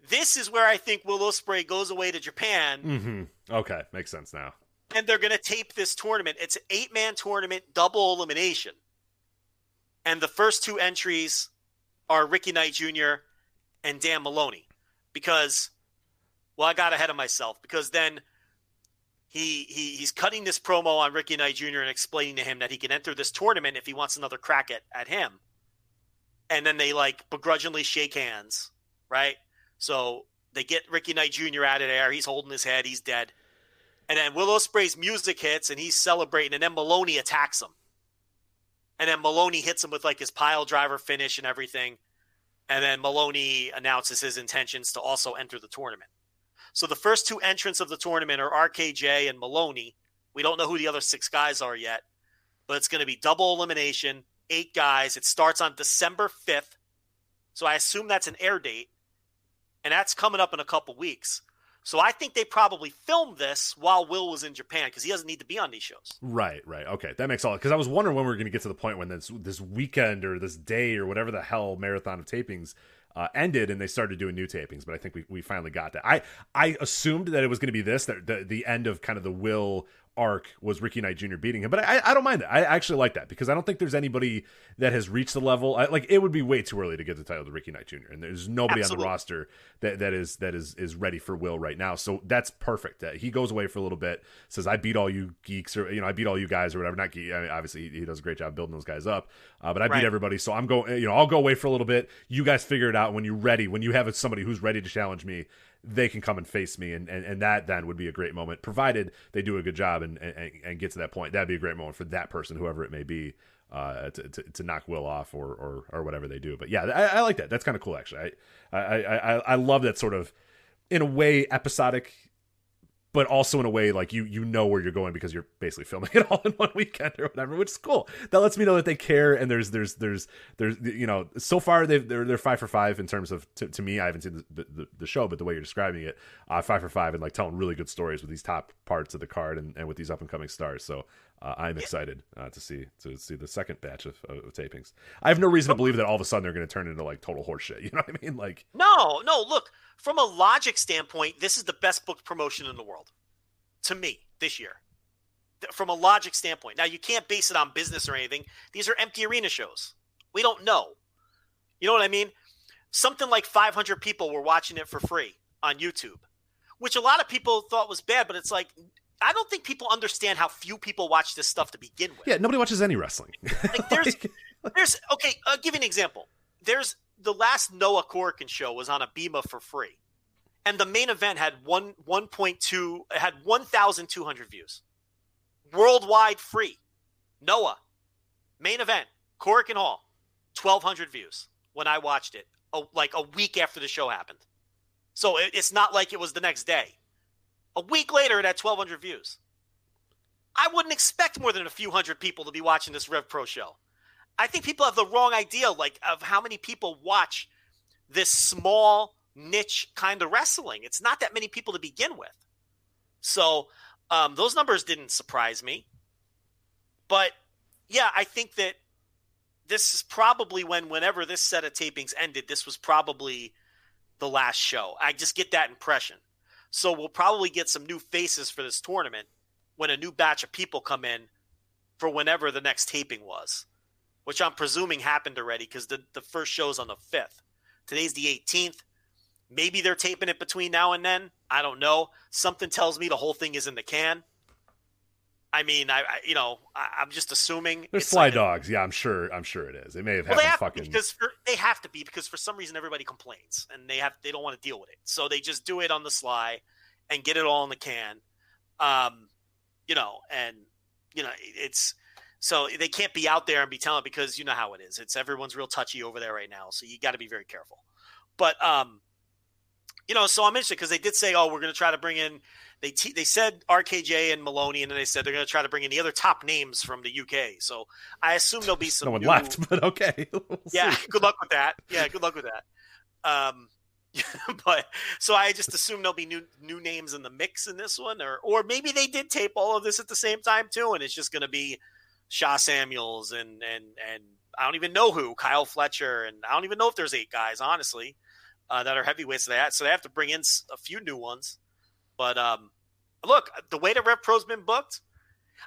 this is where I think Will Ospreay goes away to Japan. Mm-hmm. Okay, makes sense now. And they're going to tape this tournament. It's an 8-man tournament, double elimination. And the first 2 entries are Ricky Knight Jr. and Dan Maloney. Because, well, I got ahead of myself. Because then he's cutting this promo on Ricky Knight Jr. and explaining to him that he can enter this tournament if he wants another crack at him. And then they, begrudgingly shake hands, right? So they get Ricky Knight Jr. out of there. He's holding his head. He's dead. And then Will Ospreay's music hits, and he's celebrating. And then Maloney attacks him. And then Maloney hits him with, his pile driver finish and everything. And then Maloney announces his intentions to also enter the tournament. So the first 2 entrants of the tournament are RKJ and Maloney. We don't know who the other 6 guys are yet. But it's going to be double elimination, 8 guys. It starts on December 5th. So I assume that's an air date. And that's coming up in a couple weeks. So I think they probably filmed this while Will was in Japan because he doesn't need to be on these shows. Right. Okay, that makes all. Because I was wondering when we were going to get to the point when this weekend or this day or whatever the hell marathon of tapings ended and they started doing new tapings. But I think we finally got that. I assumed that it was going to be this, that the end of kind of the Will arc was Ricky Knight Jr. beating him, but I don't mind that. I actually like that because I don't think there's anybody that has reached the level. It would be way too early to give the title to Ricky Knight Jr. and there's nobody on the roster that is ready for Will right now. So that's perfect. He goes away for a little bit, says I beat all you geeks or I beat all you guys or whatever. Not geek. I mean, obviously he does a great job building those guys up, but I beat everybody. So I'm going. I'll go away for a little bit. You guys figure it out when you're ready. When you have somebody who's ready to challenge me, they can come and face me, and that then would be a great moment, provided they do a good job and get to that point. That'd be a great moment for that person, whoever it may be, to knock Will off or whatever they do. But yeah, I like that. That's kind of cool, actually. I love that sort of, in a way, episodic, but also in a way like you know where you're going because you're basically filming it all in one weekend or whatever, which is cool. That lets me know that they care, and there's so far they're 5 for 5 in terms of, to me, I haven't seen the show, but the way you're describing it, 5 for 5 and telling really good stories with these top parts of the card and with these up and coming stars. So I'm excited to see the second batch of tapings. I have no reason to believe that all of a sudden they're going to turn into total horseshit. You know what I mean? No. Look, from a logic standpoint, this is the best booked promotion in the world, to me, this year. From a logic standpoint. Now, you can't base it on business or anything. These are empty arena shows. We don't know. You know what I mean? Something like 500 people were watching it for free on YouTube, which a lot of people thought was bad, but it's I don't think people understand how few people watch this stuff to begin with. Yeah, nobody watches any wrestling. There's okay, I'll give you an example. There's the last Noah Corkin show was on a Bema for free. And the main event had 1,200 views. Worldwide free. Noah. Main event. Corkin Hall. 1,200 views when I watched it. A week after the show happened. So it's not like it was the next day. A week later, it had 1,200 views. I wouldn't expect more than a few hundred people to be watching this RevPro show. I think people have the wrong idea of how many people watch this small niche kind of wrestling. It's not that many people to begin with. So those numbers didn't surprise me. But yeah, I think that this is probably whenever this set of tapings ended, this was probably the last show. I just get that impression. So we'll probably get some new faces for this tournament when a new batch of people come in for whenever the next taping was, which I'm presuming happened already because the first show's on the 5th. Today's the 18th. Maybe they're taping it between now and then. I don't know. Something tells me the whole thing is in the can. I mean, I'm just assuming there's Sly Dogs. Yeah, I'm sure it is. They may have happened they have to be because for some reason everybody complains and they don't want to deal with it, so they just do it on the sly and get it all in the can. It's so they can't be out there and be telling because you know how it is. It's everyone's real touchy over there right now, so you got to be very careful. But so I'm interested because they did say, we're going to try to bring in. They said RKJ and Maloney, and then they said they're going to try to bring in the other top names from the UK. So I assume there'll be some. No one left, but okay. We'll see. Good luck with that. Yeah, good luck with that. But so I just assume there'll be new names in the mix in this one, or maybe they did tape all of this at the same time too, and it's just going to be Shaw Samuels and I don't even know who, Kyle Fletcher, and I don't even know if there's 8 guys honestly that are heavyweights. So they have to bring in a few new ones. But look, the way that RevPro's been booked,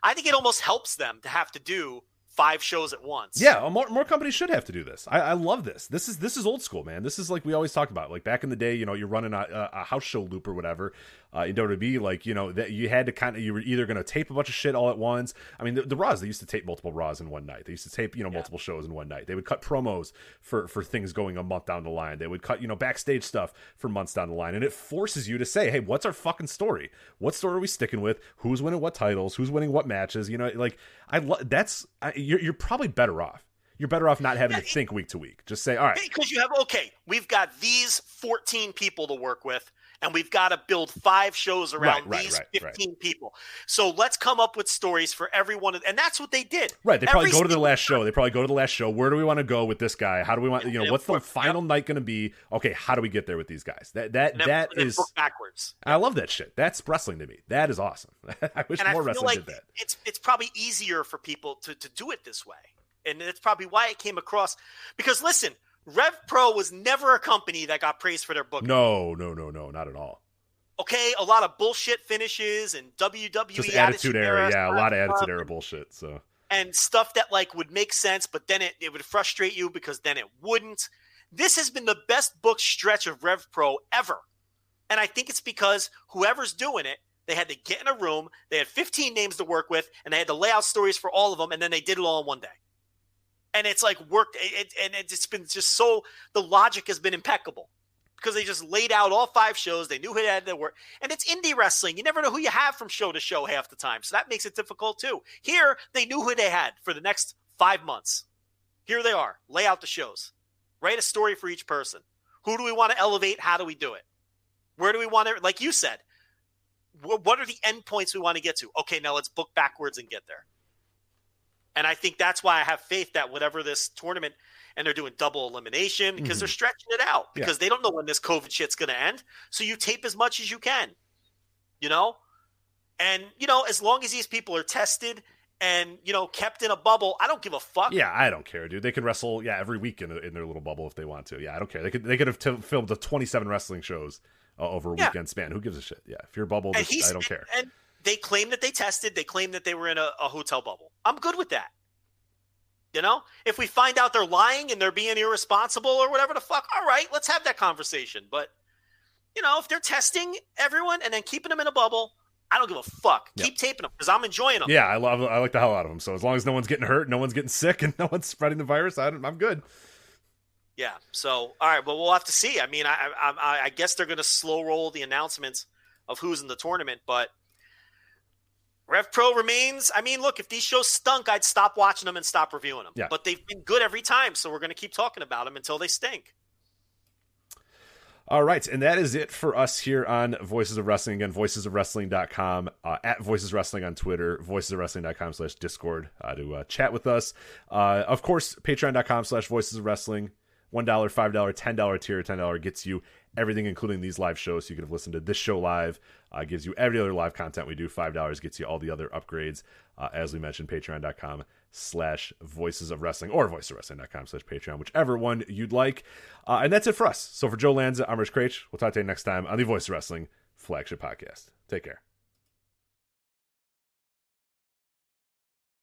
I think it almost helps them to have to do 5 shows at once. Yeah, more companies should have to do this. I love this. This is old school, man. This is like we always talked about. Like back in the day, you're running a house show loop or whatever in WWE. Like that you had to you were either going to tape a bunch of shit all at once. I mean, the Raws, they used to tape multiple Raws in one night. They used to tape multiple shows in one night. They would cut promos for things going a month down the line. They would cut backstage stuff for months down the line, and it forces you to say, hey, what's our fucking story? What story are we sticking with? Who's winning what titles? Who's winning what matches? You're probably better off. You're better off not having to think week to week. Just say, all right. Because you have, we've got these 14 people to work with, and we've got to build 5 shows around these 15 people. So let's come up with stories for everyone. And that's what they did. Right. They probably go to the last show. Where do we want to go with this guy? How do we want, what's the final night going to be? Okay, how do we get there with these guys? That is book backwards. I love that shit. That's wrestling to me. That is awesome. I wish more wrestling did that. It's probably easier for people to do it this way. And that's probably why it came across. Because listen, RevPro was never a company that got praised for their booking. No, not at all. Okay, a lot of bullshit finishes and WWE just attitude era. Yeah, a lot of attitude era bullshit. So and stuff that would make sense, but then it would frustrate you because then it wouldn't. This has been the best book stretch of RevPro ever. And I think it's because whoever's doing it, they had to get in a room, they had 15 names to work with, and they had to lay out stories for all of them, and then they did it all in one day. And it's worked, and it's been just so, the logic has been impeccable because they just laid out all 5 shows. They knew who had to work. And it's indie wrestling. You never know who you have from show to show half the time. So that makes it difficult too. Here, they knew who they had for the next 5 months. Here they are. Lay out the shows. Write a story for each person. Who do we want to elevate? How do we do it? Where do we want to, like you said, what are the endpoints we want to get to? Okay, now let's book backwards and get there. And I think that's why I have faith that whatever this tournament, and they're doing double elimination because they're stretching it out because they don't know when this COVID shit's going to end. So you tape as much as you can, and, as long as these people are tested and, kept in a bubble, I don't give a fuck. Yeah, I don't care, dude. They can wrestle, every week in their little bubble if they want to. Yeah, I don't care. They could have filmed the 27 wrestling shows over a weekend span. Who gives a shit? Yeah, if you're bubble, I don't care. And they claim that they tested. They claim that they were in a hotel bubble. I'm good with that. If we find out they're lying and they're being irresponsible or whatever the fuck, all right, let's have that conversation. But, if they're testing everyone and then keeping them in a bubble, I don't give a fuck. Keep taping them because I'm enjoying them. Yeah, I like the hell out of them. So as long as no one's getting hurt, no one's getting sick, and no one's spreading the virus, I'm good. Yeah. So, all right. Well, we'll have to see. I mean, I guess they're going to slow roll the announcements of who's in the tournament, but RevPro remains. I mean, look, if these shows stunk, I'd stop watching them and stop reviewing them. Yeah. But they've been good every time, so we're going to keep talking about them until they stink. All right, and that is it for us here on Voices of Wrestling. Again, voicesofwrestling.com, at Voices Wrestling on Twitter, voicesofwrestling.com/Discord to chat with us. Of course, patreon.com/Voices of Wrestling. $1, $5, $10 tier. $10 gets you everything, including these live shows. So you could have listened to this show live gives you every other live content we do. $5 gets you all the other upgrades. As we mentioned, patreon.com/voices of wrestling or voicesofwrestling.com/patreon, whichever one you'd like. And that's it for us. So for Joe Lanza, I'm Rich Craich. We'll talk to you next time on the Voice of Wrestling Flagship Podcast. Take care.